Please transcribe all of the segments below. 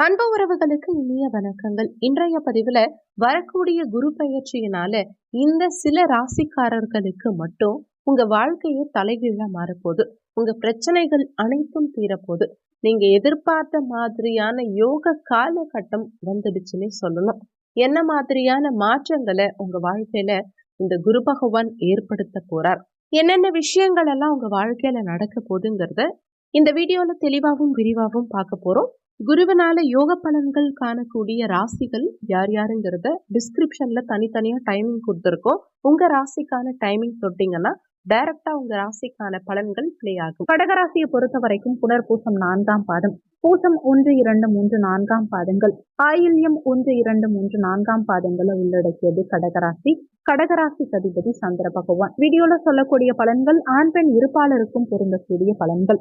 அன்பு உறவுகளுக்கு இனிய வணக்கங்கள். இன்றைய பதிவுல வரக்கூடிய குரு பெயர்ச்சியினால இந்த சில ராசிக்காரர்களுக்கு மட்டும் உங்க வாழ்க்கையே தலைகீழா மாறப்போகுது. உங்க பிரச்சனைகள் அனைத்தும் தீரப்போகுது. நீங்க எதிர்பார்த்த மாதிரியான யோக காலகட்டம் வந்துடுச்சுன்னே சொல்லணும். என்ன மாதிரியான மாற்றங்களை உங்க வாழ்க்கையில இந்த குரு பகவான் ஏற்படுத்த போறார், என்னென்ன விஷயங்கள் எல்லாம் உங்க வாழ்க்கையில நடக்க போகுதுங்கிறத இந்த வீடியோல தெளிவாகவும் விரிவாகவும் பார்க்க போறோம். குருவினால யோக பலன்கள் காணக்கூடிய ராசிகள் யார் யாருங்கிறத டிஸ்கிரிப்ஷன்ல தனித்தனியா டைமிங் கொடுத்துருக்கோம். உங்க ராசிக்கான டைமிங் தொட்டீங்கன்னா டைரக்டா உங்க ராசிக்கான பலன்கள் பிளே ஆகும். கடகராசியை பொறுத்த வரைக்கும் புனர்பூசம் 4ஆம் பாதம், பூசம் 1, 2, 3, 4ஆம் பாதங்கள், ஆயில்யம் 1, 2, 3, 4ஆம் பாதங்களை உள்ளடக்கியது கடகராசி. கடகராசி அதிபதி சந்திர பகவான். வீடியோல சொல்லக்கூடிய பலன்கள் ஆண் பெண் இருப்பாளருக்கும் பொருந்தக்கூடிய பலன்கள்.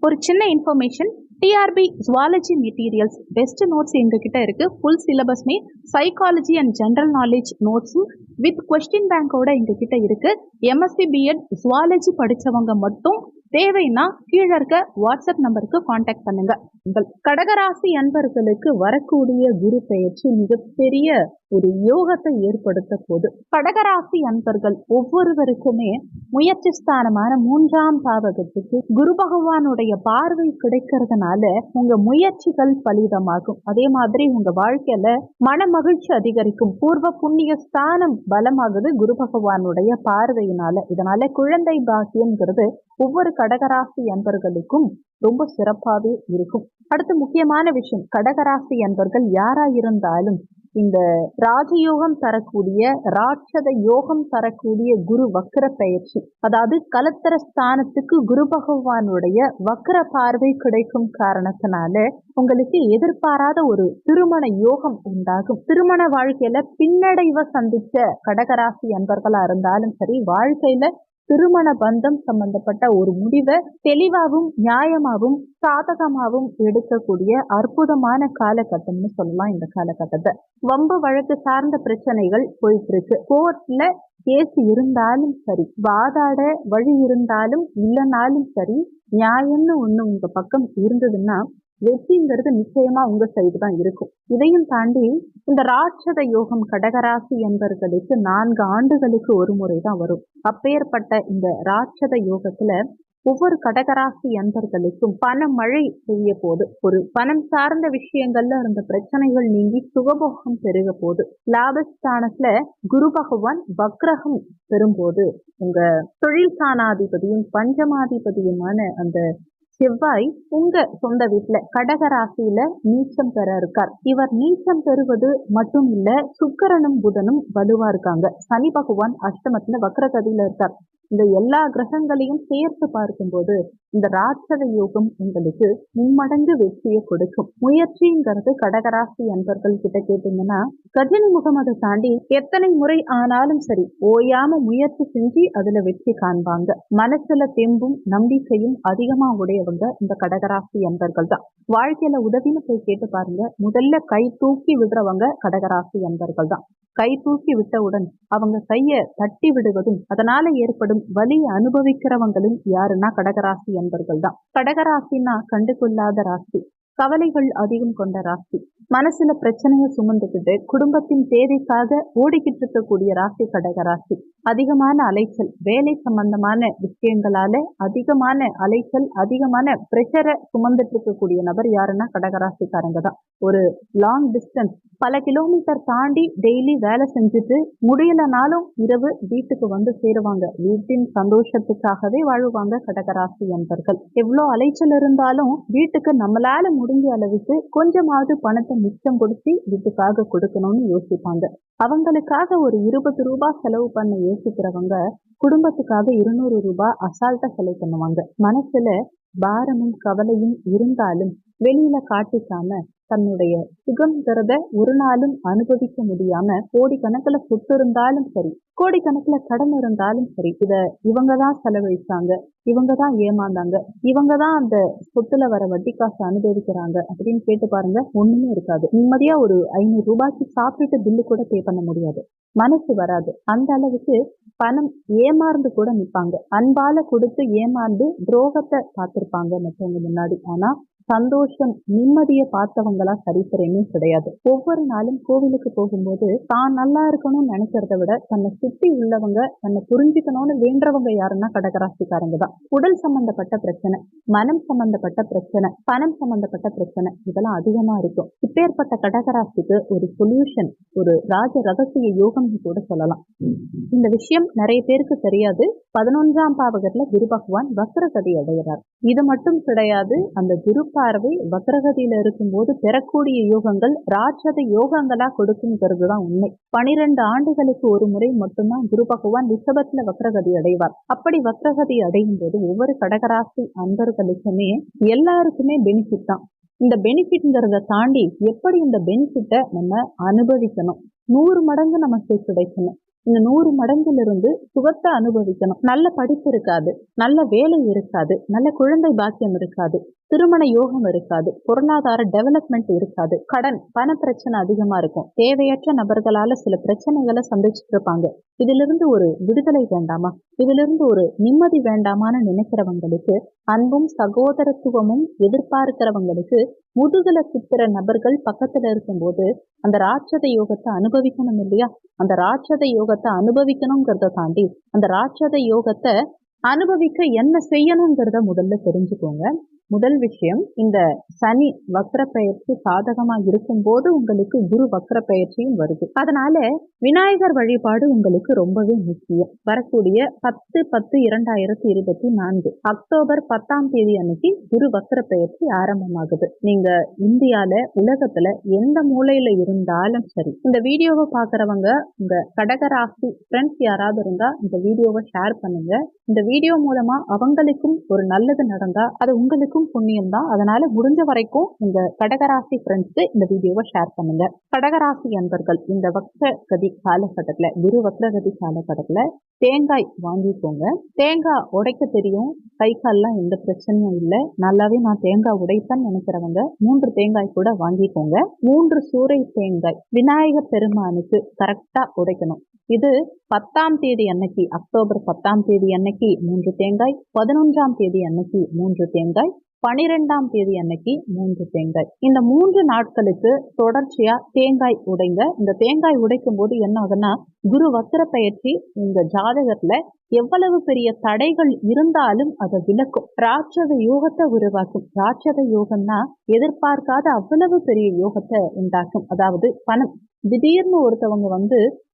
ஒரு சின்ன information, TRB zoology materials best notes எங்ககிட்ட இருக்கு. ஃபுல் சிலபஸ்மே சைக்காலஜி அண்ட் ஜென்ரல் நாலேஜ் நோட்ஸும் வித் கொஸ்டின் பேங்கோட எங்ககிட்ட இருக்கு. எம்எஸ்சி பிஎட் ஜுவாலஜி படிச்சவங்க மட்டும் தேவைன்னா கீழே இருக்க வாட்ஸ்அப் நம்பருக்கு கான்டாக்ட் பண்ணுங்க. உங்கள் கடகராசி அன்பர்களுக்கு வரக்கூடிய குரு பெயர்ச்சி மிகப்பெரிய ஒரு யோகத்தை ஏற்படுத்த போது கடகராசி அன்பர்கள் ஒவ்வொருவருக்குமே முயற்சி ஸ்தானமான 3ஆம் பாவகத்துக்கு குரு பகவானுடைய பார்வை கிடைக்கிறதுனால உங்க முயற்சிகள் பலிதமாகும். அதே மாதிரி உங்க வாழ்க்கையில மன மகிழ்ச்சி அதிகரிக்கும். பூர்வ புண்ணிய ஸ்தானம் பலமாகுது குரு பகவானுடைய பார்வையினால. இதனால குழந்தை பாக்கியம்ங்கிறது ஒவ்வொரு கடகராசி அன்பர்களுக்கும் ரொம்ப சிறப்பாகவே இருக்கும். அடுத்து முக்கியமான விஷயம், கடகராசி அன்பர்கள் யாரா இருந்தாலும் இந்த ராஜயோகம் தரக்கூடிய ராட்சத யோகம் தரக்கூடிய குரு வக்ர பெயர்ச்சி, அதாவது கலத்தர ஸ்தானத்துக்கு குரு பகவானுடைய வக்ர பார்வை கிடைக்கும் காரணத்தினால உங்களுக்கு எதிர்பாராத ஒரு திருமண யோகம் உண்டாகும். திருமண வாழ்க்கையில பின்னடைவை சந்திச்ச கடகராசி அன்பர்களா இருந்தாலும் சரி, வாழ்க்கையில திருமண பந்தம் சம்பந்தப்பட்ட ஒரு முடிவை தெளிவாகவும் நியாயமாகவும் சாதகமாகவும் எடுக்கக்கூடிய அற்புதமான காலகட்டம்னு சொல்லலாம். இந்த காலகட்டத்தை வம்பு வழக்கு சார்ந்த பிரச்சனைகள் போயிட்டு இருக்கு. கோர்ட்ல கேஸ் இருந்தாலும் சரி, வாதாட வழி இருந்தாலும் இல்லைனாலும் சரி, நியாயம்னு ஒண்ணு உங்க பக்கம் இருந்ததுன்னா வெற்றிங்கிறது நிச்சயமா உங்க சைடு தான் இருக்கும். இதையும் தாண்டி இந்த ராட்சத யோகம் கடகராசி என்பவர்களுக்கு 4 ஆண்டுகளுக்கு ஒரு முறை தான் வரும். அப்பேற்பட்ட இந்த ராட்சத யோகத்துல ஒவ்வொரு கடகராசி அன்பர்களுக்கும் பண மழை பெய்ய போது, ஒரு பணம் சார்ந்த விஷயங்கள்ல இருந்த பிரச்சனைகள் நீங்கி சுகபோகம் பெருக போது, லாபஸ்தானத்துல குரு பகவான் வக்ரகம் பெறும்போது உங்க தொழில் ஸ்தானாதிபதியும் பஞ்சமாதிபதியுமான அந்த செவ்வாய் உங்க சொந்த வீட்டுல கடகராசியில நீச்சம் பெற இருக்கார். இவர் நீச்சம் பெறுவது மட்டும் இல்ல, சுக்கிரனும் புதனும் வலுவா இருக்காங்க. சனி பகவான் அஷ்டமத்துல வக்ரகதியில இருக்கார். இந்த எல்லா கிரகங்களையும் சேர்த்து பார்க்கும்போது இந்த ராட்சத யோகம் உங்களுக்கு மும்மடங்கு வெற்றியை கொடுக்கும். முயற்சிங்கிறது கடகராசி அன்பர்கள் கிட்ட கேட்டீங்கன்னா கஜினி முகம் அதை தாண்டி எத்தனை முறை ஆனாலும் சரி ஓயாம முயற்சி செஞ்சு அதுல வெற்றி காண்பாங்க. மனசுல தெம்பும் நம்பிக்கையும் அதிகமா உடையவங்க இந்த கடகராசி அன்பர்கள் தான். வாழ்க்கையில உதவின்னு போய் கேட்டு பாருங்க, முதல்ல கை தூக்கி விடுறவங்க கடகராசி அன்பர்கள் தான். கை தூக்கி விட்டவுடன் அவங்க கைய தட்டி விடுவதும் அதனால ஏற்படும் வலியை அனுபவிக்கிறவங்களும் யாருன்னா கடகராசி அன்பர்கள் தான். கடகராசின்னா கண்டுகொள்ளாத ராசி, கவலைகள் அதிகம் கொண்ட ராசி, மனசுல பிரச்சனையை சுமந்துக்கிட்டு குடும்பத்தின் தேவைக்காக ஓடிக்கிட்டு இருக்கக்கூடிய ராசி கடகராசி. அதிகமான அலைச்சல், வேலை சம்பந்தமான விஷயங்களால அதிகமான அலைச்சல், அதிகமான பிரஷரை சுமந்துட்டு இருக்கக்கூடிய நபர் யாருன்னா கடகராசிக்காரங்க தான். ஒரு லாங் டிஸ்டன்ஸ், பல கிலோமீட்டர் தாண்டி டெய்லி வேலை செஞ்சுட்டு முடியலனாலும் இரவு வீட்டுக்கு வந்து சேருவாங்க. வீட்டின் சந்தோஷத்துக்காகவே வாழுவாங்க கடகராசி அன்பர்கள். எவ்வளோ அலைச்சல் இருந்தாலும் வீட்டுக்கு நம்மளால முடிஞ்ச அளவுக்கு கொஞ்சமாவது பணத்தை மிச்சம் கொடுத்து வீட்டுக்காக கொடுக்கணும்னு யோசிப்பாங்க. அவங்களுக்காக ஒரு 20 ரூபாய் செலவு பண்ண யோசிக்கிறவங்க குடும்பத்துக்காக 200 ரூபாய் அசால்ட்டா செலவு பண்ணுவாங்க. மனசுல பாரமும் கவலையும் இருந்தாலும் வெளியில காட்டிக்காம தன்னுடைய சுகம்ங்கிறத ஒரு நாளும் அனுபவிக்க முடியாம கோடிக்கணக்கில் சொத்து இருந்தாலும் சரி, கோடிக்கணக்கில் கடன் இருந்தாலும் சரி, இத இவங்கதான் செலவழிச்சாங்க, இவங்கதான் ஏமாந்தாங்க, இவங்கதான் அந்த சொத்துல வர வட்டி காசு அனுபவிக்கிறாங்க அப்படின்னு கேட்டு பாருங்க, ஒண்ணுமே இருக்காது. நிம்மதியா ஒரு 500 ரூபாய்க்கு சாப்பிட்டு பில்லு கூட பே பண்ண முடியாது. மனசு வராது. அந்த அளவுக்கு பணம் ஏமாந்து கூட நிற்பாங்க. அன்பால கொடுத்து ஏமாந்து துரோகத்தை பார்த்திருப்பாங்க மற்றவங்க முன்னாடி. ஆனா சந்தோஷம், நிம்மதியை பார்த்தவங்களா சரித்திரமே கிடையாது. ஒவ்வொரு நாளும் கோவிலுக்கு போகும்போது தான் நல்லா இருக்கணும்னு நினைக்கிறத விட தன்னை சுத்தி உள்ளவங்க தன்னை புரிஞ்சுக்கணும்னு வேண்டவங்க யாருன்னா கடகராசிக்காரங்க தான். உடல் சம்பந்தப்பட்ட பிரச்சனை, மனம் சம்பந்தப்பட்ட பிரச்சனை, பணம் சம்பந்தப்பட்ட பிரச்சனை இதெல்லாம் அதிகமா இருக்கும். இப்பேற்பட்ட கடகராசிக்கு ஒரு சொல்யூஷன், ஒரு ராஜ ரகசிய யோகம்னு கூட சொல்லலாம். இந்த விஷயம் நிறைய பேருக்கு தெரியாது. 11ஆம் பாவகத்துல குரு பகவான் வக்ரகதி அடைகிறார். இது மட்டும் கிடையாது, அந்த குரு பார்வை வக்ரகதியில இருக்கும்போது பெறக்கூடிய யோகங்கள் ராட்சத யோகங்களா கொடுக்குங்கிறது தான் உண்மை. 12 ஆண்டுகளுக்கு ஒரு முறை மட்டும்தான் குரு பகவான் ரிஷபத்துல வக்ரகதி அடைவார். அப்படி வக்ரகதி அடையும் போது ஒவ்வொரு கடகராசி அன்பர்களுக்குமே எல்லாருக்குமே பெனிஃபிட் தான். இந்த பெனிஃபிட்ங்கிறத தாண்டி எப்படி இந்த பெனிஃபிட்டை நம்ம அனுபவிக்கணும், 100 மடங்கு நமக்கு கிடைக்கணும். இந்த 100 மடங்கிலிருந்து சுகத்தை அனுபவிக்கணும். நல்ல படிப்பு இருக்காது, நல்ல வேலை இருக்காது, நல்ல குழந்தை பாக்கியம் இருக்காது, திருமண யோகம் இருக்காது, பொருளாதார டெவலப்மெண்ட் இருக்காது, கடன் பண பிரச்சனை அதிகமா இருக்கும், தேவையற்ற நபர்களால சில பிரச்சனைகளை சந்திச்சுட்டு இருப்பாங்க. இதிலிருந்து ஒரு விடுதலை வேண்டாமா, இதிலிருந்து ஒரு நிம்மதி வேண்டாமான்னு நினைக்கிறவங்களுக்கு, அன்பும் சகோதரத்துவமும் எதிர்பார்க்கிறவங்களுக்கு முதுகுல குத்துற நபர்கள் பக்கத்துல இருக்கும்போது அந்த ராட்சத யோகத்தை அனுபவிக்கணும் இல்லையா? அந்த ராட்சத யோகத்தை அனுபவிக்கணுங்கிறத தாண்டி அந்த ராட்சத யோகத்தை அனுபவிக்க என்ன செய்யணுங்கிறத முதல்ல தெரிஞ்சுக்கோங்க. முதல் விஷயம், இந்த சனி வக்ர பயிற்சி சாதகமா இருக்கும் போது உங்களுக்கு குரு வக்ர பயிற்சியும் வருது. அதனால விநாயகர் வழிபாடு உங்களுக்கு ரொம்பவே முக்கியம். வரக்கூடிய 10/10/2024 அக்டோபர் 10ஆம் தேதி அன்னைக்கு குரு வக்ர பயிற்சி ஆரம்பமாகுது. நீங்க இந்தியால உலகத்துல எந்த மூலையில இருந்தாலும் சரி, இந்த வீடியோவை பாக்குறவங்க உங்க கடகராசி ஃப்ரெண்ட்ஸ் யாராவது இருந்தா இந்த வீடியோவை ஷேர் பண்ணுங்க. இந்த வீடியோ மூலமா அவங்களுக்கும் ஒரு நல்லது நடந்தா அது உங்களுக்கும் புண்ணியம் தான். அதனால முடிஞ்ச வரைக்கும் இந்த கடகராசி ஃப்ரெண்ட்ஸ்க்கு இந்த வீடியோவை ஷேர் பண்ணுங்க. கடகராசி அன்பர்கள் இந்த வக்ரகதி காலகட்டத்துல, குரு வக்ரகதி காலகட்டத்துல தேங்காய் வாங்கிக்கோங்க. தேங்காய் உடைக்க தெரியும், கை கால்லாம் எந்த பிரச்சனையும் இல்லை, நல்லாவே நான் தேங்காய் உடைப்பேன்னு நினைக்கிறவங்க 3 தேங்காய் கூட வாங்கிக்கோங்க. 3 சூறை தேங்காய் விநாயகர் பெருமானுக்கு கரெக்டா உடைக்கணும். இது 10ஆம் தேதி அன்னைக்கு, அக்டோபர் 10ஆம் தேதி அன்னைக்கு 3 தேங்காய், 11ஆம் தேதி அன்னைக்கு 3 தேங்காய், 12ஆம் தேதி அன்னைக்கு 3 தேங்காய். இந்த 3 நாட்களுக்கு தொடர்ச்சியா தேங்காய் உடைங்க. இந்த தேங்காய் உடைக்கும் போது என்ன ஆகுன்னா, குரு வக்ர பயிற்சி உங்க ஜாதகத்துல எவ்வளவு பெரிய தடைகள் இருந்தாலும் அதை விலக்கும், ராட்சத யோகத்தை உருவாக்கும். ராட்சத யோகம்னா எதிர்பார்க்காத அவ்வளவு பெரிய யோகத்தை உண்டாக்கும். அதாவது பணம், திடீர்னு ஒருத்தவங்க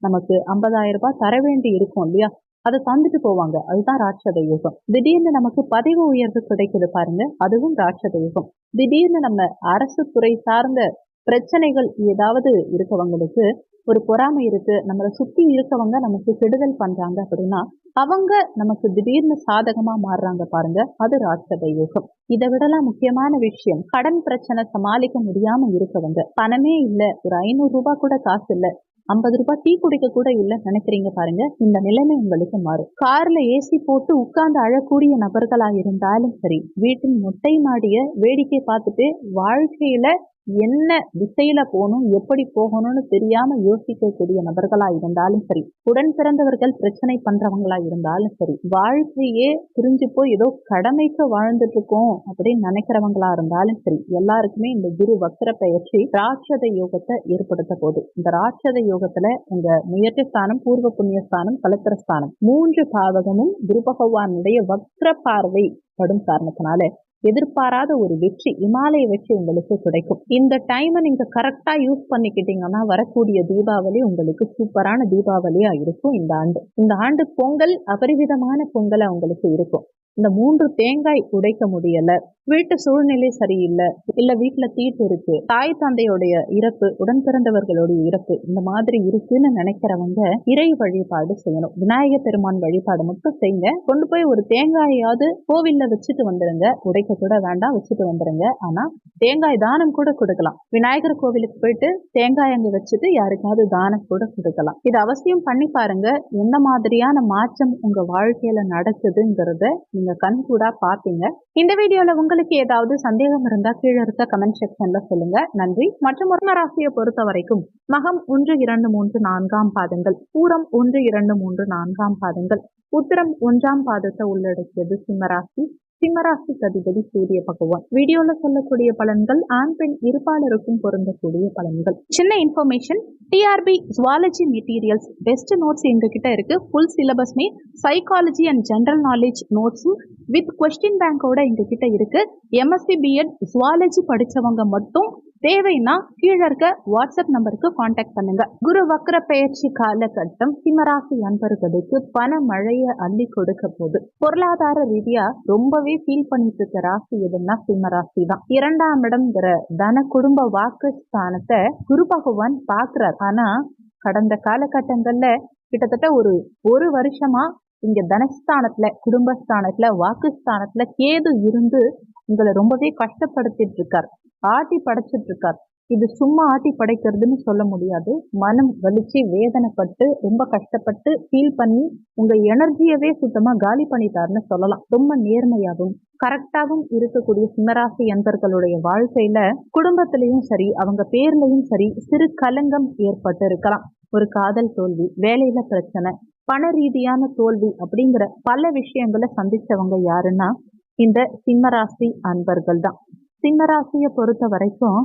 நமக்கு 50,000 ரூபாய் தர வேண்டி இருக்கும் இல்லையா, அதை தந்துட்டு போவாங்க, அதுதான் ராட்சத யோகம். திடீர்னு நமக்கு பதவி உயர்வு கிடைக்குது பாருங்க, அதுவும் ராட்சத யோகம். திடீர்னு நம்ம அரசு துறை சார்ந்த பிரச்சனைகள் ஏதாவது இருக்கவங்களுக்கு ஒரு பொறாமை இருக்கு, நம்மளை சுத்தி இருக்கவங்க நமக்கு கெடுதல் பண்றாங்க அப்படின்னா அவங்க நமக்கு திடீர்னு சாதகமா மாறுறாங்க பாருங்க, அது ராட்சத யோகம். இதை விடலாம் முக்கியமான விஷயம், கடன் பிரச்சனை சமாளிக்க முடியாம இருக்கவங்க, பணமே இல்ல, ஒரு 500 ரூபாய் கூட காசு இல்ல, 50 ரூபாய் டீ குடிக்க கூட இல்ல நினைக்கிறீங்க பாருங்க, இந்த நிலைமை உங்களுக்கு மாறும். கார்ல ஏசி போட்டு உட்கார்ந்து அழக்கூடிய நபர்களா இருந்தாலும் சரி, வீட்டின் மொட்டை மாடிய வேடிக்கை பார்த்துட்டு வாழ்க்கையில என்ன திசையில போகணும், எப்படி போகணும்னு தெரியாம யோசிக்கக்கூடிய நபர்களா இருந்தாலும் சரி, உடன் பிறந்தவர்கள் பிரச்சனை பண்றவங்களா இருந்தாலும் சரி, வாழ்க்கையே புரிஞ்சு போய் ஏதோ கடமைக்கு வாழ்ந்துட்டு இருக்கோம் அப்படின்னு நினைக்கிறவங்களா இருந்தாலும் சரி, எல்லாருக்குமே இந்த குரு வக்ர பயிற்சி ராட்சத யோகத்தை ஏற்படுத்த போகுது. இந்த ராட்சத யோகத்துல உங்க முயற்சி ஸ்தானம், பூர்வ புண்ணிய ஸ்தானம், கலத்திர ஸ்தானம் 3 பாவகமும் குரு பகவானுடைய வக்ர பார்வை படும் காரணத்தினால எதிர்பாராத ஒரு வெற்றி, இமாலய வெற்றி உங்களுக்கு கிடைக்கும். இந்த டைமை நீங்க கரெக்டா யூஸ் பண்ணிக்கிட்டீங்கன்னா வரக்கூடிய தீபாவளி உங்களுக்கு சூப்பரான தீபாவளியா இருக்கும். இந்த ஆண்டு பொங்கல் அபரிவிதமான பொங்கலா உங்களுக்கு இருக்கும். இந்த 3 தேங்காய் உடைக்க முடியல, வீட்டு சூழ்நிலை சரியில்லை, இல்ல வீட்டுல தீட்டு இருக்கு, தாய் தந்தையோடைய இறப்பு, உடன் பிறந்தவர்களுடைய இறப்பு, இந்த மாதிரி இருக்குன்னு நினைக்கிறவங்க இறை வழிபாடு செய்யணும். விநாயகர் பெருமான் வழிபாடு மட்டும் செய்யுங்க. கொண்டு போய் ஒரு தேங்காயாவது கோவில்ல வச்சுட்டு வந்துருங்க, உடைக்க கூட வேண்டாம், வச்சுட்டு வந்துருங்க. ஆனா தேங்காய் தானம் கூட கொடுக்கலாம். விநாயகர் கோவிலுக்கு போயிட்டு தேங்காய் அங்க வச்சுட்டு யாருக்காவது தானம் கூட கொடுக்கலாம். இது அவசியம் பண்ணி பாருங்க, எந்த மாதிரியான மாற்றம் உங்க வாழ்க்கையில நடக்குதுங்கிறத நீங்க கண்கூடா பாத்தீங்க. இந்த வீடியோல உங்களுக்கு ஏதாவது சந்தேகம் இருந்தா கீழே இருக்க கமெண்ட் செக்ஷன்ல சொல்லுங்க. நன்றி. மற்றும் ஒரு ராசியை பொறுத்த வரைக்கும் மகம் 1, 2, 3, 4ஆம் பாதங்கள், பூரம் 1, 2, 3, 4ஆம் பாதங்கள், உத்திரம் 1ஆம் பாதத்தை உள்ளடக்கியது சிம்மராசி. சிம்மராசிக்கு அதிபதி சூரிய பகவான். வீடியோல சொல்லக்கூடிய பலன்கள் ஆண் பெண் இருபாலருக்கும் பொருந்தக்கூடிய பலன்கள். சின்ன information, TRB zoology materials best notes எங்ககிட்ட இருக்கு. ஃபுல் சிலபஸ்மே சைக்காலஜி அண்ட் ஜென்ரல் நாலேஜ் நோட்ஸும் வித் கொஸ்டின் பேங்கோட எங்ககிட்ட இருக்கு. எம்எஸ்சி பிஎட் ஜுவாலஜி படிச்சவங்க மட்டும் தேவைன்னா கீழே இருக்க வாட்ஸ்அப் நம்பருக்கு கான்டாக்ட் பண்ணுங்க. குரு வக்ர பெயர்ச்சி காலகட்டம் சிம்மராசி அன்பர்களுக்கு பண மழையை அள்ளி கொடுக்க போது. பொருளாதார ரீதியா ரொம்பவே ஃபீல் பண்ணிட்டு இருக்க ராசி எதுன்னா சிம்மராசி தான். 2ஆம் இடம்ங்கிற தன குடும்ப வாக்கு ஸ்தானத்தை குரு பகவான் பாக்குறார். ஆனா கடந்த காலகட்டங்கள்ல கிட்டத்தட்ட ஒரு வருஷமா இங்க தனஸ்தானத்துல, குடும்பஸ்தானத்துல, வாக்குஸ்தானத்துல கேது இருந்து உங்களை ரொம்பவே கஷ்டப்படுத்திட்டு இருக்கார், ஆட்டி படைச்சிட்டு இருக்கார். இது சும்மா ஆட்டி படைக்கிறதுன்னு சொல்ல முடியாது. மனம் வலிச்சு வேதனைப்பட்டு ரொம்ப கஷ்டப்பட்டு ஃபீல் பண்ணி உங்க எனர்ஜியவே சுத்தமா காலி பண்ணிட்டாருன்னு சொல்லலாம். ரொம்ப நேர்மையாகவும் கரெக்டாகவும் இருக்கக்கூடிய சிம்மராசி அன்பர்களுடைய வாழ்க்கையில குடும்பத்திலையும் சரி, அவங்க பேர்லயும் சரி சிறு கலங்கம் ஏற்பட்டு இருக்கலாம். ஒரு காதல் தோல்வி, வேலையில பிரச்சனை, பண ரீதியான தோல்வி அப்படிங்கிற பல விஷயங்களை சந்திச்சவங்க யாருன்னா இந்த சிம்மராசி அன்பர்கள் தான். சிம்மராசியை பொறுத்த வரைக்கும்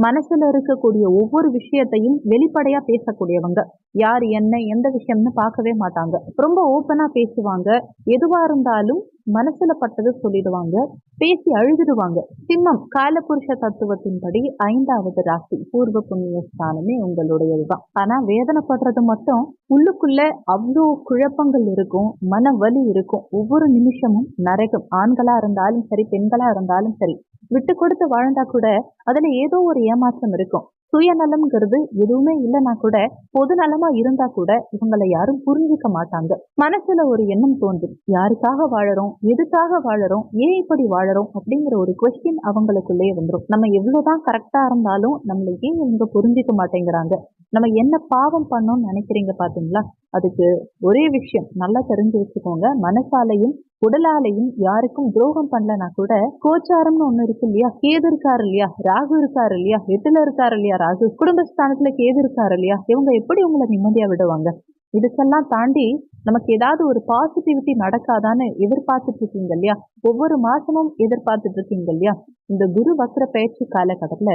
மனசுல இருக்கக்கூடிய ஒவ்வொரு விஷயத்தையும் வெளிப்படையா பேசக்கூடியவங்க. யார் என்ன எந்த விஷயம்னு பார்க்கவே மாட்டாங்க. ரொம்ப ஓப்பனா பேசுவாங்க. எதுவா இருந்தாலும் மனசுல பட்டது சொல்லிடுவாங்க, பேசி அழுதுடுவாங்க. சிம்மம் காலபுருஷ தத்துவத்தின்படி 5வது ராசி, பூர்வ புண்ணிய ஸ்தானமே உங்களுடையதுதான். ஆனா வேதனைப்படுறது மட்டும் உள்ளுக்குள்ள அவ்வளோ குழப்பங்கள் இருக்கும், மன வலி இருக்கும். ஒவ்வொரு நிமிஷமும் நரகம். ஆண்களா இருந்தாலும் சரி, பெண்களா இருந்தாலும் சரி, விட்டு கொடுத்து வாழ்ந்தா கூட அதுல ஏதோ ஒரு ஏமாற்றம் இருக்கும். சுயநலம்ங்கிறது எதுவுமே இல்லைன்னா கூட, பொது நலமா இருந்தா கூட இவங்களை யாரும் புரிஞ்சுக்க மாட்டாங்க. மனசுல ஒரு எண்ணம் தோன்றும், யாருக்காக வாழறோம், எதுக்காக வாழறோம், ஏன் இப்படி வாழறோம் அப்படிங்கிற ஒரு கொஸ்டின் அவங்களுக்குள்ளேயே வந்துடும். நம்ம எவ்வளவுதான் கரெக்டா இருந்தாலும் நம்மளை ஏன் இவங்க புரிஞ்சுக்க மாட்டேங்கிறாங்க, நம்ம என்ன பாவம் பண்ணோம்னு நினைக்கிறீங்க பாத்தீங்களா? அதுக்கு ஒரே விஷயம் நல்லா தெரிஞ்சு வச்சுக்கோங்க. மனசாலையும் உடலாலையும் யாருக்கும் துரோகம் பண்ணலனா கூட கோச்சாரம்னு ஒண்ணு இருக்கு இல்லையா? கேது இருக்காரு இல்லையா, ராகு இருக்காரு இல்லையா, 8ல இருக்காரு இல்லையா ராகு, குடும்பஸ்தானத்துல கேது இருக்காரு இல்லையா, இவங்க எப்படி உங்களை நிம்மதியா விடுவாங்க? இதுக்கெல்லாம் தாண்டி நமக்கு ஏதாவது ஒரு பாசிட்டிவிட்டி நடக்காதான்னு எதிர்பார்த்துட்டு இருக்கீங்க இல்லையா? ஒவ்வொரு மாசமும் எதிர்பார்த்துட்டு இருக்கீங்க இல்லையா? இந்த குரு வக்ர பயிற்சி காலகட்டத்துல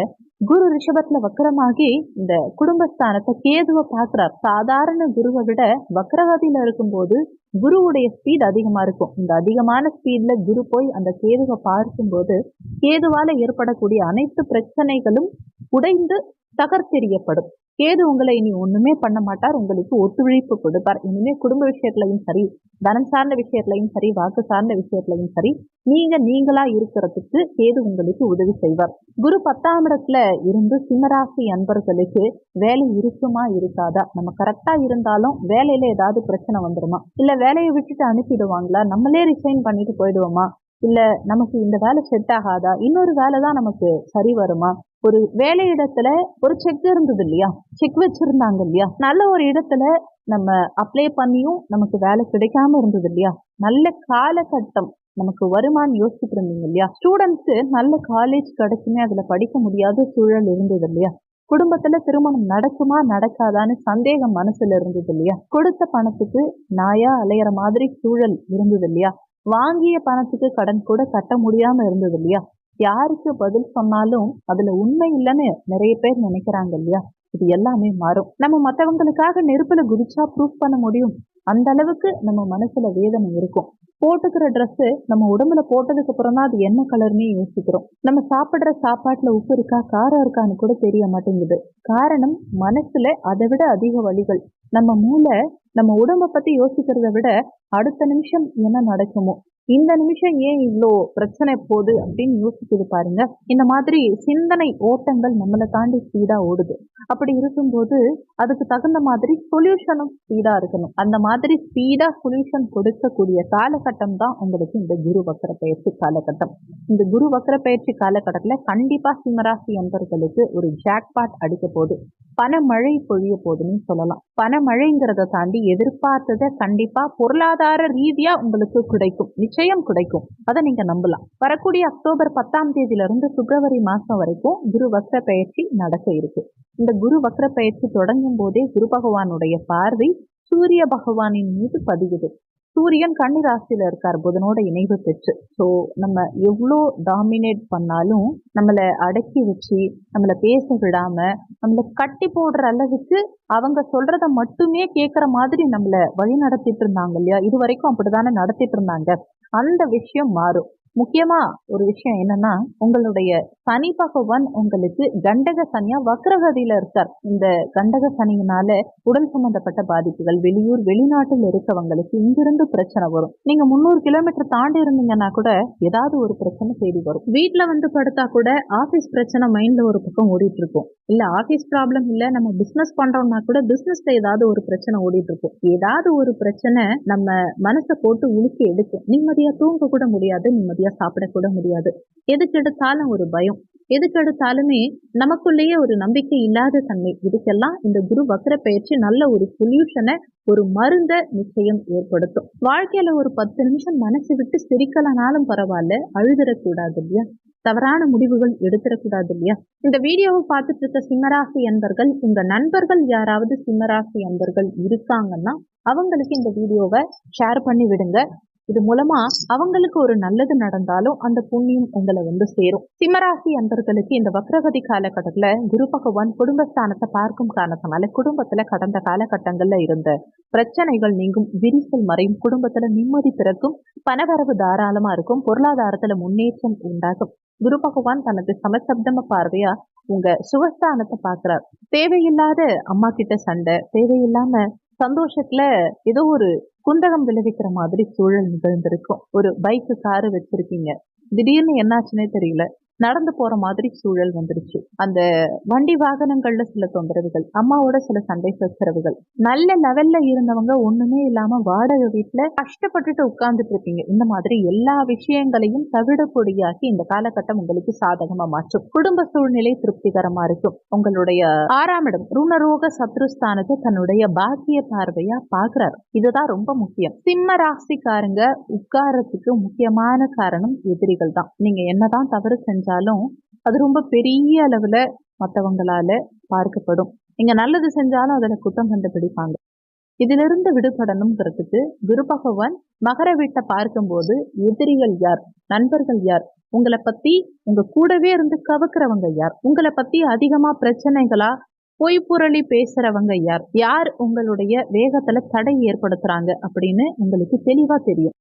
குரு ரிஷபத்துல வக்ரமாகி இந்த குடும்பஸ்தானத்தை கேதுவை பார்க்கிறார். சாதாரண குருவை விட வக்ரகதியில இருக்கும்போது குருவுடைய ஸ்பீட் அதிகமா இருக்கும். இந்த அதிகமான ஸ்பீட்ல குரு போய் அந்த கேதுவை பார்க்கும்போது கேதுவால ஏற்படக்கூடிய அனைத்து பிரச்சனைகளும் உடைந்து தகர்த்தெறியப்படும். கேது உங்களை இனி ஒண்ணுமே பண்ண மாட்டார், உங்களுக்கு ஒத்துழைப்பு கொடுப்பார். இனிமே குடும்ப விஷயத்திலையும் சரி, தனம் சார்ந்த விஷயத்திலையும் சரி, வாக்கு சார்ந்த விஷயத்திலையும் சரி, நீங்களா இருக்கிறதுக்கு கேது உங்களுக்கு உதவி செய்வார். குரு 10ஆம் இடத்துல இருந்து சிம்மராசி அன்பர்களுக்கு வேலை இருக்குமா இருக்காதா? நம்ம கரெக்டா இருந்தாலும் வேலையில ஏதாவது பிரச்சனை வந்துருமா? இல்ல வேலையை விட்டுட்டு அனுப்பிடுவாங்களா? நம்மளே ரிசைன் பண்ணிட்டு போயிடுவோமா? இல்ல நமக்கு இந்த வேலை செட் ஆகாதா? இன்னொரு வேலை தான் நமக்கு சரி வருமா? ஒரு வேலை இடத்துல ஒரு செக் இருந்தது இல்லையா, செக் வச்சிருந்தாங்க இல்லையா, நல்ல ஒரு இடத்துல நம்ம அப்ளை பண்ணியும் நமக்கு வேலை கிடைக்காம இருந்தது இல்லையா, நல்ல காலகட்டம் நமக்கு வருமானு யோசிச்சுட்டு இருந்தீங்க இல்லையா, ஸ்டூடெண்ட்ஸ்க்கு நல்ல காலேஜ் கிடைச்சுமே அதுல படிக்க முடியாத சூழல் இருந்தது இல்லையா, குடும்பத்துல திருமணம் நடக்குமா நடக்காதான்னு சந்தேகம் மனசுல இருந்தது இல்லையா, கொடுத்த பணத்துக்கு நாயா அலையிற மாதிரி சூழல் இருந்தது இல்லையா, வாங்கிய பணத்துக்கு கடன் கூட கட்ட முடியாம இருந்தது இல்லையா, யாருக்கு பதில் சொன்னாலும் அதுல உண்மை இல்லைன்னு நிறைய பேர் நினைக்கிறாங்க இல்லையா? இது எல்லாமே மாறும். நம்ம மற்றவங்களுக்காக நெருப்புல குதிச்சா ப்ரூஃப் பண்ண முடியும். அந்த அளவுக்கு நம்ம மனசுல வேதனை இருக்கும். போட்டுக்கிற ட்ரெஸ் நம்ம உடம்புல போட்டதுக்கு அப்புறம் தான் அது என்ன கலர்னே யோசிக்கிறோம். நம்ம சாப்பிடுற சாப்பாட்டுல உப்பு இருக்கா காரம் இருக்கான்னு கூட தெரிய மாட்டேங்குது. காரணம் மனசுல அதை விட அதிக வலிகள். நம்ம மூளை நம்ம உடம்ப பத்தி யோசிக்கிறத விட அடுத்த நிமிஷம் என்ன நடக்குமோ, இந்த நிமிஷம் ஏன் இவ்வளோ பிரச்சனை போகுது அப்படின்னு யோசிக்குது பாருங்க. இந்த மாதிரி சிந்தனை ஓட்டங்கள் நம்மளை தாண்டி ஸ்பீடா ஓடுது. அப்படி இருக்கும்போது அதுக்கு தகுந்த மாதிரி சொல்யூஷனும் ஸ்பீடா இருக்கணும். அந்த மாதிரி ஸ்பீடா சொல்யூஷன் கொடுக்கக்கூடிய காலகட்டம் தான் உங்களுக்கு இந்த குரு வக்ர பயிற்சி காலகட்டம். இந்த குரு வக்ர பயிற்சி காலகட்டத்துல கண்டிப்பா சிம்மராசி அன்பர்களுக்கு ஒரு ஜாக்பாட் அடிக்க போகுது. பணமழை பொழிய போகுதுன்னு சொல்லலாம். பணமழைங்கிறத தாண்டி எதிர்பார்த்ததை கண்டிப்பா பொருளாதார ரீதியா உங்களுக்கு கிடைக்கும், நிச்சயம் கிடைக்கும். அதை நீங்க நம்பலாம். வரக்கூடிய அக்டோபர் 10ஆம் தேதியிலிருந்து பிப்ரவரி மாசம் வரைக்கும் குரு வக்ர பயிற்சி நடக்க இருக்கு. இந்த குரு வக்ர பயிற்சி தொடங்கும் போதே குரு பகவானுடைய பார்வை சூரிய பகவானின் மீது பதிவுது. சூரியன் கன்னி ராசியில இருக்கார் புதனோட இணைவு பெற்று. ஸோ நம்ம எவ்வளோ டாமினேட் பண்ணாலும் நம்மளை அடக்கி வச்சு நம்மளை பேச விடாம நம்மளை கட்டி போடுற அளவுக்கு அவங்க சொல்றத மட்டுமே கேட்குற மாதிரி நம்மளை வழி நடத்திட்டு இருந்தாங்க இல்லையா, இது வரைக்கும் அப்படித்தானே நடத்திட்டு இருந்தாங்க. அந்த விஷயம் மாறும். முக்கியமா ஒரு விஷயம் என்னன்னா, உங்களுடைய சனி பகவான் உங்களுக்கு கண்டக சனியா வக்ரகதியில இருக்கார். இந்த கண்டக சனியினால உடல் சம்பந்தப்பட்ட பாதிப்புகள், வெளியூர் வெளிநாட்டில் இருக்கவங்களுக்கு இங்கிருந்து பிரச்சனை வரும். நீங்க 300 கிலோமீட்டர் தாண்டி இருந்தீங்கன்னா கூட ஏதாவது ஒரு பிரச்சனை தேடி வரும். வீட்டுல வந்து படுத்தா கூட ஆபீஸ் பிரச்சனை மைண்ட்ல ஒரு பக்கம் ஓடிட்டு இருக்கும். இல்ல ஆபீஸ் ப்ராப்ளம் இல்ல, நம்ம பிசினஸ் பண்றோம்னா கூட பிசினஸ்ல ஏதாவது ஒரு பிரச்சனை ஓடிட்டு இருக்கும். ஏதாவது ஒரு பிரச்சனை நம்ம மனசை போட்டு உலுக்கி எடுக்கும். நிம்மதியா தூங்க கூட முடியாது, நிம்மதியா சாப்பிடக்கூட முடியாது. எதுக்கு எடுத்தாலும் ஒரு பயம், எதுக்கு எடுத்தாலுமே நமக்குள்ளேயே ஒரு நம்பிக்கை இல்லாத தன்மை. இதுக்கெல்லாம் இந்த குரு வக்ர பயிற்சி நல்ல ஒரு சொல்யூஷனை, ஒரு மருந்த நிச்சயம் ஏற்படுத்தும். வாழ்க்கையில ஒரு 10 நிமிஷம் மனசு விட்டு சிரிக்கலனாலும் பரவாயில்ல, அழுதிடக்கூடாது இல்லையா, தவறான முடிவுகள் எடுத்துடக்கூடாது இல்லையா. இந்த வீடியோவை பார்த்துட்டு இருக்க சிம்மராசி அன்பர்கள், உங்க நண்பர்கள் யாராவது சிம்மராசி அன்பர்கள் இருக்காங்கன்னா அவங்களுக்கு இந்த வீடியோவை ஷேர் பண்ணி விடுங்க. இது மூலமா அவங்களுக்கு ஒரு நல்லது நடந்தாலும் அந்த புண்ணியம் உங்களை வந்து சேரும். சிம்மராசி அன்பர்களுக்கு இந்த வக்ரகதி காலகட்டத்துல குரு பகவான் குடும்பஸ்தானத்தை பார்க்கும் காரணத்தினால குடும்பத்துல கடந்த காலகட்டங்கள்ல இருந்த பிரச்சனைகள் நீங்கும், விரிசல் மறையும், குடும்பத்துல நிம்மதி பிறக்கும், பணவரவு தாராளமா இருக்கும், பொருளாதாரத்துல முன்னேற்றம் உண்டாகும். குரு பகவான் தனது சமசப்தம பார்வையா உங்க சுகஸ்தானத்தை பார்க்கிறார். தேவையில்லாத அம்மா கிட்ட சண்டை, தேவையில்லாம சந்தோஷத்துல ஏதோ ஒரு குந்தகம் விளைவிக்கிற மாதிரி சூழல் நிகழ்ந்திருக்கும். ஒரு பைக்கு காரு வச்சிருக்கீங்க, திடீர்னு என்னாச்சுன்னே தெரியல, நடந்து போற மாதிரி சூழல் வந்துருச்சு. அந்த வண்டி வாகனங்கள்ல சில தொந்தரவுகள், அம்மாவோட சில சண்டை சச்சரவுகள், நல்ல லெவல்ல இருந்தவங்க ஒண்ணுமே இல்லாம வாடகை வீட்டுல கஷ்டப்பட்டுட்டு உட்கார்ந்துட்டு இருப்பீங்க. இந்த மாதிரி எல்லா விஷயங்களையும் தவிடப்பொடியாக்கி இந்த காலகட்டம் உங்களுக்கு சாதகமா மாற்றும். குடும்ப சூழ்நிலை திருப்திகரமா இருக்கும். உங்களுடைய 6ஆம் இடம் ருணரோக சத்ருஸ்தானத்தை தன்னுடைய பாக்கிய பார்வையா பாக்குறாரு. இதுதான் ரொம்ப முக்கியம். சிம்ம ராசிக்காரங்க உட்காரத்துக்கு முக்கியமான காரணம் எதிரிகள் தான். நீங்க என்னதான் தவறு செஞ்சாலும் அது ரொம்ப பெரிய அளவுல மற்றவங்களால பார்க்கப்படும். நீங்க நல்லது செஞ்சாலும் அதுல குற்றம் கண்டுபிடிப்பாங்க. இதிலிருந்து விடுபடணுங்கிறதுக்கு குரு பகவான் மகர வீட்டை பார்க்கும்போது எதிரிகள் யார், நண்பர்கள் யார், உங்களை பத்தி உங்க கூடவே இருந்து கவுக்கிறவங்க யார், உங்களை பத்தி அதிகமா பிரச்சனைகளா பொய் புரளி பேசுறவங்க யார், யார் உங்களுடைய வேகத்துல தடை ஏற்படுத்துறாங்க அப்படின்னு உங்களுக்கு தெளிவா தெரியும்.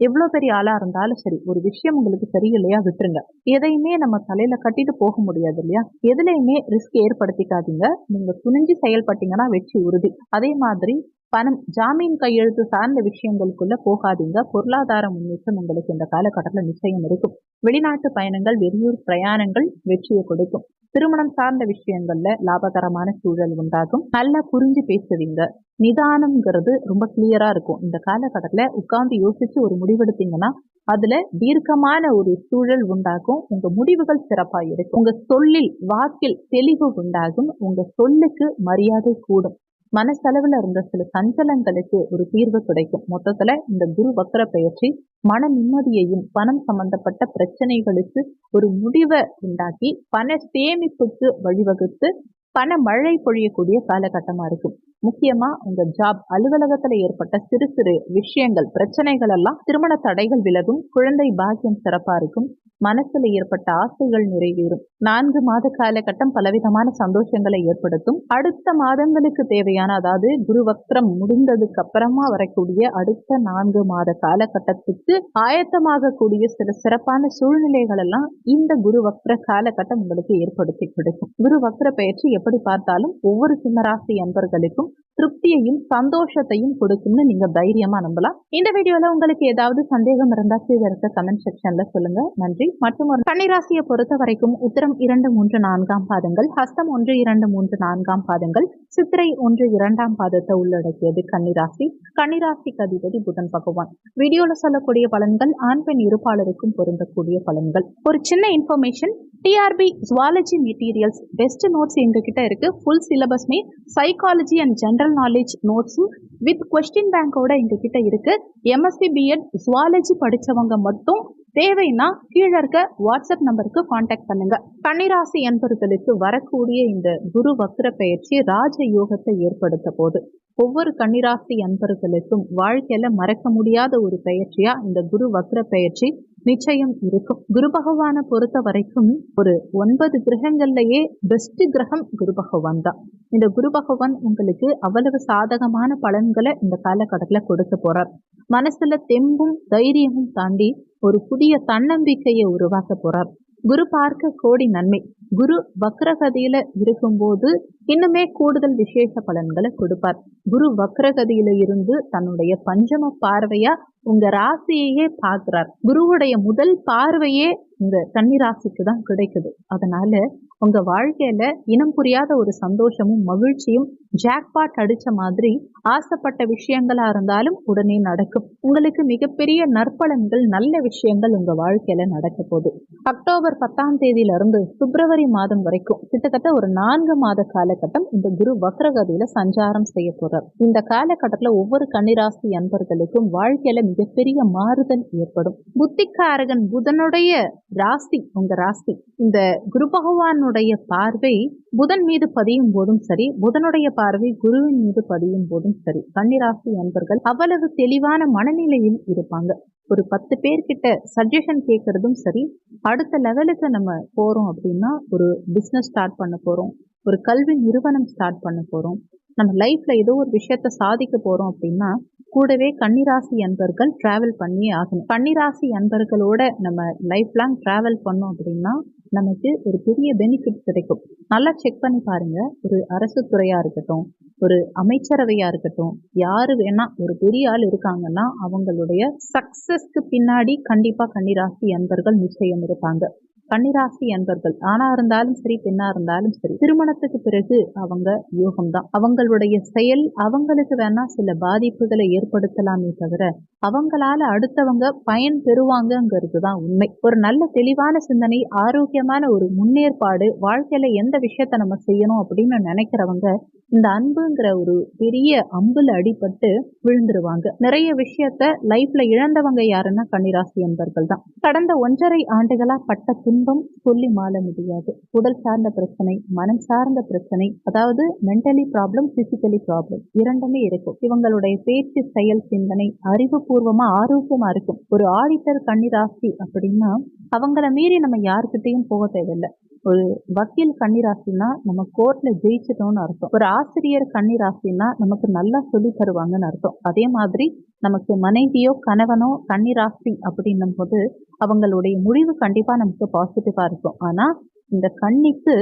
எவ்வளோ பெரிய ஆளா இருந்தாலும் சரி, ஒரு விஷயம் உங்களுக்கு சரியில்லையா விட்டுருங்க. எதையுமே நம்ம தலையில கட்டிட்டு போக முடியாது இல்லையா. எதுலையுமே ரிஸ்க் ஏற்படுத்திக்காதீங்க. நீங்க துணிஞ்சு செயல்பட்டீங்கன்னா வெற்றி உறுதி. அதே மாதிரி பணம், ஜாமீன் கையெழுத்து சார்ந்த விஷயங்களுக்குள்ள போகாதீங்க. பொருளாதார முன்னேற்றம் உங்களுக்கு இந்த காலகட்டத்தில் நிச்சயம் இருக்கும். வெளிநாட்டு பயணங்கள், வெளியூர் பிரயாணங்கள் வெற்றியை கொடுக்கும். திருமணம் சார்ந்த விஷயங்கள்ல லாபகரமான சூழல் உண்டாகும். நல்லா புரிஞ்சு பேசுவீங்க. நிதானம்ங்கிறது ரொம்ப கிளியரா இருக்கும். இந்த காலகட்டத்துல உட்கார்ந்து யோசிச்சு ஒரு முடிவெடுத்தீங்கன்னா அதுல தீர்க்கமான ஒரு சூழல் உண்டாகும். உங்க முடிவுகள் சிறப்பா இருக்கும். உங்க சொல்லில் வாக்கில் தெளிவு உண்டாகும். உங்க சொல்லுக்கு மரியாதை கூடும். மனசளவுல இருந்த சில சஞ்சலங்களுக்கு ஒரு தீர்வு கிடைக்கும். மொத்தத்துல இந்த குரு வக்ர பயிற்சி மன நிம்மதியையும் பணம் சம்பந்தப்பட்ட பிரச்சனைகளுக்கு ஒரு முடிவை உண்டாக்கி பண சேமிப்புக்கு வழிவகுத்து பண மழை பொழியக்கூடிய காலகட்டமா இருக்கும். முக்கியமா உங்க ஜாப் அலுவலகத்துல ஏற்பட்ட சிறு சிறு விஷயங்கள், பிரச்சனைகள் எல்லாம் திருமண தடைகள் விலகும். குழந்தை பாக்கியம் சிறப்பா இருக்கும். மனசுல ஏற்பட்ட ஆசைகள் நிறைவேறும். 4 மாத காலகட்டம் பலவிதமான சந்தோஷங்களை ஏற்படுத்தும். அடுத்த மாதங்களுக்கு தேவையான, அதாவது குரு வக்ரம் முடிந்ததுக்கு அப்புறமா வரக்கூடிய அடுத்த 4 மாத காலகட்டத்துக்கு ஆயத்தமாகக்கூடிய சில சிறப்பான சூழ்நிலைகள் எல்லாம் இந்த குரு வக்ர காலகட்டம் உங்களுக்கு ஏற்படுத்தி கொடுக்கும். குரு வக்ர பயிற்சி எப்படி பார்த்தாலும் ஒவ்வொரு சிம்மராசி அன்பர்களுக்கும் திருப்தியையும் சந்தோஷத்தையும் கொடுக்கும்னு நீங்க தைரியமா நம்பலாம். இந்த வீடியோல உங்களுக்கு ஏதாவது சந்தேகம் இருந்தா கீழே இருக்க கமெண்ட் செக்ஷன்ல சொல்லுங்க. நன்றி. மற்றும் ஒரு கன்னிராசியை பொறுத்த வரைக்கும் உத்திரம் 2, 3, 4ஆம் பாதங்கள், ஹஸ்தம் 1, 2, 3, 4ஆம் பாதங்கள், சித்திரை 1, 2ஆம் பாதத்தை உள்ளடக்கியது கன்னிராசி. கன்னிராசிக்கு அதிபதி புதன் பகவான். வீடியோல சொல்லக்கூடிய பலன்கள் ஆண் பெண் இருப்பாளருக்கும் பொருந்தக்கூடிய பலன்கள். ஒரு சின்ன information, TRB zoology materials best notes எங்ககிட்ட இருக்கு. ஃபுல் சிலபஸ்மே சைக்காலஜி அண்ட் ஜென்ரல் நாலேஜ் நோட்ஸும் வித் கொஸ்டின் பேங்கோட எங்ககிட்ட இருக்கு. எம்எஸ்சி பிஎட் ஜுவாலஜி படிச்சவங்க மட்டும் தேவைன்னா கீழே இருக்க வாட்ஸ்அப் நம்பருக்கு காண்டாக்ட் பண்ணுங்க. கன்னிராசி அன்பர்களுக்கு வரக்கூடிய இந்த குரு வக்ர பெயர்ச்சி ராஜ யோகத்தை ஏற்படுத்த போது ஒவ்வொரு கன்னிராசி அன்பர்களுக்கும் வாழ்க்கையில மறக்க முடியாத ஒரு பெயர்ச்சியா இந்த குரு வக்ர பெயர்ச்சி நிச்சயம் இருக்கும். குரு பகவானை பொறுத்த வரைக்கும் ஒரு 9 கிரகங்கள்லயே பெஸ்ட் கிரகம் குரு பகவான் தான். இந்த குரு பகவான் உங்களுக்கு அவ்வளவு சாதகமான பலன்களை இந்த காலகட்டத்துல கொடுக்க போறார். மனசுல தெம்பும் தைரியமும் தாண்டி ஒரு புதிய தன்னம்பிக்கையை உருவாக்க போறார். குரு பார்க்க கோடி நன்மை. குரு வக்ரகதியில இருக்கும்போது இன்னுமே கூடுதல் விசேஷ பலன்களை கொடுப்பார். குரு வக்ரகதியில இருந்து தன்னுடைய பஞ்சம பார்வையா உங்க ராசியையே பார்க்கிறார். குருவுடைய முதல் பார்வையே உங்க கன்னிராசிக்கு தான் கிடைக்குது. அதனால உங்க வாழ்க்கையில இனம் புரியாத ஒரு சந்தோஷமும் மகிழ்ச்சியும் ஜாக்பாட் அடிச்ச மாதிரி ஆசைப்பட்ட விஷயங்களா இருந்தாலும் உடனே நடக்கும். உங்களுக்கு மிகப்பெரிய நற்பலன்கள், நல்ல விஷயங்கள் உங்க வாழ்க்கையில நடக்க போகுது. அக்டோபர் 10ஆம் தேதியில இருந்து பிப்ரவரி மாதம் வரைக்கும் கிட்டத்தட்ட ஒரு 4 மாத காலகட்டம் இந்த குரு வக்ரகதியில சஞ்சாரம் செய்ய போறார். இந்த காலகட்டத்துல ஒவ்வொரு கன்னிராசி அன்பர்களுக்கும் வாழ்க்கையில மிகப்பெரிய மாறுதல் ஏற்படும். புத்திக்காரகன் புதனுடைய ராசி உங்க ராசி. இந்த குரு பகவானுடைய பார்வை புதன் மீது பதியும் போதும் சரி, புதனுடைய பார்வை குருவின் மீது பதியும் போதும் சரி, கன்னிராசி அன்பர்கள் அவ்வளவு தெளிவான மனநிலையில் இருப்பாங்க. ஒரு 10 பேர்கிட்ட சஜஷன் கேட்கறதும் சரி, அடுத்த லெவலுக்கு நம்ம போறோம் அப்படின்னா ஒரு பிஸ்னஸ் ஸ்டார்ட் பண்ண போறோம், ஒரு கல்வி நிறுவனம் ஸ்டார்ட் பண்ண போறோம், நம்ம லைஃப்ல ஏதோ ஒரு விஷயத்த சாதிக்க போறோம் அப்படின்னா கூடவே கன்னிராசி அன்பர்கள் டிராவல் பண்ணி ஆகணும். கன்னிராசி அன்பர்களோட நம்ம லைஃப் லாங் டிராவல் பண்ணோம் அப்படின்னா நமக்கு ஒரு பெரிய பெனிஃபிட் கிடைக்கும். நல்லா செக் பண்ணி பாருங்க. ஒரு அரசு துறையா இருக்கட்டும், ஒரு அமைச்சரவையா இருக்கட்டும், யாரு வேணா ஒரு பெரிய ஆள் இருக்காங்கன்னா அவங்களுடைய சக்சஸ்க்கு பின்னாடி கண்டிப்பா கன்னிராசி அன்பர்கள் நிச்சயம் இருப்பாங்க. கன்னிராசி அன்பர்கள் ஆணா இருந்தாலும் சரி, பெண்ணா இருந்தாலும் சரி, திருமணத்துக்கு பிறகு அவங்க யோகம்தான். அவங்களுடைய செயல் அவங்களுக்கு வேணா சில பாதிப்புகளை ஏற்படுத்தலாமே தவிர அவங்களால அடுத்தவங்க பயன் பெறுவாங்கங்கிறது தான் உண்மை. ஒரு நல்ல தெளிவான சிந்தனை, ஆரோக்கியமான ஒரு முன்னேற்பாடு, வாழ்க்கையில எந்த விஷயத்த நம்ம செய்யணும் அப்படின்னு நினைக்கிறவங்க இந்த அன்புங்கிற ஒரு பெரிய அம்புல அடிபட்டு விழுந்துருவாங்க. நிறைய விஷயத்த லைஃப்ல இழந்தவங்க யாருன்னா கன்னிராசி அன்பர்கள் தான். கடந்த 1.5 ஆண்டுகளா பட்ட துன்பம் சொல்லி மாள முடியாது. உடல் சார்ந்த பிரச்சனை, மனம் சார்ந்த பிரச்சனை, அதாவது மென்டலி ப்ராப்ளம், பிசிக்கலி ப்ராப்ளம் இரண்டுமே இருக்கும். இவங்களுடைய பேச்சு, செயல், சிந்தனை அறிவுபூர்வமா ஆரோக்கியமா இருக்கும். ஒரு ஆடிட்டர் கன்னிராசி அப்படின்னா அவங்கள மீறி நம்ம யாருக்கிட்டையும் போக தேவையில்லை. ஒரு வக்கீல் கன்னிராசினா நம்ம கோர்ட்ல ஜெயிச்சிட்டோம்னு அர்த்தம். ஒரு ஆசிரியர் கன்னிராசினா நமக்கு நல்லா சொல்லி தருவாங்கன்னு அர்த்தம். அதே மாதிரி நமக்கு மனைவியோ கணவனோ கன்னிராசி அப்படின்னும் போது அவங்களுடைய முடிவு கண்டிப்பா நமக்கு பாசிட்டிவா இருக்கும். ஆனா இந்த கன்னிக்கு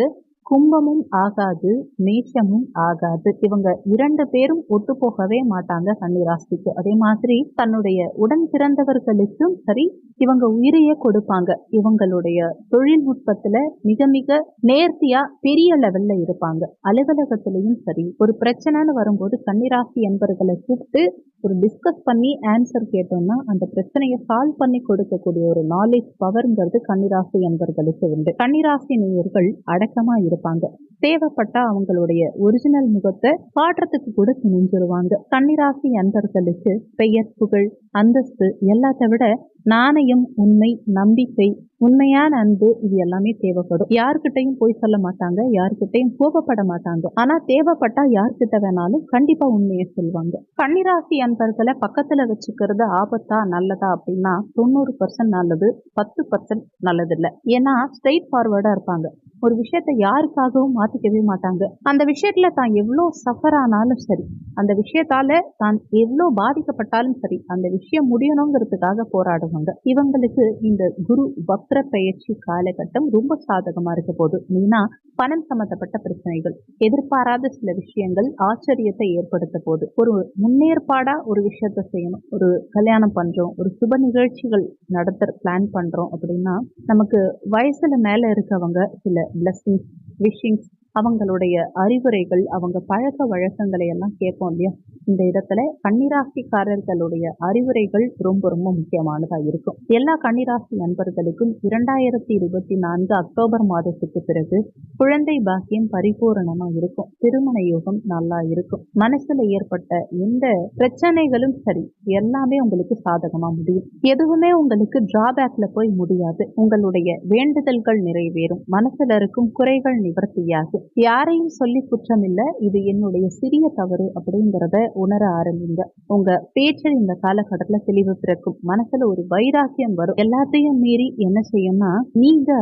கும்பமும் ஆகாது, மேஷமும் ஆகாது. இவங்க 2 பேரும் ஒத்து போகவே மாட்டாங்க கன்னிராசிக்கு. அதே மாதிரி தன்னுடைய உடன் பிறந்தவர்களுக்கும் சரி இவங்க உயிரையே கொடுப்பாங்க. இவங்களுடைய தொழில்நுட்பத்துல மிக மிக நேர்த்தியா பெரிய லெவல்ல இருப்பாங்க. அலுவலகத்திலையும் சரி, ஒரு பிரச்சனைன்னு வரும்போது கன்னிராசி என்பர்களை கூப்பிட்டு ஒரு டிஸ்கஸ் பண்ணி ஆன்சர் கேட்டோம்னா அந்த பிரச்சனையை சால்வ் பண்ணி கொடுக்கக்கூடிய ஒரு நாலேஜ் பவர்ங்கிறது கன்னிராசி என்பர்களுக்கு உண்டு. கன்னிராசி நேயர்கள் அடக்கமா இருப்பாங்க. தேவைப்பட்டா அவங்களுடைய ஒரிஜினல் முகத்தை காட்டுறதுக்கு கூட துணிஞ்சிருவாங்க. கன்னிராசி அன்பர்களுக்கு பெயர், புகழ், அந்தஸ்து எல்லாத்தை விட நாணயம், உண்மை, நம்பிக்கை, உண்மையான அன்பு இது எல்லாமே தேவைப்படும். யார்கிட்டையும் போய் சொல்ல மாட்டாங்க, யார்கிட்டையும் கோபப்பட மாட்டாங்க. ஆனா தேவைப்பட்டா யார்கிட்ட வேணாலும் கண்டிப்பா உண்மையை சொல்லுவாங்க. கன்னிராசி அன்பர்களை பக்கத்துல வச்சுக்கிறது ஆபத்தா நல்லதா அப்படின்னா 90% நல்லது, 10% நல்லது இல்லை. ஏன்னா ஸ்ட்ரெயிட் ஃபார்வர்டா இருப்பாங்க. ஒரு விஷயத்த யாருக்காகவும் மாத்திக்கவே மாட்டாங்க. அந்த விஷயத்துல தான் எவ்வளோ சஃபர் ஆனாலும் சரி, அந்த விஷயத்தால தான் எவ்வளோ பாதிக்கப்பட்டாலும் சரி, அந்த விஷயம் முடியணுங்கிறதுக்காக போராடுவாங்க. இவங்களுக்கு இந்த குரு வக்ர பயிற்சி காலகட்டம் ரொம்ப சாதகமா இருக்க போகுது. மெயினா பணம் சம்பந்தப்பட்ட பிரச்சனைகள், எதிர்பாராத சில விஷயங்கள் ஆச்சரியத்தை ஏற்படுத்த போகுது. ஒரு முன்னேற்பாடா ஒரு விஷயத்த செய்யணும். ஒரு கல்யாணம் பண்றோம், ஒரு சுப நிகழ்ச்சிகள் நடத்த பிளான் பண்றோம் அப்படின்னா நமக்கு வயசுல மேல இருக்கவங்க சில பிளஸ்ஸிங்ஸ், விஷிங்ஸ், அவங்களுடைய அறிவுரைகள், அவங்க பழக்க வழக்கங்களை எல்லாம் கேட்போம் இல்லையா? இந்த இடத்துல கன்னிராசிக்காரர்களுடைய அறிவுரைகள் ரொம்ப ரொம்ப முக்கியமானதா இருக்கும். எல்லா கன்னிராசி நண்பர்களுக்கும் 2024 அக்டோபர் மாதத்துக்கு பிறகு குழந்தை பாக்கியம் பரிபூரணமா இருக்கும். திருமண யோகம் நல்லா இருக்கும். மனசுல ஏற்பட்ட எந்த பிரச்சனைகளும் சரி எல்லாமே உங்களுக்கு சாதகமா முடியும். எதுவுமே உங்களுக்கு டிராபேக்ல போய் முடியாது. உங்களுடைய வேண்டுதல்கள் நிறைவேறும். மனசுல இருக்கும் குறைகள் நிவர்த்தியாகும். யாரையும் சொல்லி குற்றம் இல்ல, இது என்னுடைய சிறிய தவறு அப்படிங்கிறத உணர ஆரம்பிங்க. உங்க பேச்சில் இந்த காலகட்டத்துல தெளிவு பிறக்கும். மனசுல ஒரு வைராக்கியம் வரும். எல்லாத்தையும் மீறி என்ன செய்யும்னா, நீங்க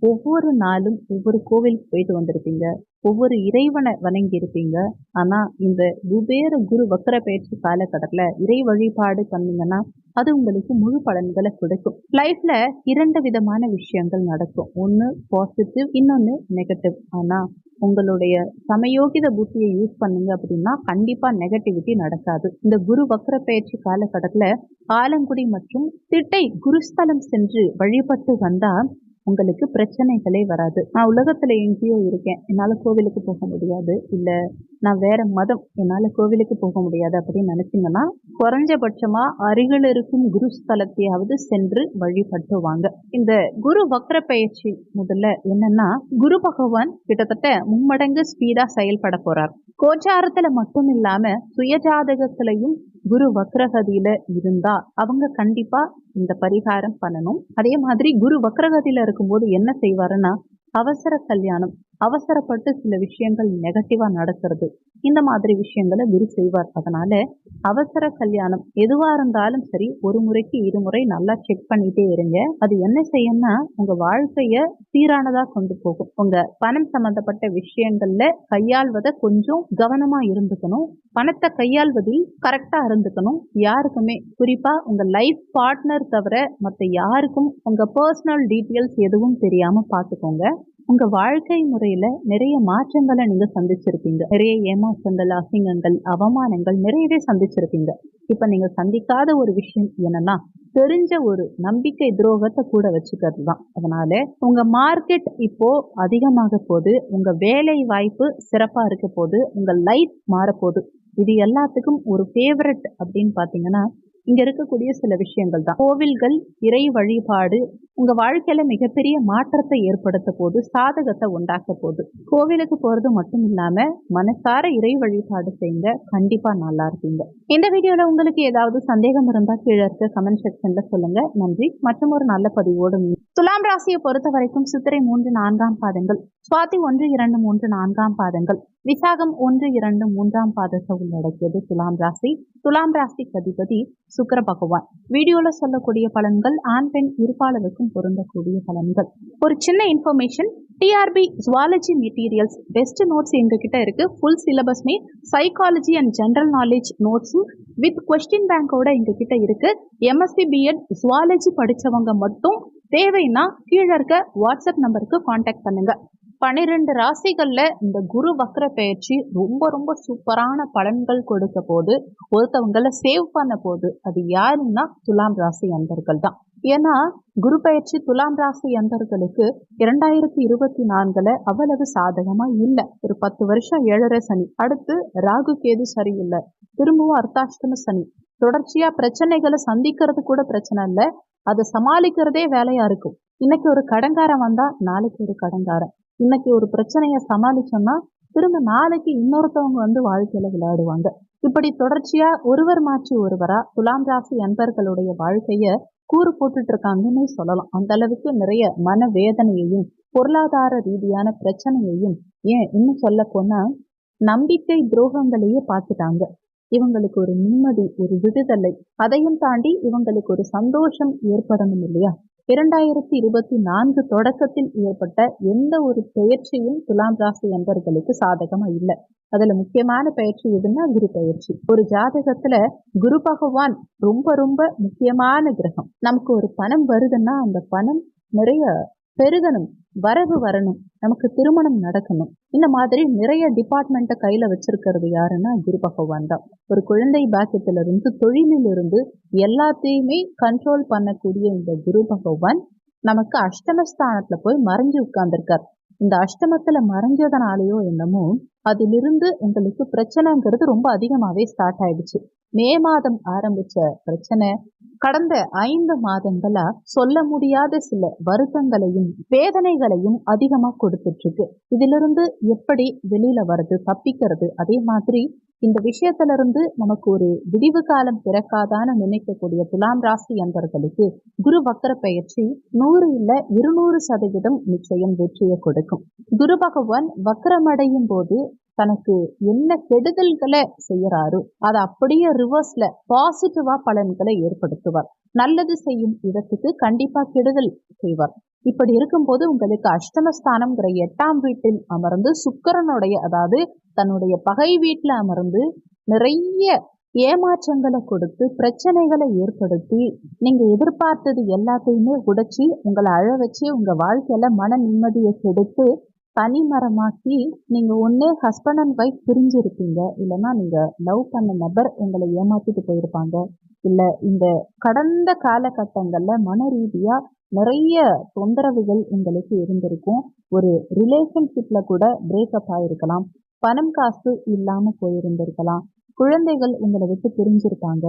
ஒவ்வொரு நாளும் ஒவ்வொரு கோவிலுக்கு போயிட்டு வந்திருப்பீங்க, ஒவ்வொரு இறைவனை வணங்கி இருப்பீங்க. ஆனா இந்த குபேர குரு வக்கர பயிற்சி காலகட்டத்துல இறை வழிபாடு பண்ணீங்கன்னா அது உங்களுக்கு முழு பலன்களை கொடுக்கும். லைஃப்ல 2 விதமான விஷயங்கள் நடக்கும். ஒன்னு பாசிட்டிவ், இன்னொன்னு நெகட்டிவ். ஆனா உங்களுடைய சமயோகித புத்தியை யூஸ் பண்ணீங்க அப்படின்னா கண்டிப்பா நெகட்டிவிட்டி நடக்காது. இந்த குரு வக்கர பயிற்சி காலகட்டத்துல ஆலங்குடி மற்றும் திட்டை குருஸ்தலம் சென்று வழிபட்டு வந்தா உங்களுக்கு பிரச்சனைகளே வராது. நான் உலகத்துல எங்கேயோ இருக்கேன், என்னால கோவிலுக்கு போக முடியாது, இல்ல நான் வேற மதம், என்னால கோவிலுக்கு போக முடியாது அப்படின்னு நினைச்சீங்கன்னா குறைஞ்சபட்சமா அருகில் இருக்கும் குருஸ்தலத்தையாவது சென்று வழிபட்டு வாங்க. இந்த குரு வக்ர பயிற்சி முதல்ல என்னன்னா, குரு பகவான் கிட்டத்தட்ட 3 மடங்கு ஸ்பீடா செயல்பட போறார். கோச்சாரத்துல மட்டும் இல்லாம சுயஜாதகத்திலையும் குரு வக்ரகதியில இருந்தா அவங்க கண்டிப்பா இந்த பரிகாரம் பண்ணணும். அதே மாதிரி குரு வக்ரகதியில இருக்கும்போது என்ன செய்வாருன்னா, அவசர கல்யாணம், அவசரப்பட்டு சில விஷயங்கள் நெகட்டிவா நடக்கிறது, இந்த மாதிரி விஷயங்களை குரு செய்வார். அதனால அவசர கல்யாணம் எதுவா இருந்தாலும் சரி, ஒரு முறைக்கு 2 முறை நல்லா செக் பண்ணிட்டே இருங்க. அது என்ன செய்யும்னா உங்க வாழ்க்கைய சீரானதா கொண்டு போகும். உங்க பணம் சம்பந்தப்பட்ட விஷயங்கள்ல கையாள்வதை கொஞ்சம் கவனமா இருந்துக்கணும். பணத்தை கையாள்வதில் கரெக்டா இருந்துக்கணும். யாருக்குமே, குறிப்பா உங்க லைஃப் பார்ட்னர் தவிர மற்ற யாருக்கும் உங்க பர்சனல் டீட்டெயில்ஸ் எதுவும் தெரியாம பார்த்துக்கோங்க. உங்க வாழ்க்கை முறையில நிறைய மாற்றங்களை நீங்க சந்திச்சிருப்பீங்க. நிறைய ஏமாற்றங்கள், அசிங்கங்கள், அவமானங்கள் நிறையவே சந்திச்சிருப்பீங்க. இப்ப நீங்க சந்திக்காத ஒரு விஷயம் என்னன்னா, தெரிஞ்ச ஒரு நம்பிக்கை துரோகத்தை கூட வச்சுக்கிறது தான். அதனால உங்க மார்க்கெட் இப்போ அதிகமாக போகுது, உங்க வேலை வாய்ப்பு சிறப்பா இருக்க போது, உங்க லைஃப் மாறப்போகுது. இது எல்லாத்துக்கும் ஒரு ஃபேவரட் அப்படின்னு பாத்தீங்கன்னா இங்க இருக்கக்கூடிய சில விஷயங்கள் தான். கோவில்கள், இறை வழிபாடு உங்க வாழ்க்கையில மிகப்பெரிய மாற்றத்தை ஏற்படுத்த போது, சாதகத்தை உண்டாக்க போகுது. கோவிலுக்கு போறது மட்டும் இல்லாம மனசார இறை வழிபாடு செய்யுங்க, கண்டிப்பா நல்லா இருப்பீங்க. இந்த வீடியோல உங்களுக்கு ஏதாவது சந்தேகம் இருந்தா கீழே இருக்க கமெண்ட் செக்ஷன்ல சொல்லுங்க. நன்றி. மற்றும் ஒரு நல்ல பதிவோடு. துலாம் ராசியை பொறுத்த வரைக்கும் சித்திரை 3, 4ஆம் பாதங்கள், சுவாதி 1, 2, 3, 4ஆம் பாதங்கள், விசாகம் 1, 2, 3ஆம் பாதத்தை உள்ளடக்கியது துலாம் ராசி. துலாம் ராசிக்கு அதிபதி சுக்கிர பகவான். வீடியோல சொல்லக்கூடிய பலன்கள் ஆண் பெண் இருப்பாளருக்கும் பொருந்தக்கூடிய பலன்கள். ஒரு சின்ன information, TRB zoology materials best notes எங்ககிட்ட இருக்கு. ஃபுல் சிலபஸ்மே சைக்காலஜி அண்ட் ஜென்ரல் நாலேஜ் நோட்ஸும் வித் கொஸ்டின் பேங்கோட எங்ககிட்ட இருக்கு. எம்எஸ்சி பிஎட் ஜுவாலஜி படிச்சவங்க மட்டும் தேவைன்னா கீழே இருக்க வாட்ஸ்அப் நம்பருக்கு கான்டாக்ட் பண்ணுங்க. 12 ராசிகள்ல இந்த குரு வக்ர பயிற்சி ரொம்ப ரொம்ப சூப்பரான பலன்கள் கொடுக்க போது, ஒருத்தவங்களை சேவ் பண்ண போது அது யாருன்னா துலாம் ராசி அன்பர்கள் தான். ஏன்னா குரு பயிற்சி துலாம் ராசி அன்பர்களுக்கு 2024 அவ்வளவு சாதகமா இல்லை. ஒரு 10 வருஷம் 7.5 சனி, அடுத்து ராகு கேது சரியில்லை, திரும்பவும் அர்த்தாஷ்டம சனி, தொடர்ச்சியா பிரச்சனைகளை சந்திக்கிறது கூட பிரச்சனை இல்லை, அதை சமாளிக்கிறதே வேலையா இருக்கும். இன்னைக்கு ஒரு கடங்காரம் வந்தா நாளைக்கு ஒரு கடங்காரம், இன்னைக்கு ஒரு பிரச்சனையை சமாளிச்சோம்னா திரும்ப நாளைக்கு இன்னொருத்தவங்க வந்து வாழ்க்கையில விளையாடுவாங்க. இப்படி தொடர்ச்சியா ஒருவர் மாற்றி ஒருவரா துலாம் ராசி அன்பர்களுடைய வாழ்க்கைய கூறு போட்டுட்டு இருக்காங்கன்னு சொல்லலாம். அந்த அளவுக்கு நிறைய மன வேதனையையும் பொருளாதார ரீதியான பிரச்சனையையும், ஏன் இன்னும் சொல்ல போனா நம்பிக்கை துரோகங்களையே பார்த்துட்டாங்க. இவங்களுக்கு ஒரு நிம்மதி, ஒரு விடுதலை, அதையும் தாண்டி இவங்களுக்கு ஒரு சந்தோஷம் ஏற்படணும் இல்லையா? 2024 தொடக்கத்தில் ஏற்பட்ட எந்த ஒரு பயிற்சியும் துலாம் ராசி அன்பர்களுக்கு சாதகமா இல்லை. அதுல முக்கியமான பயிற்சி எதுன்னா குரு பயிற்சி. ஒரு ஜாதகத்துல குரு பகவான் ரொம்ப ரொம்ப முக்கியமான கிரகம். நமக்கு ஒரு பணம் வருதுன்னா அந்த பணம் நிறைய பெருகணும், வரவு வரணும், நமக்கு திருமணம் நடக்கணும், இந்த மாதிரி நிறைய டிபார்ட்மெண்ட்டை கையில வச்சிருக்கிறது யாருன்னா குரு பகவான் தான். ஒரு குழந்தை பாக்கியத்துல இருந்து தொழிலிலிருந்து எல்லாத்தையுமே கண்ட்ரோல் பண்ணக்கூடிய இந்த குரு பகவான் நமக்கு அஷ்டமஸ்தானத்துல போய் மறைஞ்சு உட்கார்ந்துருக்கார். இந்த அஷ்டமத்துல மறைஞ்சதுனாலேயோ என்னமோ அதிலிருந்து உங்களுக்கு பிரச்சனைங்கிறது ரொம்ப அதிகமாகவே ஸ்டார்ட் ஆயிடுச்சு. மே மாதம் ஆரம்பிச்ச பிரச்சனை கடந்த 5 மாதங்களா சொல்ல முடியாத சில வருத்தங்களையும் வேதனைகளையும் அதிகமா கொடுத்துட்டு இருக்கு. இதிலிருந்து எப்படி வெளியில வர்றது, தப்பிக்கிறது, அதே மாதிரி இந்த விஷயத்துல இருந்து நமக்கு ஒரு விடிவு காலம் பிறக்காதான்னு நினைக்கக்கூடிய துலாம் ராசி அன்பர்களுக்கு குரு வக்கர பெயர்ச்சி 100 இல்ல 200% நிச்சயம் வெற்றியை கொடுக்கும். குரு பகவான் வக்கரமடையும் போது தனக்கு என்ன கெடுதல்களை செய்யறாரோ அதை அப்படியே ரிவர்ஸ்ல பாசிட்டிவா பலன்களை ஏற்படுத்துவார். நல்லது செய்யும் இடத்துக்கு கண்டிப்பா கெடுதல் செய்வார். இப்படி இருக்கும்போது உங்களுக்கு அஷ்டமஸ்தானம்ங்கிற 8ஆம் வீட்டில் அமர்ந்து சுக்கிரனுடைய, அதாவது தன்னுடைய பகை வீட்டுல அமர்ந்து நிறைய ஏமாற்றங்களை கொடுத்து பிரச்சனைகளை ஏற்படுத்தி நீங்க எதிர்பார்த்தது எல்லாத்தையுமே உடைச்சி உங்களை அழ வச்சு உங்க வாழ்க்கையில மன நிம்மதியை கெடுத்து தனிமரமாக்கி நீங்க ஒண்ணு ஹஸ்பண்ட் அண்ட் ஒய்ஃப் பிரிஞ்சிருப்பீங்க, இல்லைன்னா நீங்க லவ் பண்ண நபர் உங்களை ஏமாத்திட்டு போயிருப்பாங்க, இல்ல இந்த கடந்த காலகட்டங்கள்ல மன ரீதியா நிறைய தொந்தரவுகள் உங்களுக்கு இருந்திருக்கும். ஒரு ரிலேஷன்ஷிப்ல கூட பிரேக்கப் ஆயிருக்கலாம், பணம் காசு இல்லாம போயிருந்திருக்கலாம், குழந்தைகள் உங்களை விட்டு பிரிஞ்சிருப்பாங்க,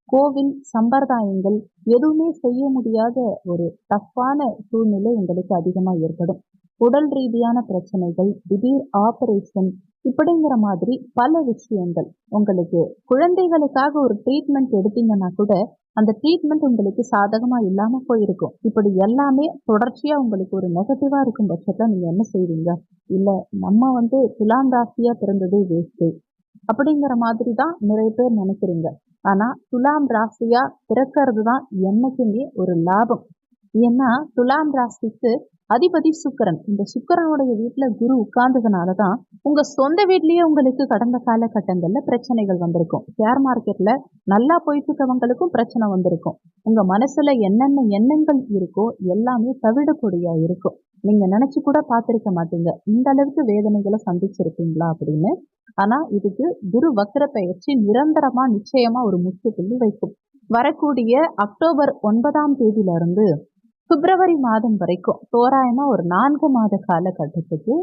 கோவில் சம்பிரதாயங்கள் எதுவுமே செய்ய முடியாத ஒரு டஃப்பான சூழ்நிலை உங்களுக்கு அதிகமா ஏற்படும். உடல் ரீதியான பிரச்சனைகள், திடீர் ஆபரேஷன், இப்படிங்கிற மாதிரி பல விஷயங்கள். உங்களுக்கு குழந்தைகளுக்காக ஒரு ட்ரீட்மெண்ட் எடுத்தீங்கன்னா கூட அந்த ட்ரீட்மெண்ட் உங்களுக்கு சாதகமா இல்லாம போயிருக்கும். இப்படி எல்லாமே தொடர்ச்சியா உங்களுக்கு ஒரு நெகட்டிவா இருக்கும் பட்சத்துல நீங்க என்ன செய்வீங்க? இல்ல நம்ம துலாம் ராசியா பிறந்ததே வேஸ்ட் அப்படிங்கிற மாதிரி தான் நிறைய பேர் நினைக்கிறீங்க. ஆனா துலாம் ராசியா பிறக்கிறது தான் என்னைக்குமே ஒரு லாபம். ஏன்னா துலாம் ராசிக்கு அதிபதி சுக்கிரன். இந்த சுக்கிரனுடைய வீட்டுல குரு உட்கார்ந்ததுனாலதான் உங்க சொந்த வீட்லயே உங்களுக்கு கடந்த காலகட்டங்கள்ல பிரச்சனைகள் வந்திருக்கும். ஷேர் மார்க்கெட்ல நல்லா போயிட்டு இருக்கவங்களுக்கும் பிரச்சனை வந்திருக்கும். உங்க மனசுல என்னென்ன எண்ணங்கள் இருக்கோ எல்லாமே தவிடுபொடியா இருக்கும். நீங்க நினைச்சு கூட பார்த்திருக்க மாட்டீங்க இந்த அளவுக்கு வேதனைகளை சந்திச்சிருப்பீங்களா அப்படின்னு. ஆனா இதுக்கு குரு வக்ர பெயர்ச்சி நிரந்தரமா நிச்சயமா ஒரு முற்றுப்புள்ளி வைக்கும். வரக்கூடிய அக்டோபர் 9ஆம் தேதியில இருந்து பிப்ரவரி மாதம் வரைக்கும் தோராயமா ஒரு 4 மாத காலகட்டத்துக்கு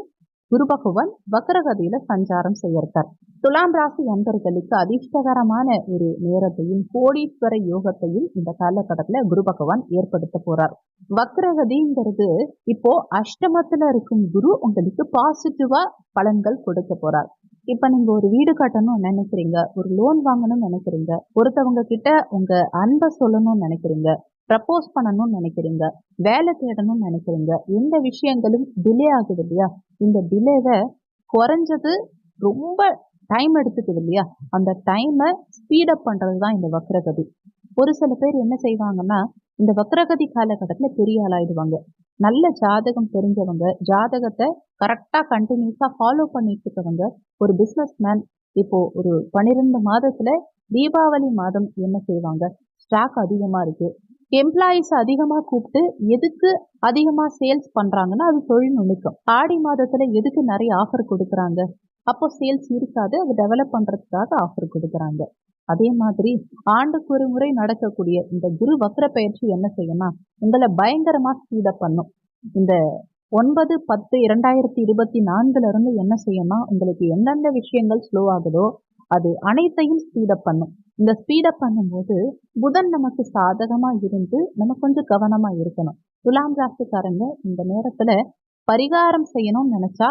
குரு பகவான் வக்ரகதியில சஞ்சாரம் செய்யறார். துலாம் ராசி அன்பர்களுக்கு அதிர்ஷ்டகரமான ஒரு நேரத்தையும் கோடீஸ்வர யோகத்தையும் இந்த காலகட்டத்துல குரு பகவான் ஏற்படுத்த போறார். வக்ரகதிங்கிறது இப்போ அஷ்டமத்துல இருக்கும் குரு உங்களுக்கு பாசிட்டிவா பலன்கள் கொடுக்க போறார். இப்ப நீங்க ஒரு வீடு கட்டணும்னு நினைக்கிறீங்க, ஒரு லோன் வாங்கணும்னு நினைக்கிறீங்க, ஒருத்தவங்க கிட்ட உங்க அன்பை சொல்லணும்னு நினைக்கிறீங்க, ப்ரப்போஸ் பண்ணணும்னு நினைக்கிறீங்க, வேலை தேடணும்னு நினைக்கிறீங்க, எந்த விஷயங்களும் டிலே ஆகுது இல்லையா? இந்த டிலேவை குறைஞ்சது ரொம்ப டைம் எடுத்துக்குது இல்லையா? அந்த டைமை ஸ்பீடப் பண்றது தான் இந்த வக்ரகதி. ஒரு சில பேர் என்ன செய்வாங்கன்னா இந்த வக்ரகதி காலகட்டத்தில் பெரிய ஆளாயிடுவாங்க. நல்ல ஜாதகம் தெரிஞ்சவங்க, ஜாதகத்தை கரெக்டாக கண்டினியூஸாக ஃபாலோ பண்ணிட்டு இருக்கவங்க, ஒரு பிஸ்னஸ் மேன் இப்போ ஒரு 12 மாதத்துல தீபாவளி மாதம் என்ன செய்வாங்க? ஸ்டாக் அதிகமாக இருக்கு, எம்ப்ளாயிஸ் அதிகமாக கூப்பிட்டு எதுக்கு அதிகமாக சேல்ஸ் பண்ணுறாங்கன்னா அது தொழில் நுணுக்கம். ஆடி மாதத்துல எதுக்கு நிறைய ஆஃபர் கொடுக்குறாங்க? அப்போ சேல்ஸ் இருக்காது, அது டெவலப் பண்ணுறதுக்காக ஆஃபர் கொடுக்குறாங்க. அதே மாதிரி ஆண்டுக்கு ஒரு முறை நடக்கக்கூடிய இந்த குரு வக்ர பயிற்சி என்ன செய்யணும்? உங்களை பயங்கரமா ஸ்பீடப் பண்ணும். இந்த 9/10/2024 இருந்து என்ன செய்யணும்? உங்களுக்கு எந்தெந்த விஷயங்கள் ஸ்லோ ஆகுதோ அது அனைத்தையும் ஸ்பீடப் பண்ணும். இந்த ஸ்பீடப் பண்ணும்போது புதன் நமக்கு சாதகமா இருந்து நம்ம கொஞ்சம் கவனமா இருக்கணும். துலாம் ராசிக்காரங்க இந்த நேரத்துல பரிகாரம் செய்யணும்னு நினைச்சா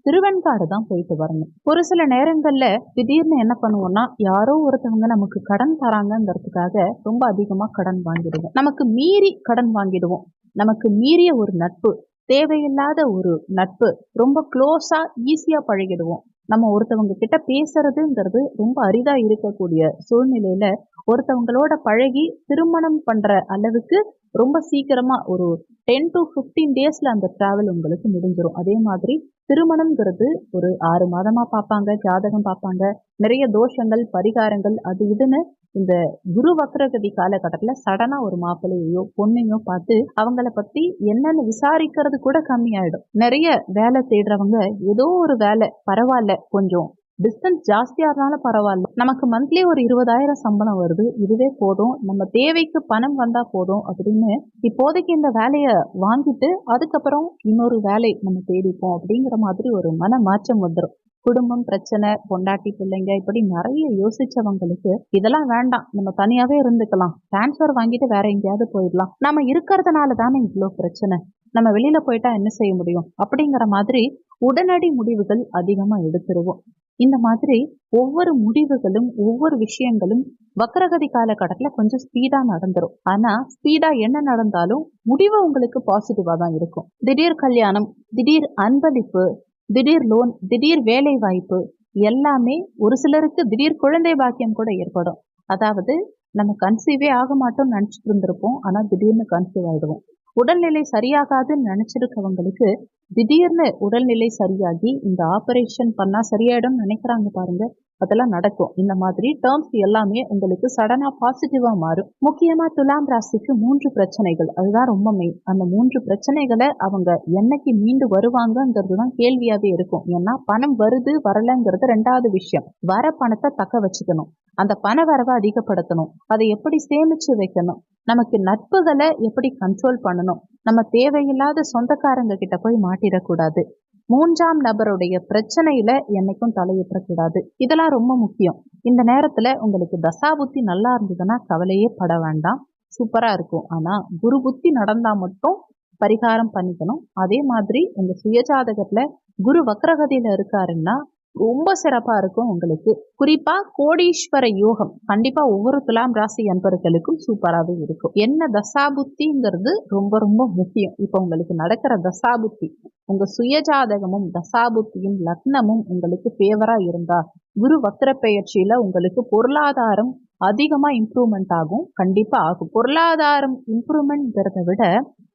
திருவெண்காடு தான் போயிட்டு வரணும். ஒரு சில நேரங்கள்ல திடீர்னு என்ன பண்ணுவோம்னா யாரோ ஒருத்தவங்க நமக்கு கடன் தராங்கிறதுக்காக ரொம்ப அதிகமா கடன் வாங்கிடுவோம். நமக்கு மீறி கடன் வாங்கிடுவோம். நமக்கு மீறிய ஒரு நட்பு, தேவையில்லாத ஒரு நட்பு, ரொம்ப க்ளோஸா ஈஸியா பழகிடுவோம். நம்ம ஒருத்தவங்க கிட்ட பேசுறதுங்கிறது ரொம்ப அரிதா இருக்கக்கூடிய சூழ்நிலையில ஒருத்தவங்களோட பழகி திருமணம் பண்ற அளவுக்கு ரொம்ப சீக்கிரமா ஒரு 10 to 15 டேஸ்ல அந்த டிராவல் உங்களுக்கு முடிஞ்சிடும். அதே மாதிரி திருமணம்ங்கிறது ஒரு 6 மாதமா பார்ப்பாங்க, ஜாதகம் பார்ப்பாங்க, நிறைய தோஷங்கள் பரிகாரங்கள் அது இதுன்னு இந்த குரு வக்ரகதி காலகட்டத்துல சடனா ஒரு மாப்பிள்ளையோ பொண்ணையோ பார்த்து அவங்கள பத்தி என்னன்னு விசாரிக்கிறது கூட கம்மியாயிடும். நிறைய வேலை தேடுறவங்க ஏதோ ஒரு வேலை பரவாயில்ல, கொஞ்சம் டிஸ்டன்ஸ் ஜாஸ்தியா இருந்தாலும் பரவாயில்ல, நமக்கு மந்த்லி ஒரு 20,000 சம்பளம் வருது, இதுவே போதும், நம்ம தேவைக்கு பணம் வந்தா போதும் அப்படின்னு இப்போதைக்கு இந்த வேலையை வாங்கிட்டு அதுக்கப்புறம் இன்னொரு வேலை நம்ம தேடிப்போம் அப்படிங்கிற மாதிரி ஒரு மன மாற்றம் வந்துடும். குடும்பம் பிரச்சனை, பொண்டாட்டி பிள்ளைங்க இப்படி நிறைய யோசிச்சவங்களுக்கு இதெல்லாம் வேண்டாம், நம்ம தனியாவே இருந்துக்கலாம், டிரான்ஸ்ஃபர் வாங்கிட்டு வேற எங்கேயாவது போயிடலாம், நம்ம இருக்கிறதுனால தானே இவ்வளோ பிரச்சனை, நம்ம வெளியில போயிட்டா என்ன செய்ய முடியும் அப்படிங்கிற மாதிரி உடனடி முடிவுகள் அதிகமா எடுத்துருவோம். இந்த மாதிரி ஒவ்வொரு முடிவுகளும் ஒவ்வொரு விஷயங்களும் வக்ரகதி காலகட்டத்துல கொஞ்சம் ஸ்பீடா நடந்துரும். ஆனா ஸ்பீடா என்ன நடந்தாலும் முடிவு உங்களுக்கு பாசிட்டிவா தான் இருக்கும். திடீர் கல்யாணம், திடீர் அன்பளிப்பு, திடீர் லோன், திடீர் வேலை வாய்ப்பு, எல்லாமே ஒரு சிலருக்கு திடீர் குழந்தை பாக்கியம் கூட ஏற்படும். அதாவது நம்ம கன்சீவே ஆக மாட்டோம்னு நினைச்சிட்டு இருந்திருப்போம், ஆனா திடீர்னு கன்சீவ் ஆயிடுவோம். உடல்நிலை சரியாகாதுன்னு நினைச்சிருக்கவங்களுக்கு திடீர்னு உடல்நிலை சரியாகி இந்த ஆபரேஷன் பண்ணா சரியாயிடும் நினைக்கிறாங்க பாருங்க, அதெல்லாம் நடக்கும். இந்த மாதிரி டேர்ம்ஸ் எல்லாமே உங்களுக்கு சடனா பாசிட்டிவா மாறும். முக்கியமா துலாம் ராசிக்கு 3 பிரச்சனைகள், அதுதான் ரொம்ப மெயின். அந்த 3 பிரச்சனைகளை அவங்க என்னைக்கு மீண்டு வருவாங்கங்கிறது தான் கேள்வியாவே இருக்கும். ஏன்னா பணம் வருது வரலங்கிறது 2வது விஷயம். வர பணத்தை தக்க வச்சுக்கணும், அந்த பண வரவை அதிகப்படுத்தணும், அதை எப்படி சேமிச்சு வைக்கணும், நமக்கு நட்புகளை எப்படி கண்ட்ரோல் பண்ணணும், நம்ம தேவையில்லாத சொந்தக்காரங்க கிட்ட போய் மாட்டிடக்கூடாது, 3ஆம் நபருடைய பிரச்சனையில என்னைக்கும் தலையிடக்கூடாது. இதெல்லாம் ரொம்ப முக்கியம். இந்த நேரத்துல உங்களுக்கு தசாபுத்தி நல்லா இருந்ததுன்னா கவலையே பட வேண்டாம், சூப்பரா இருக்கும். ஆனா குரு புத்தி நடந்தா மட்டும் பரிகாரம் பண்ணிக்கணும். அதே மாதிரி உங்க சுயஜாதகத்துல குரு வக்ரகதியில இருக்காருன்னா ரொம்ப சிறப்பா இருக்கும் உங்களுக்கு. குறிப்பா கோடீஸ்வர யோகம் கண்டிப்பா ஒவ்வொரு துலாம் ராசி அன்பர்களுக்கும் சூப்பராகவே இருக்கும். என்ன தசாபுத்திங்கிறது ரொம்ப ரொம்ப முக்கியம். இப்ப உங்களுக்கு நடக்கிற தசாபுத்தி, உங்க சுயஜாதகமும் தசாபுத்தியும் லக்னமும் உங்களுக்கு ஃபேவரா இருந்தா குரு வக்ர பெயர்ச்சியில உங்களுக்கு பொருளாதாரம் அதிகமா இம்ப்ரூவ்மெண்ட் ஆகும். கண்டிப்பா ஆகும். பொருளாதாரம் இம்ப்ரூவ்மெண்ட்ங்கிறத விட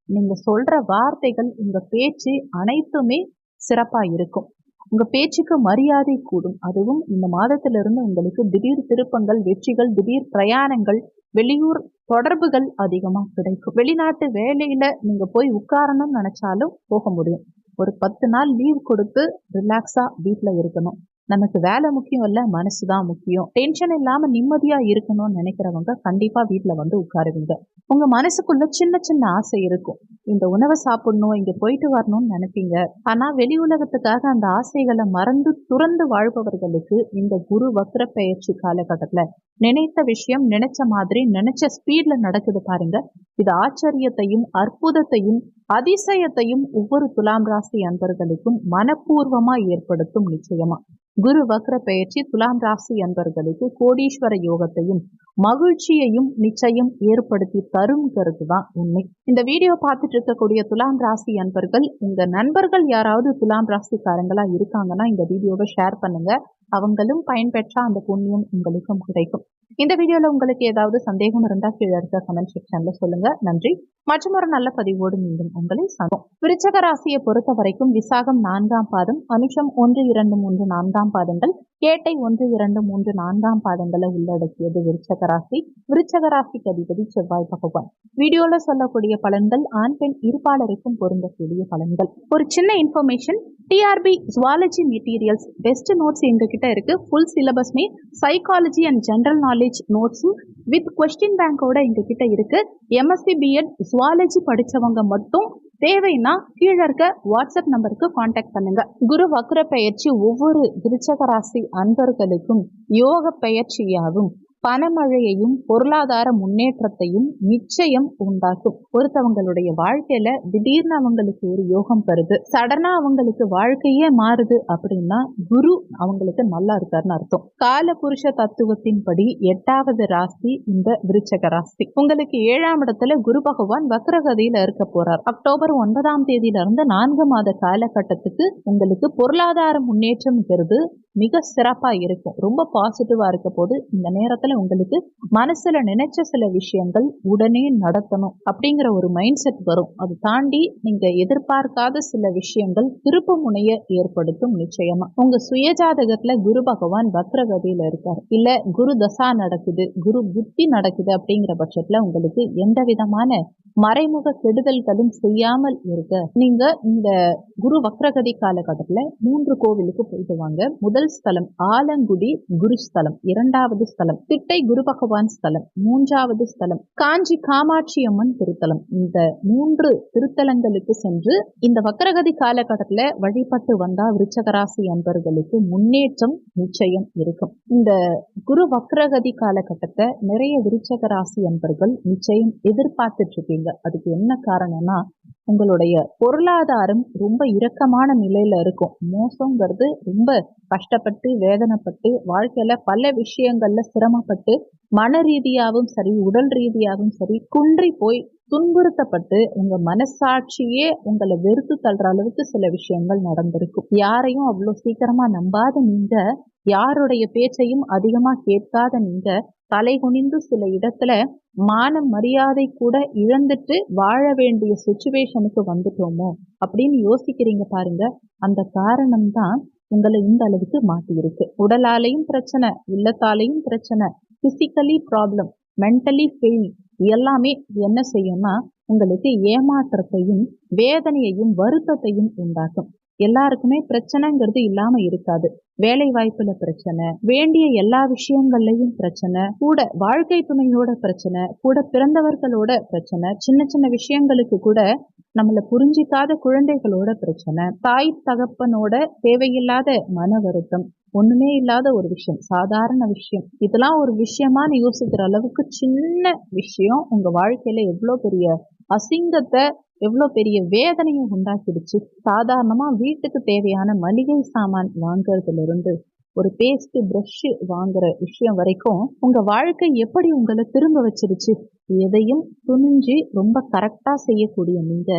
நீங்க சொல்ற வார்த்தைகள், உங்க பேச்சு அனைத்துமே சிறப்பா இருக்கும். உங்க பேச்சுக்கு மரியாதை கூடும். அதுவும் இந்த மாதத்திலிருந்து உங்களுக்கு திடீர் திருப்பங்கள், வெற்றிகள், திடீர் பிரயாணங்கள், வெளியூர் தொடர்புகள் அதிகமா கிடைக்கும். வெளிநாட்டு வேலையில நீங்க போய் உட்காரணும்னு நினைச்சாலும் போக முடியும். ஒரு 10 நாள் லீவ் கொடுத்து ரிலாக்ஸா வீட்டுல இருக்கணும். நமக்கு வேலை முக்கியம் இல்ல, மனசுதான் முக்கியம். டென்ஷன் இல்லாம நிம்மதியா இருக்கணும்னு நினைக்கிறவங்க கண்டிப்பா வீட்டுல வந்து உட்காருவீங்க. உங்க மனசுக்குள்ள சின்ன சின்ன ஆசை இருக்கும். இந்த உணவை சாப்பிடணும், இங்க போயிட்டு வரணும்னு நினைப்பீங்க. ஆனா வெளி உலகத்துக்காக அந்த ஆசைகளை மறந்து துறந்து வாழ்பவர்களுக்கு இந்த குரு வக்ர பெயர்ச்சி காலகட்டத்துல நினைத்த விஷயம் நினைச்ச மாதிரி நினைச்ச ஸ்பீட்ல நடக்குது பாருங்க. இது ஆச்சரியத்தையும் அற்புதத்தையும் அதிசயத்தையும் ஒவ்வொரு துலாம் ராசி அன்பர்களுக்கும் மனப்பூர்வமா ஏற்படுத்தும். நிச்சயமா குரு வக்ர பெயர்ச்சி துலாம் ராசி அன்பர்களுக்கு கோடீஸ்வர யோகத்தையும் மகிழ்ச்சியையும் நிச்சயம் ஏற்படுத்தி தரும்ங்கிறது தான் உண்மை. இந்த வீடியோ பார்த்துட்டு இருக்கக்கூடிய துலாம் ராசி அன்பர்கள், உங்க நண்பர்கள் யாராவது துலாம் ராசிக்காரங்களா இருக்காங்கன்னா இந்த வீடியோவை ஷேர் பண்ணுங்க. அவங்களும் பயன்பெற்றா அந்த புண்ணியம் உங்களுக்கும் கிடைக்கும். இந்த வீடியோல உங்களுக்கு ஏதாவது சந்தேகம் இருந்தா கீழே இருக்க கமெண்ட் செக்ஷன்ல சொல்லுங்க. நன்றி. மற்றும் ஒரு நல்ல பதிவோடு மீண்டும் உங்களை சந்திப்போம். விருச்சக ராசியை பொறுத்த வரைக்கும் விசாகம் 4ஆம் பாதம், அனுஷம் 1, 2, 3, 4ஆம் பாதங்கள், கேட்டை 1, 2, 3, 4ஆம் பாதங்களை உள்ளடக்கியது விருச்சக ராசி. விருச்சக ராசிக்கு அதிபதி செவ்வாய் பகவான். வீடியோல சொல்லக்கூடிய பலன்கள் ஆண் பெண் இருபாலருக்கும் பொருந்தக்கூடிய பலன்கள். ஒரு சின்ன information, TRB zoology materials best notes எங்ககிட்ட இருக்கு. ஃபுல் சிலபஸ்மே சைக்காலஜி அண்ட் ஜென்ரல் நாலேஜ் நோட்ஸும் வித் கொஸ்டின் பேங்கோட எங்ககிட்ட இருக்கு. எம்எஸ்சி பிஎட் ஜுவாலஜி படிச்சவங்க மட்டும் தேவைன்னா கீழே இருக்க வாட்ஸ்அப் நம்பருக்கு கான்டாக்ட் பண்ணுங்க. குரு வக்ர பெயர்ச்சி ஒவ்வொரு விருச்சக ராசி அன்பர்களுக்கும் யோக பெயர்ச்சியாகும் பணமழையையும் பொருளாதார முன்னேற்றத்தையும் நிச்சயம் உண்டாக்கும். ஒருத்தவங்களுடைய வாழ்க்கையில திடீர்னு அவங்களுக்கு ஒரு யோகம் வருது, சடனா அவங்களுக்கு வாழ்க்கையே மாறுது அப்படின்னா குரு அவங்களுக்கு நல்லா இருக்காருன்னு அர்த்தம். கால புருஷ தத்துவத்தின்படி 8வது ராசி இந்த விருச்சக ராசி. உங்களுக்கு 7ஆம் இடத்துல குரு பகவான் வக்ரகதியில இருக்க போறார். அக்டோபர் 9ஆம் தேதியில இருந்து 4 மாத காலகட்டத்துக்கு உங்களுக்கு பொருளாதார முன்னேற்றம்ங்கிறது மிக சிறப்பா இருக்கும். ரொம்ப பாசிட்டிவா இருக்க போது இந்த நேரத்துல உங்களுக்கு மனசுல நினைச்ச சில விஷயங்கள் உடனே நடத்தணும் அப்படிங்கிற ஒரு மைண்ட் செட் வரும். அது தாண்டி நீங்க எதிர்பார்க்காத சில விஷயங்கள் திருப்பு முனைய ஏற்படுத்தும். நிச்சயமா உங்க சுயஜாதகத்துல குரு பகவான் வக்ரகதியில இருக்காரு, இல்ல குரு தசா நடக்குது, குரு புத்தி நடக்குது அப்படிங்கிற பட்சத்துல உங்களுக்கு எந்த விதமான மறைமுக கெடுதல்களும் செய்யாமல் இருக்க நீங்க இந்த குரு வக்ரகதி காலகட்டத்துல 3 கோவிலுக்கு போயிட்டு வாங்க. முதல் ஸ்தலம் ஆலங்குடி குரு ஸ்தலம், 2வது ஸ்தலம் திட்டை குரு பகவான் ஸ்தலம், 3வது ஸ்தலம் காஞ்சி காமாட்சி அம்மன் திருத்தலம். இந்த 3 திருத்தலங்களுக்கு சென்று இந்த வக்ரகதி காலகட்டத்துல வழிபட்டு வந்தா விருச்சக ராசி அன்பர்களுக்கு முன்னேற்றம் நிச்சயம் இருக்கும். இந்த குரு வக்ரகதி காலகட்டத்தை நிறைய விருச்சக ராசி அன்பர்கள் நிச்சயம் எதிர்பார்த்துட்டு இருக்கீங்க. அதுக்கு என்ன காரணம்னா, உங்களுடைய பொருளாதாரம் ரொம்ப இறுக்கமான நிலையில இருக்கும். மோசங்கிறது ரொம்ப கஷ்டப்பட்டு வேதனைப்பட்டு வாழ்க்கையில பல விஷயங்கள்ல சிரமப்பட்டு மன ரீதியாகவும் சரி உடல் ரீதியாகவும் சரி குன்றி போய் துன்புறுத்தப்பட்டு உங்க மனசாட்சியே உங்களை வெறுத்து தள்ளுற அளவுக்கு சில விஷயங்கள் நடந்திருக்கும். யாரையும் அவ்வளவு சீக்கிரமா நம்பாத நீங்க, யாருடைய பேச்சையும் அதிகமா கேட்காத நீங்க, தலை குனிந்து சில இடத்துல மான மரியாதை கூட இழந்துட்டு வாழ வேண்டிய சுச்சுவேஷனுக்கு வந்துட்டோமோ அப்படின்னு யோசிக்கிறீங்க பாருங்க. அந்த காரணம் தான் உங்களை இந்த அளவுக்கு மாட்டி இருக்கு. உடலாலையும் பிரச்சனை, இல்லத்தாலையும் பிரச்சனை, பிசிக்கலி ப்ராப்ளம், மென்டலி ஃபெயில், எல்லாமே என்ன செய்யும்னா உங்களுக்கு ஏமாற்றத்தையும் வேதனையையும் வருத்தத்தையும் உண்டாக்கும். எல்லாருக்குமே பிரச்சனைங்கிறது இல்லாம இருக்காது. வேலை வாய்ப்புல பிரச்சனை, வேண்டிய எல்லா விஷயங்கள்லயும் பிரச்சனை, கூட வாழ்க்கை துணையோட பிரச்சனை, கூட பிறந்தவர்களோட பிரச்சனை, சின்ன சின்ன விஷயங்களுக்கு கூட நம்மளை புரிஞ்சிக்காத குழந்தைகளோட பிரச்சனை, தாய் தகப்பனோட தேவையில்லாத மன வருத்தம், ஒண்ணுமே இல்லாத ஒரு விஷயம், சாதாரண விஷயம், இதெல்லாம் ஒரு விஷயமான்னு யோசிக்கிற அளவுக்கு சின்ன விஷயம் உங்க வாழ்க்கையில எவ்வளவு பெரிய அசிங்கத்தை எவ்வளோ பெரிய வேதனையை உண்டாக்கிடுச்சு. சாதாரணமா வீட்டுக்கு தேவையான மளிகை சாமான் வாங்குறதுல இருந்து ஒரு பேஸ்ட் பிரஷ் வாங்குற விஷயம் வரைக்கும் உங்க வாழ்க்கை எப்படி உங்களை திரும்ப வச்சிருச்சு. எதையும் துணிஞ்சு ரொம்ப கரெக்டா செய்யக்கூடிய நீங்க,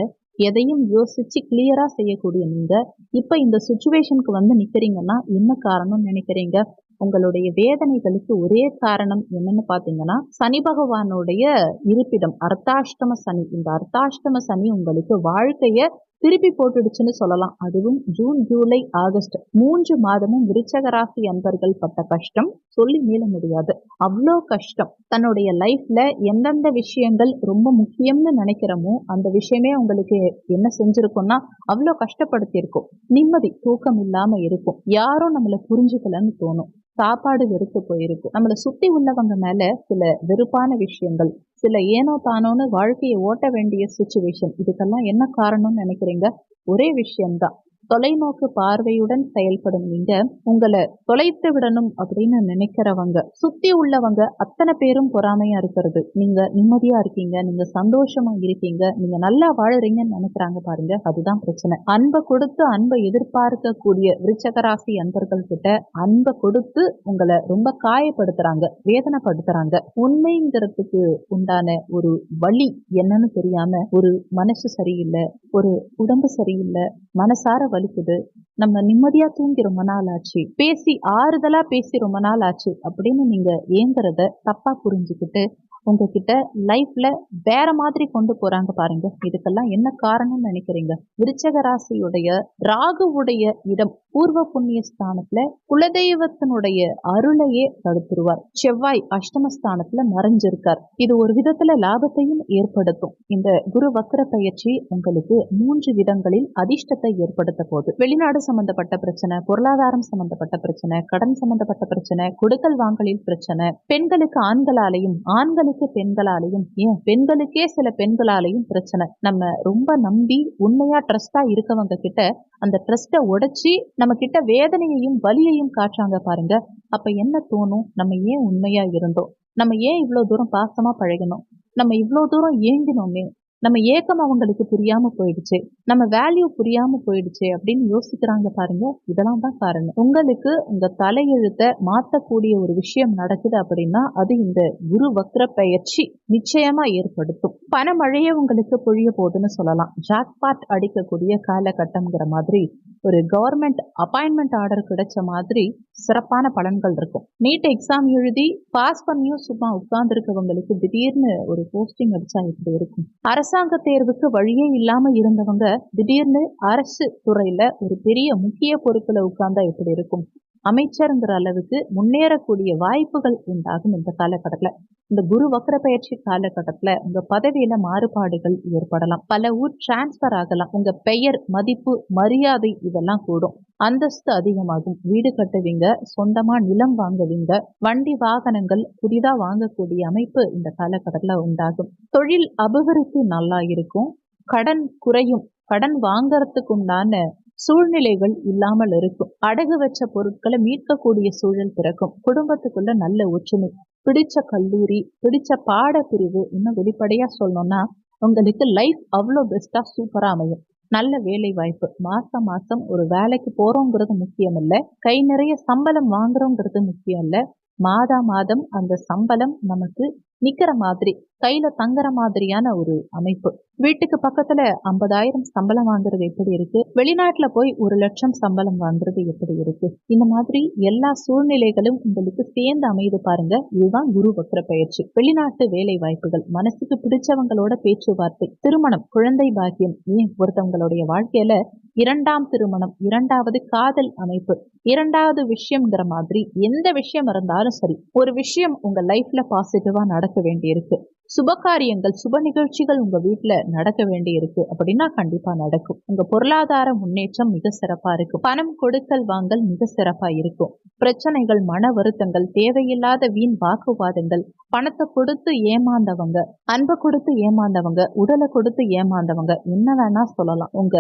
எதையும் யோசிச்சு கிளியரா செய்யக்கூடிய நீங்க இப்ப இந்த சுச்சுவேஷனுக்கு வந்து நிக்கிறீங்கன்னா என்ன காரணம்னு நினைக்கிறீங்க? உங்களுடைய வேதனைகளுக்கு ஒரே காரணம் என்னன்னு பாத்தீங்கன்னா, சனி பகவானுடைய இருப்பிடம் அர்த்தாஷ்டம சனி. இந்த அர்த்தாஷ்டம சனி உங்களுக்கு வாழ்க்கைய திருப்பி போட்டுடுச்சுன்னு சொல்லலாம். அதுவும் ஜூன், ஜூலை, ஆகஸ்ட் 3 மாதமும் விருச்சக ராசி அன்பர்கள் பட்ட கஷ்டம் சொல்லி மீள முடியாது. அவ்வளோ கஷ்டம். தன்னுடைய லைஃப்ல எந்தெந்த விஷயங்கள் ரொம்ப முக்கியம்னு நினைக்கிறோமோ அந்த விஷயமே உங்களுக்கு என்ன செஞ்சிருக்கும்னா அவ்வளோ கஷ்டப்படுத்தியிருக்கும். நிம்மதி, தூக்கம் இல்லாம இருக்கும். யாரும் நம்மளை புரிஞ்சுக்கலன்னு தோணும். சாப்பாடு வெறுத்து போயிருக்கும். நம்மளை சுத்தி உள்ளவங்க மேல சில வெறுப்பான விஷயங்கள், சில ஏனோ தானோன்னு வாழ்க்கையை ஓட்ட வேண்டிய சுச்சுவேஷன். இதுக்கெல்லாம் என்ன காரணம்னு நினைக்கிறீங்க? ஒரே விஷயம்தான். தொலைநோக்கு பார்வையுடன் செயல்படும் நீங்க உங்களை தொலைத்து விடணும் அப்படின்னு நினைக்கிறவங்க சுத்தி உள்ளவங்க அத்தனை பேரும் பொறாமையா இருக்கிறது. நீங்க நிம்மதியா இருக்கீங்க, நீங்க சந்தோஷமா இருக்கீங்க, நீங்க நல்லா வாழறீங்கன்னு நினைக்கிறாங்க பாருங்க. அதுதான் பிரச்சனை. அன்பை கொடுத்து அன்பை எதிர்பார்க்கக்கூடிய விருச்சக ராசி அன்பர்கள் கிட்ட அன்பை கொடுத்து உங்களை ரொம்ப காயப்படுத்துறாங்க, வேதனைப்படுத்துறாங்க. உண்மைங்கிறதுக்கு உண்டான ஒரு வழி என்னன்னு தெரியாம ஒரு மனசு சரியில்லை, ஒரு உடம்பு சரியில்லை, மனசார வலிக்குது, நம்ம நிம்மதியா தூங்கி ரொம்ப நாள் ஆச்சு, பேசி ஆறுதலா பேசி ரொம்ப நாள் ஆச்சு அப்படின்னு நீங்க ஏங்குறத தப்பா புரிஞ்சுக்கிட்டு உங்ககிட்ட லைஃப்ல வேற மாதிரி கொண்டு போறாங்க பாருங்க. இதுக்கெல்லாம் என்ன காரணம்னு நினைக்கிறீங்க? விருச்சக ராசியுடைய ராகுவுடைய இடம் பூர்வ புண்ணிய ஸ்தானத்துல குலதெய்வத்தினுடைய அருளையே தடுத்துருவார். செவ்வாய் அஷ்டமஸ்தானத்துல மறைஞ்சிருக்கார். இது ஒரு விதத்துல லாபத்தையும் ஏற்படுத்தும். இந்த குரு வக்ர பயிற்சி உங்களுக்கு 3 விதங்களில் அதிர்ஷ்டத்தை ஏற்படுத்த போகுது. வெளிநாடு சம்பந்தப்பட்ட பிரச்சனை, பொருளாதாரம் சம்பந்தப்பட்ட பிரச்சனை, கடன் சம்பந்தப்பட்ட பிரச்சனை, கொடுக்கல் வாங்கலில் பிரச்சனை, பெண்களுக்கு ஆண்களாலையும் ஆண்களுக்கு பெண்களாலையும், ஏன் பெண்களுக்கே சில பெண்களாலையும் பிரச்சனை. நம்ம ரொம்ப நம்பி உண்மையா ட்ரஸ்டா இருக்கவங்க கிட்ட அந்த ட்ரஸ்ட்டை உடைச்சி நம்ம கிட்ட வேதனையையும் வலியையும் காட்டுறாங்க பாருங்க. அப்ப என்ன தோணும்? நம்ம ஏன் உண்மையா இருந்தோம்? நம்ம ஏன் இவ்வளவு தூரம் பாசமா பழகணும்? நம்ம இவ்வளவு தூரம் ஏங்கினோமே, நம்ம ஏக்கம் அவங்களுக்கு புரியாம போயிடுச்சு, நம்ம வேல்யூ புரியாம போயிடுச்சு அப்படின்னு யோசிக்கிறாங்க பாருங்க. இதெல்லாம் தான் காரணம். உங்களுக்கு உங்க தலையெழுத்தை மாற்றக்கூடிய ஒரு விஷயம் நடக்குது அப்படின்னா அது இந்த குரு வக்ர பயிற்சி நிச்சயமா ஏற்படுத்தும். பணமழையே உங்களுக்கு பொழிய போகுதுன்னு சொல்லலாம். ஜாக்பாட் அடிக்கக்கூடிய காலகட்டம்ங்கிற மாதிரி ஒரு கவர்மெண்ட் அப்பாயின்மெண்ட் ஆர்டர் கிடைச்ச மாதிரி சிறப்பான பலன்கள் இருக்கும். நீட் எக்ஸாம் எழுதி பாஸ் பண்ணியும் சும்மா உட்கார்ந்து இருக்கவங்களுக்கு திடீர்னு ஒரு போஸ்டிங் அடிச்சா இப்படி இருக்கும். அரசாங்க தேர்வுக்கு வழியே இல்லாம இருந்தவங்க திடீர்னு அரசு துறையில ஒரு பெரிய முக்கிய பொறுப்புல உட்கார்ந்தா எப்படி இருக்கும்? அமைச்சருங்கிற அளவுக்கு முன்னேறக்கூடிய வாய்ப்புகள் உண்டாகும் இந்த காலகட்டத்தில். இந்த குரு வக்ர பயிற்சி காலகட்டத்தில் உங்க பதவியில மாறுபாடுகள் ஏற்படலாம். பல ஊர் டிரான்ஸ்பர் ஆகலாம். உங்க பெயர், மதிப்பு, மரியாதை இதெல்லாம் கூடும். அந்தஸ்து அதிகமாகும். வீடு கட்டுவீங்க, சொந்தமா நிலம் வாங்குவீங்க, வண்டி வாகனங்கள் புதிதா வாங்கக்கூடிய அமைப்பு இந்த காலகட்டத்தில் உண்டாகும். தொழில் அபிவிருத்தி நல்லா இருக்கும். கடன் குறையும். கடன் வாங்கறதுக்கு உண்டான சூழ்நிலைகள் இல்லாமல் இருக்கும். அடகு வச்ச பொருட்களை மீட்கக்கூடிய சூழல் பிறக்கும். குடும்பத்துக்குள்ள நல்ல ஒற்றுமை. பிடிச்ச கல்லூரி, பிடிச்ச பாட பிரிவு, இன்னும் வெளிப்படையா சொல்லணும்னா உங்களுக்கு லைஃப் அவ்வளோ பெஸ்டா சூப்பரா அமையும். நல்ல வேலை வாய்ப்பு. மாசம் மாசம் ஒரு வேலைக்கு போறோங்கிறது முக்கியம் இல்லை, கை நிறைய சம்பளம் வாங்குறோங்கிறது முக்கியம் இல்லை. மாதம் அந்த சம்பளம் நமக்கு நிக்கிற மாதிரி, கையில தங்குற மாதிரியான ஒரு அமைப்பு. வீட்டுக்கு பக்கத்துல 50,000 சம்பளம் வாங்குறது எப்படி இருக்கு, வெளிநாட்டுல போய் 1,00,000 சம்பளம் வாங்குறது எப்படி இருக்கு, இந்த மாதிரி எல்லா சூழ்நிலைகளும் உங்களுக்கு சேர்ந்து அமைது பாருங்க. இதுதான் குரு வக்ர பயிற்சி. வெளிநாட்டு வேலை வாய்ப்புகள், மனசுக்கு பிடிச்சவங்களோட பேச்சுவார்த்தை, திருமணம், குழந்தை பாக்கியம், ஏன் ஒருத்தவங்களுடைய வாழ்க்கையில 2ஆம் திருமணம், 2வது காதல் அமைப்பு, 2வது விஷயம்ங்கிற மாதிரி எந்த விஷயம் இருந்தாலும் சரி, ஒரு விஷயம் உங்க லைஃப்ல பாசிட்டிவா நடக்க வேண்டியிருக்கு. சுபகாரியங்கள், சுப நிகழ்ச்சிகள் உங்க வீட்டுல நடக்க வேண்டி இருக்கு அப்படின்னா கண்டிப்பா நடக்கும். உங்க பொருளாதார முன்னேற்றம் மிக சிறப்பா இருக்கும். பணம் கொடுக்கல் வாங்கல் மிக சிறப்பா இருக்கும். பிரச்சனைகள், மன வருத்தங்கள், தேவையில்லாத வீண் வாக்குவாதங்கள், பணத்தை கொடுத்து ஏமாந்தவங்க, அன்பை கொடுத்து ஏமாந்தவங்க, உடலை கொடுத்து ஏமாந்தவங்க, என்ன வேணா சொல்லலாம். உங்க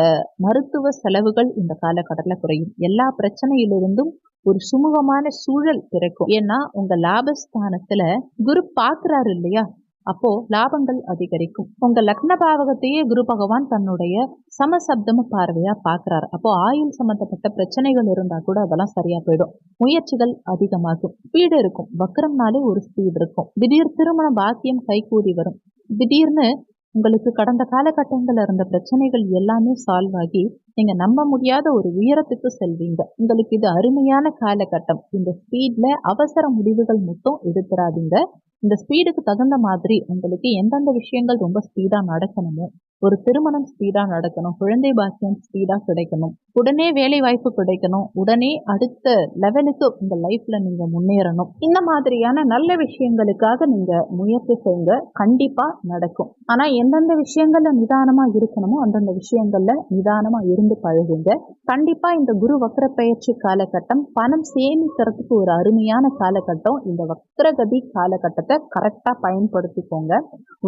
மருத்துவ செலவுகள் இந்த காலகட்டத்தில் குறையும். எல்லா பிரச்சனையிலிருந்தும் ஒரு சுமூகமான சூழல் பிறக்கும். ஏன்னா உங்க லாபஸ்தானத்துல குரு பாக்குறாரு இல்லையா, அப்போ லாபங்கள் அதிகரிக்கும். உங்க லக்ன பாவகத்தையே குரு பகவான் தன்னுடைய சமசப்தம பார்வையா பாக்குறாரு. அப்போ ஆயுள் சம்பந்தப்பட்ட பிரச்சனைகள் இருந்தா கூட அதெல்லாம் சரியா போயிடும். முயற்சிகள் அதிகமாகும். ஸ்பீடு இருக்கும். வக்ரம்னாலே ஒரு ஸ்பீடு இருக்கும். திடீர் திருமண பாக்கியம் கைகூடி வரும். திடீர்னு உங்களுக்கு கடந்த காலகட்டங்கள்ல இருந்த பிரச்சனைகள் எல்லாமே சால்வ் ஆகி நீங்க நம்ப முடியாத ஒரு உயரத்துக்கு செல்வீங்க. உங்களுக்கு இது அருமையான காலகட்டம். இந்த ஸ்பீட்ல அவசர முடிவுகள் மட்டும் எடுத்துறாதீங்க. இந்த ஸ்பீடுக்கு தகுந்த மாதிரி உங்களுக்கு எந்தெந்த விஷயங்கள் ரொம்ப ஸ்பீடா நடக்கணுமோ, ஒரு திருமணம் ஸ்பீடா நடக்கணும், குழந்தை பாக்கியம் ஸ்பீடா கிடைக்கணும், உடனே வேலை வாய்ப்பு கிடைக்கணும், உடனே அடுத்த லெவலுக்கு உங்க லைஃப்ல நீங்க முன்னேறணும், இந்த மாதிரியான நல்ல விஷயங்களுக்காக நீங்க முயற்சி செய்யுங்க. கண்டிப்பா நடக்கும். ஆனா எந்தெந்த விஷயங்கள்ல நிதானமா இருக்கணுமோ அந்தந்த விஷயங்கள்ல நிதானமா இருந்து பழகுங்க. கண்டிப்பா இந்த குரு வக்ர பயிற்சி காலகட்டம் பணம் சேமிக்கிறதுக்கு ஒரு அருமையான காலகட்டம். இந்த வக்ரகதி காலகட்டத்தை கரெக்டா பயன்படுத்திக்கோங்க.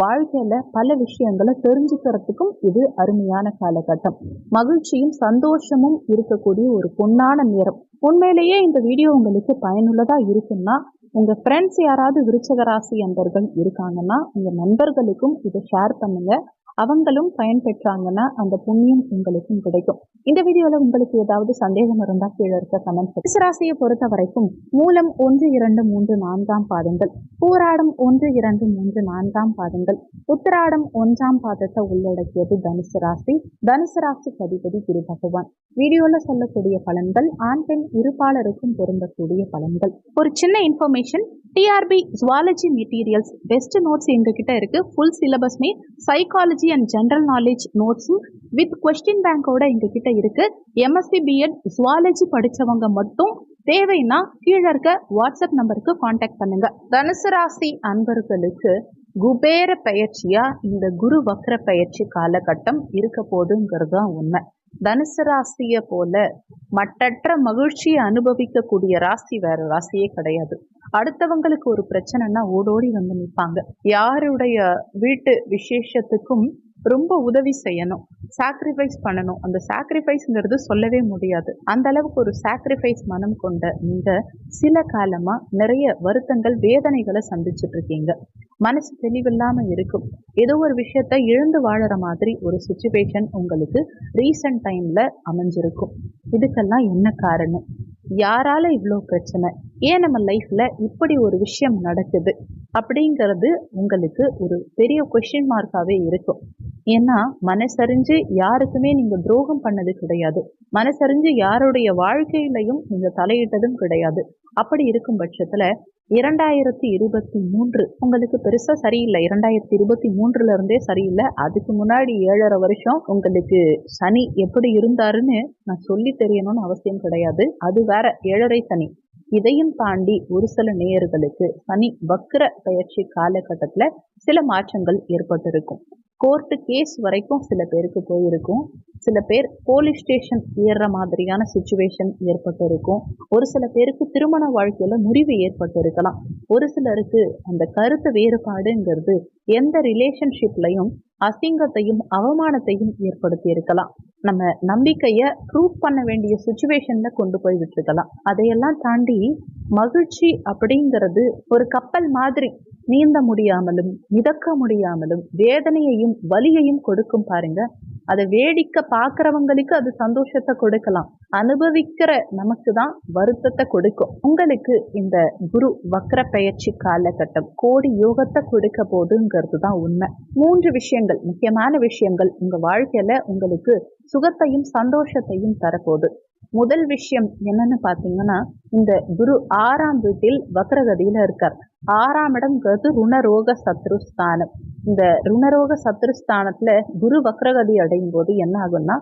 வாழ்க்கையில பல விஷயங்களை தெரிஞ்சுக்கிறதுக்கும் இது அருமையான காலகட்டம். மகிழ்ச்சியும் சந்தோஷமும் இருக்கக்கூடிய ஒரு பொன்னான நேரம். உண்மையிலேயே இந்த வீடியோ உங்களுக்கு பயனுள்ளதா இருக்குன்னா உங்க ஃப்ரெண்ட்ஸ் யாராவது விருச்சிக ராசி அன்பர்கள் இருக்காங்கன்னா உங்க நண்பர்களுக்கும் இதை ஷேர் பண்ணுங்க. அவங்களும் பயன்பெற்றாங்கன்னா அந்த புண்ணியம் உங்களுக்கும் கிடைக்கும். இந்த வீடியோல உங்களுக்கு ஏதாவது சந்தேகம் இருந்தா கீழே இருக்க கமெண்ட். விருச்சிக ராசியை பொறுத்த வரைக்கும் மூலம் 1, 2, 3, 4ஆம் பாதங்கள், பூராடம் 1, 2, 3, 4ஆம் பாதங்கள், உத்திராடம் 1ஆம் பாதத்தை உள்ளடக்கியது தனுசு ராசி. தனுசு ராசிக்கு அதிபதி குரு பகவான். வீடியோல சொல்லக்கூடிய பலன்கள் ஆண் பெண் இருபாலருக்கும் பொருந்தக்கூடிய பலன்கள். ஒரு சின்ன information, TRB zoology materials best notes எங்ககிட்ட இருக்கு. ஃபுல் சிலபஸ்மே சைக்காலஜி அண்ட் ஜென்ரல் நாலேஜ் நோட்ஸும் வித் கொஸ்டின் பேங்கோட எங்ககிட்ட இருக்கு. எம்எஸ்சி பிஎட் ஜுவாலஜி படிச்சவங்க மட்டும் தேவைன்னா கீழே இருக்க வாட்ஸ்அப் நம்பருக்கு கான்டாக்ட் பண்ணுங்க. தனுசு ராசி அன்பர்களுக்கு குபேர பயிற்சியா இந்த குரு வக்ர பயிற்சி காலகட்டம் இருக்க போதுங்கிறது தான் உண்மை. தனுசு ராசியை போல மட்டற்ற மகிழ்ச்சியை அனுபவிக்கக்கூடிய ராசி வேற ராசியே கிடையாது. அடுத்தவங்களுக்கு ஒரு பிரச்சனைனா ஓடோடி வந்து நிற்பாங்க. யாருடைய வீட்டு விசேஷத்துக்கும் ரொம்ப உதவி செய்யணும், சாக்ரிஃபைஸ் பண்ணணும். அந்த சாக்ரிஃபைஸ்ங்கிறது சொல்லவே முடியாது. அந்த அளவுக்கு ஒரு சாக்ரிஃபைஸ் மனம் கொண்ட நீங்க சில காலமா நிறைய வருத்தங்கள், வேதனைகளை சந்திச்சுட்டு இருக்கீங்க. மனசு தெளிவில்லாம இருக்கும். ஏதோ ஒரு விஷயத்த இழந்து வாழற மாதிரி ஒரு சிச்சுவேஷன் உங்களுக்கு ரீசன்ட் டைம்ல அமைஞ்சிருக்கும். இதுக்கெல்லாம் என்ன காரணம்? யாரால இவ்வளோ பிரச்சனை? ஏன் நம்ம லைஃப்ல இப்படி ஒரு விஷயம் நடக்குது அப்படிங்கிறது உங்களுக்கு ஒரு பெரிய கொஸ்டின் மார்க்காவே இருக்கும். ஏன்னா மனசறிஞ்சு யாருக்குமே நீங்க துரோகம் பண்ணது கிடையாது. மனசறிஞ்சு யாருடைய வாழ்க்கையிலையும் நீங்க தலையிட்டதும் கிடையாது. அப்படி இருக்கும் பட்சத்துல 2023 உங்களுக்கு பெருசா சரியில்லை. 2023 இருந்தே சரியில்லை. அதுக்கு முன்னாடி 7.5 வருஷம் உங்களுக்கு சனி எப்படி இருந்தாருன்னு நான் சொல்லி தெரியணும்னு அவசியம் கிடையாது. அது வேற 7.5 சனி. இதையும் தாண்டி ஒரு சில நேயர்களுக்கு சனி வக்ர பயிற்சி காலகட்டத்துல சில மாற்றங்கள் ஏற்பட்டிருக்கும். கோர்ட்டு கேஸ் வரைக்கும் சில பேருக்கு போயிருக்கும். சில பேர் போலீஸ் ஸ்டேஷன் ஏறுற மாதிரியான சுச்சுவேஷன் ஏற்பட்டிருக்கும். ஒரு சில பேருக்கு திருமண வாழ்க்கையில முறிவு ஏற்பட்டு இருக்கலாம். ஒரு சிலருக்கு அந்த கருத்து வேறுபாடுங்கிறது எந்த ரிலேஷன்ஷிப்லையும் அசிங்கத்தையும் அவமானத்தையும் ஏற்படுத்தி இருக்கலாம். நம்ம நம்பிக்கைய ப்ரூவ் பண்ண வேண்டிய சுச்சுவேஷன்ல கொண்டு போய் விட்டுருக்கலாம். அதையெல்லாம் தாண்டி மகிழ்ச்சி அப்படிங்கிறது ஒரு கப்பல் மாதிரி நீந்த முடியாமலும் மிதக்க முடியாமலும் வேதனையையும் வலியையும் கொடுக்கும் பாருங்க. அதை வேடிக்கை பார்க்கறவங்களுக்கு அது சந்தோஷத்தை கொடுக்கலாம். அனுபவிக்கிற நமக்கு தான் வருத்தத்தை கொடுக்கும். உங்களுக்கு இந்த குரு வக்ர பயிற்சி காலகட்டம் கோடி யோகத்தை கொடுக்க போதுங்கிறது தான் உண்மை. 3 விஷயங்கள், முக்கியமான விஷயங்கள் உங்க வாழ்க்கையில உங்களுக்கு சுகத்தையும் சந்தோஷத்தையும் தரப்போகுது. முதல் விஷயம் என்னன்னு பாத்தீங்கன்னா, இந்த குரு 6ஆம் வீட்டில் வக்ரகதியில இருக்கார். 6ஆம் இடம்ங்கிறது ருணரோக சத்ருஸ்தானம். இந்த ருணரோக சத்ருஸ்தானத்துல குரு வக்ரகதி அடையும் போது என்ன ஆகும்னா,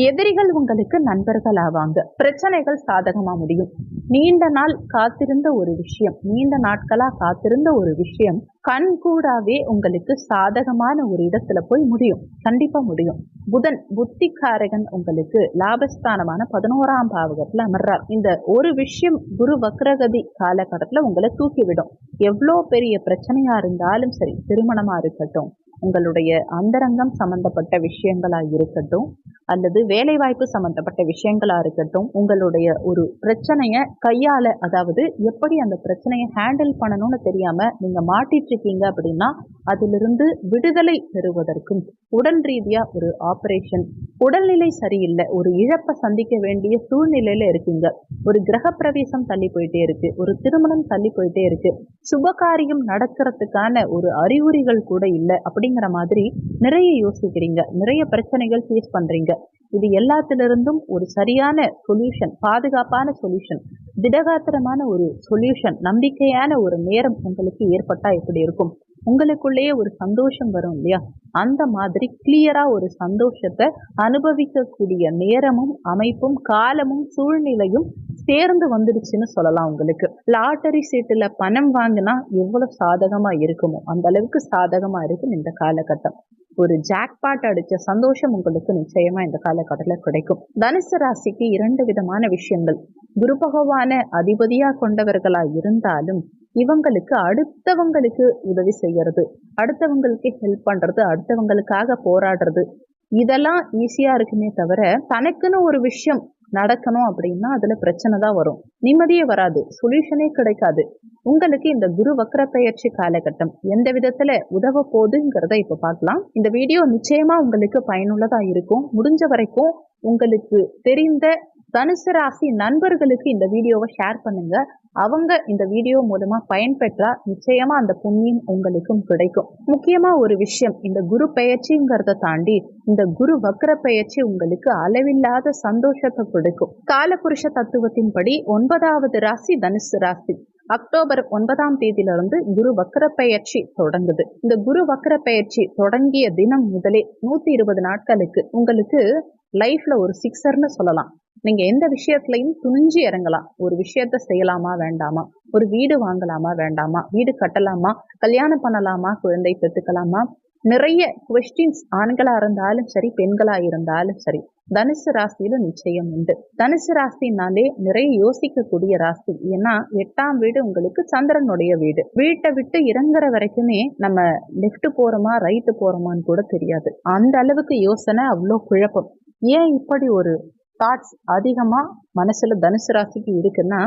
எதிரிகள் உங்களுக்கு நண்பர்கள் ஆவாங்க. பிரச்சனைகள் சாதகமா முடியும். நீண்ட நாள் காத்திருந்த ஒரு விஷயம், நீண்ட நாட்களா காத்திருந்த ஒரு விஷயம் கண்கூடாவே உங்களுக்கு சாதகமான ஒரு இடத்துல போய் முடியும். கண்டிப்பா முடியும். புதன் புத்திகாரகன் உங்களுக்கு லாபஸ்தானமான 11ஆம் பாவகத்துல அமர்றார். இந்த ஒரு விஷயம் குரு வக்ரகதி காலகட்டத்துல உங்களை தூக்கிவிடும். எவ்வளோ பெரிய பிரச்சனையா இருந்தாலும் சரி, திருமணமா இருக்கட்டும், உங்களுடைய அந்தரங்கம் சம்பந்தப்பட்ட விஷயங்களா இருக்கட்டும், அல்லது வேலை வாய்ப்பு சம்பந்தப்பட்ட விஷயங்களா இருக்கட்டும், உங்களுடைய ஒரு பிரச்சனைய கையால, அதாவது எப்படி அந்த பிரச்சனையை ஹேண்டில் பண்ணணும்னு தெரியாம நீங்க மாட்டிட்டு இருக்கீங்க அப்படின்னா அதிலிருந்து விடுதலை பெறுவதற்கும், உடல் ரீதியா ஒரு ஆபரேஷன், உடல்நிலை சரியில்லை, ஒரு இழப்பை சந்திக்க வேண்டிய சூழ்நிலையில இருக்கீங்க, ஒரு கிரக பிரவேசம் தள்ளி போயிட்டே இருக்கு, ஒரு திருமணம் தள்ளி போயிட்டே இருக்கு, சுபகாரியம் நடக்கிறதுக்கான ஒரு அறிகுறிகள் கூட இல்லை அப்படிங்கிற மாதிரி நிறைய யோசிக்கிறீங்க, நிறைய பிரச்சனைகள் ஃபேஸ் பண்றீங்க. இது எல்லாத்திலிருந்தும் ஒரு சரியான சொல்யூஷன், பாதுகாப்பான சொல்யூஷன், திடகாத்திரமான ஒரு சொல்யூஷன், நம்பிக்கையான ஒரு நேரம் உங்களுக்கு ஏற்பட்டா எப்படி இருக்கும்? உங்களுக்குள்ளேயே ஒரு சந்தோஷம் வரும் இல்லையா? அந்த மாதிரி கிளியரா ஒரு சந்தோஷத்தை அனுபவிக்கக்கூடிய நேரமும் அமைப்பும் காலமும் சூழ்நிலையும் சேர்ந்து வந்துடுச்சுன்னு சொல்லலாம். உங்களுக்கு லாட்டரி சீட்டுல பணம் வாங்கினா எவ்வளவு சாதகமா இருக்குமோ அந்த அளவுக்கு சாதகமா இருக்கும் இந்த காலகட்டம். ஒரு ஜாக்பாட் அடிச்ச சந்தோஷம் உங்களுக்கு நிச்சயமா இந்த காலகட்டத்துல கிடைக்கும். தனுசு ராசிக்கு 2 விதமான விஷயங்கள். குரு பகவான அதிபதியா கொண்டவர்களா இருந்தாலும் இவங்களுக்கு அடுத்தவங்களுக்கு உதவி செய்யறது, அடுத்தவங்களுக்கு ஹெல்ப் பண்றது, அடுத்தவங்களுக்காக போராடுறது, இதெல்லாம் ஈஸியா இருக்குமே தவிர தனக்குன்னு ஒரு விஷயம் நடக்கணும் அப்படின்னா அதுல பிரச்சனை தான் வரும், நிம்மதியே வராது, சொல்யூஷனே கிடைக்காது. உங்களுக்கு இந்த குரு வக்ர பெயர்ச்சி காலகட்டம் எந்த விதத்துல உதவ போகுதுங்கிறத இப்ப பார்க்கலாம். இந்த வீடியோ நிச்சயமா உங்களுக்கு பயனுள்ளதா இருக்கும். முடிஞ்ச வரைக்கும் உங்களுக்கு தெரிந்த தனுசு ராசி நண்பர்களுக்கு இந்த வீடியோவை ஷேர் பண்ணுங்க. அவங்க இந்த வீடியோ மூலமா பயன்பெற்றா நிச்சயமா அந்த புண்ணியம் உங்களுக்கும் கிடைக்கும். முக்கியமா ஒரு விஷயம், இந்த குரு பெயர்ச்சிங்கிறத தாண்டி இந்த குரு வக்ர பெயர்ச்சி உங்களுக்கு அளவில்லாத சந்தோஷத்தை கொடுக்கும். காலபுருஷ தத்துவத்தின்படி 9வது ராசி தனுசு ராசி. அக்டோபர் 9ஆம் தேதியிலிருந்து குரு வக்ர பெயர்ச்சி தொடங்குது. இந்த குரு வக்ர பெயர்ச்சி தொடங்கிய தினம் முதலே 120 நாட்களுக்கு உங்களுக்கு லைஃப்ல ஒரு சிக்ஸர்னு சொல்லலாம். நீங்க எந்த விஷயத்துலையும் துணிஞ்சு இறங்கலாம். ஒரு விஷயத்த செய்யலாமா வேண்டாமா, ஒரு வீடு வாங்கலாமா வேண்டாமா, வீடு கட்டலாமா, கல்யாணம் பண்ணலாமா, குழந்தை பெற்றுக்கலாமா, நிறைய கொஸ்டின்ஸ் ஆண்களா இருந்தாலும் சரி பெண்களா இருந்தாலும் சரி தனுசு ராசியில நிச்சயம் உண்டு. தனுசு ராசினாலே நிறைய யோசிக்கக்கூடிய ராசி. ஏன்னா 8ஆம் வீடு உங்களுக்கு சந்திரனுடைய வீடு. வீட்டை விட்டு இறங்குற வரைக்குமே நம்ம லெஃப்ட் போறோமா ரைட்டு போறோமான்னு கூட தெரியாது. அந்த அளவுக்கு யோசனை, அவ்வளோ குழப்பம். ஏன் இப்படி ஒரு தாட்ஸ் அதிகமா மனசுல தனுசு ராசிக்கு இருக்குன்னா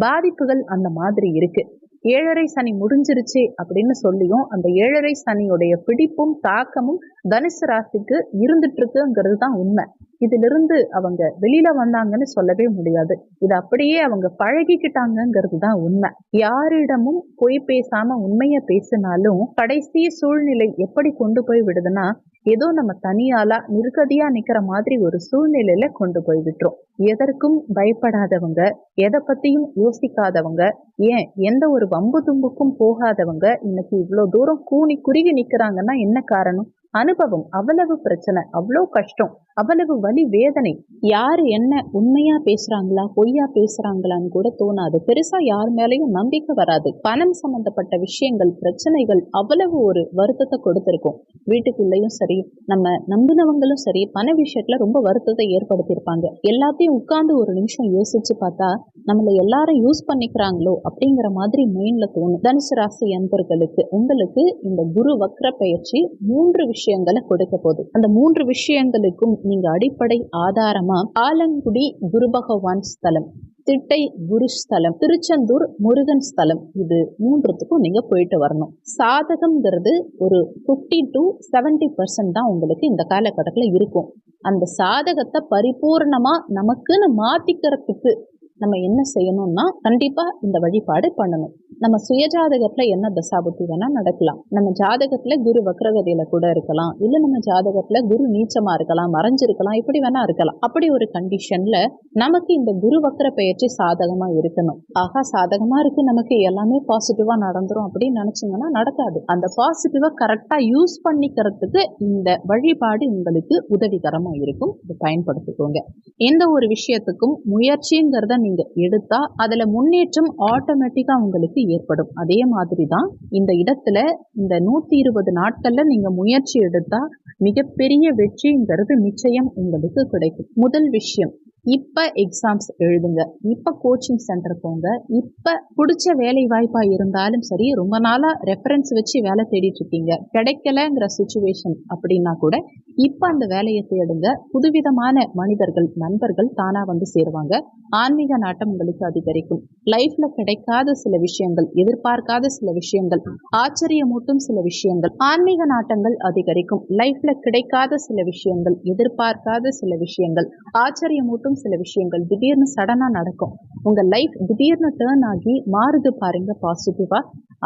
பாதிப்புகள் அந்த மாதிரி இருக்கு. 7.5 சனி முடிஞ்சிருச்சு அப்படின்னு சொல்லியும் அந்த 7.5 சனியுடைய பிடிப்பும் தாக்கமும் தனுசு ராசிக்கு இருந்துட்டு இருக்குங்கிறது தான் உண்மை. இதிலிருந்து அவங்க வெளியில வந்தாங்கன்னு சொல்லவே முடியாது. இது அப்படியே அவங்க பழகிக்கிட்டாங்கிறது தான் உண்மை. யாரிடமும் பொய் பேசாம உண்மைய பேசினாலும் கடைசி சூழ்நிலை எப்படி கொண்டு போய் விடுதுன்னா, ஏதோ நம்ம தனியாளா நிர்கதியா நிக்கிற மாதிரி ஒரு சூழ்நிலையில கொண்டு போய் விட்டுரும். எதற்கும் பயப்படாதவங்க, எதை பத்தியும் யோசிக்காதவங்க, ஏன் எந்த ஒரு வம்பு தும்புக்கும் போகாதவங்க இன்னைக்கு இவ்வளவு தூரம் கூனி குறுகி நிக்கிறாங்கன்னா என்ன காரணம்? அனுபவம். அவ்வளவு பிரச்சனை, அவ்வளவு கஷ்டம், அவ்வளவு வலி வேதனை. யாரு என்ன உண்மையா பேசுறாங்களா பொய்யா பேசுறாங்களான்னு கூட தோணாது. பெருசா யார் மேலேயும் நம்பிக்கை வராது. பணம் சம்பந்தப்பட்ட விஷயங்கள், பிரச்சனைகள் அவ்வளவு ஒரு வருத்தத்தை கொடுத்திருக்கும். வீட்டுக்குள்ளேயும் சரி, நம்ம நம்பினவங்களும் சரி, பண விஷயத்துல ரொம்ப வருத்தத்தை ஏற்படுத்தியிருப்பாங்க. எல்லாத்தையும் உட்கார்ந்து ஒரு நிமிஷம் யோசிச்சு பார்த்தா நம்மள எல்லாரும் யூஸ் பண்ணிக்கிறாங்களோ அப்படிங்கிற மாதிரி மைண்ட்ல தோணும். தனுசு ராசி அன்பர்களுக்கு உங்களுக்கு இந்த குரு வக்ர பயிற்சி 3 விஷயங்களை கொடுக்க போகுது. அந்த 3 விஷயங்களுக்கும் நீங்க அடிப்படை ஆதாரமா ஆலங்குடி குரு பகவான் ஸ்தலம், திட்டை குரு ஸ்தலம், திருச்செந்தூர் முருகன் ஸ்தலம், இது 3த்துக்கும் நீங்க போயிட்டு வரணும். சாதகம்ங்கிறது ஒரு 50 to 70% தான் உங்களுக்கு இந்த காலகட்டத்தில் இருக்கும். அந்த சாதகத்தை பரிபூர்ணமா நமக்குன்னு மாத்திக்கிறதுக்கு நம்ம என்ன செய்யணும்னா, கண்டிப்பா இந்த வழிபாடு பண்ணணும். நம்ம சுயஜாதகத்துல என்ன தசாபுத்தி வேணா நடக்கலாம். நம்ம ஜாதகத்துல குரு வக்ரகதியில கூட இருக்கலாம், இல்ல நம்ம ஜாதகத்துல குரு நீச்சமா இருக்கலாம், மறைஞ்சிருக்கலாம், இப்படி வேணா இருக்கலாம். அப்படி ஒரு கண்டிஷன்ல நமக்கு இந்த குரு வக்ர பயிற்சி சாதகமா இருக்கணும். ஆகா சாதகமா இருக்கு, நமக்கு எல்லாமே பாசிட்டிவா நடந்துரும் அப்படின்னு நினைச்சீங்கன்னா நடக்காது. அந்த பாசிட்டிவா கரெக்டா யூஸ் பண்ணிக்கிறதுக்கு இந்த வழிபாடு உங்களுக்கு உதவிகரமா இருக்கும். இதை பயன்படுத்திக்கோங்க. எந்த ஒரு விஷயத்துக்கும் முயற்சிங்கிறத நீங்க எடுத்தா அதுல முன்னேற்றம் ஆட்டோமேட்டிக்கா உங்களுக்கு ஏற்படும். அதே மாதிரிதான் இந்த இடத்துல இந்த 120 நாட்கள்ல நீங்க முயற்சி எடுத்தா மிகப்பெரிய வெற்றிங்கிறது நிச்சயம் உங்களுக்கு கிடைக்கும். முதல் விஷயம், இப்ப எக்ஸாம்ஸ் எழுதுங்க, இப்ப கோச்சிங் சென்டர் போங்க, இப்ப பிடிச்ச வேலை வாய்ப்பா இருந்தாலும் சரி, ரொம்ப நாளா ரெஃபரன்ஸ் வச்சு வேலை தேடிட்டு இருக்கீங்க, கிடைக்கலங்கிற சிச்சுவேஷன் அப்படின்னா கூட இப்ப அந்த வேலையை தேடுங்க. புதுவிதமான மனிதர்கள், நண்பர்கள் தானா வந்து சேருவாங்க. ஆன்மீக நாட்டம் உங்களுக்கு அதிகரிக்கும். லைஃப்ல கிடைக்காத சில விஷயங்கள், எதிர்பார்க்காத சில விஷயங்கள், ஆச்சரியமூட்டும் சில விஷயங்கள், ஆன்மீக நாட்டங்கள் அதிகரிக்கும். லைஃப்ல கிடைக்காத சில விஷயங்கள், எதிர்பார்க்காத சில விஷயங்கள், ஆச்சரியமூட்டும் சில விஷயங்கள் திடீர்னு சடனா நடக்கும். உங்க லைஃப் திடீர்னு டேர்ன் ஆகி மாறுது பாருங்க பாசிட்டிவா.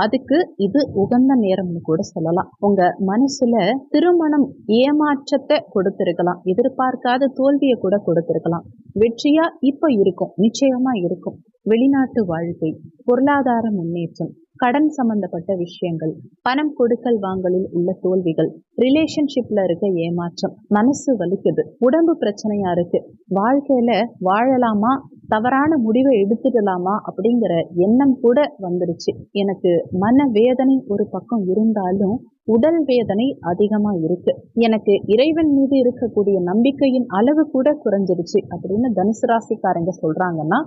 அதுக்கு இது உகந்த நேரம்னு கூட சொல்லலாம். உங்க மனசுல திருமணம் ஏமாற்றத்தை கொடுத்திருக்கலாம், எதிர்பார்க்காத தோல்வியை கூட கொடுத்திருக்கலாம். வெற்றியா இப்ப இருக்கும், நிச்சயமா இருக்கும். வெளிநாட்டு வாழ்க்கை, பொருளாதார முன்னேற்றம், கடன் சம்பந்தப்பட்ட விஷயங்கள், பணம் கொடுக்கல் வாங்கலில் உள்ள தோல்விகள், ரிலேஷன்ஷிப்ல இருக்க ஏமாற்றம், மனசு வலிக்குது, உடம்பு பிரச்சனையா இருக்கு, வாழ்க்கையில வாழலாமா தவறான முடிவை எடுத்துடலாமா அப்படிங்கிற எண்ணம் கூட வந்துருச்சு. எனக்கு மன வேதனை ஒரு பக்கம் இருந்தாலும் உடல் வேதனை அதிகமா இருக்கு, எனக்கு இறைவன் மீது இருக்கக்கூடிய நம்பிக்கையின் அளவு கூட குறைஞ்சிருச்சு அப்படின்னு தனுசு ராசிக்காரங்க சொல்றாங்கன்னா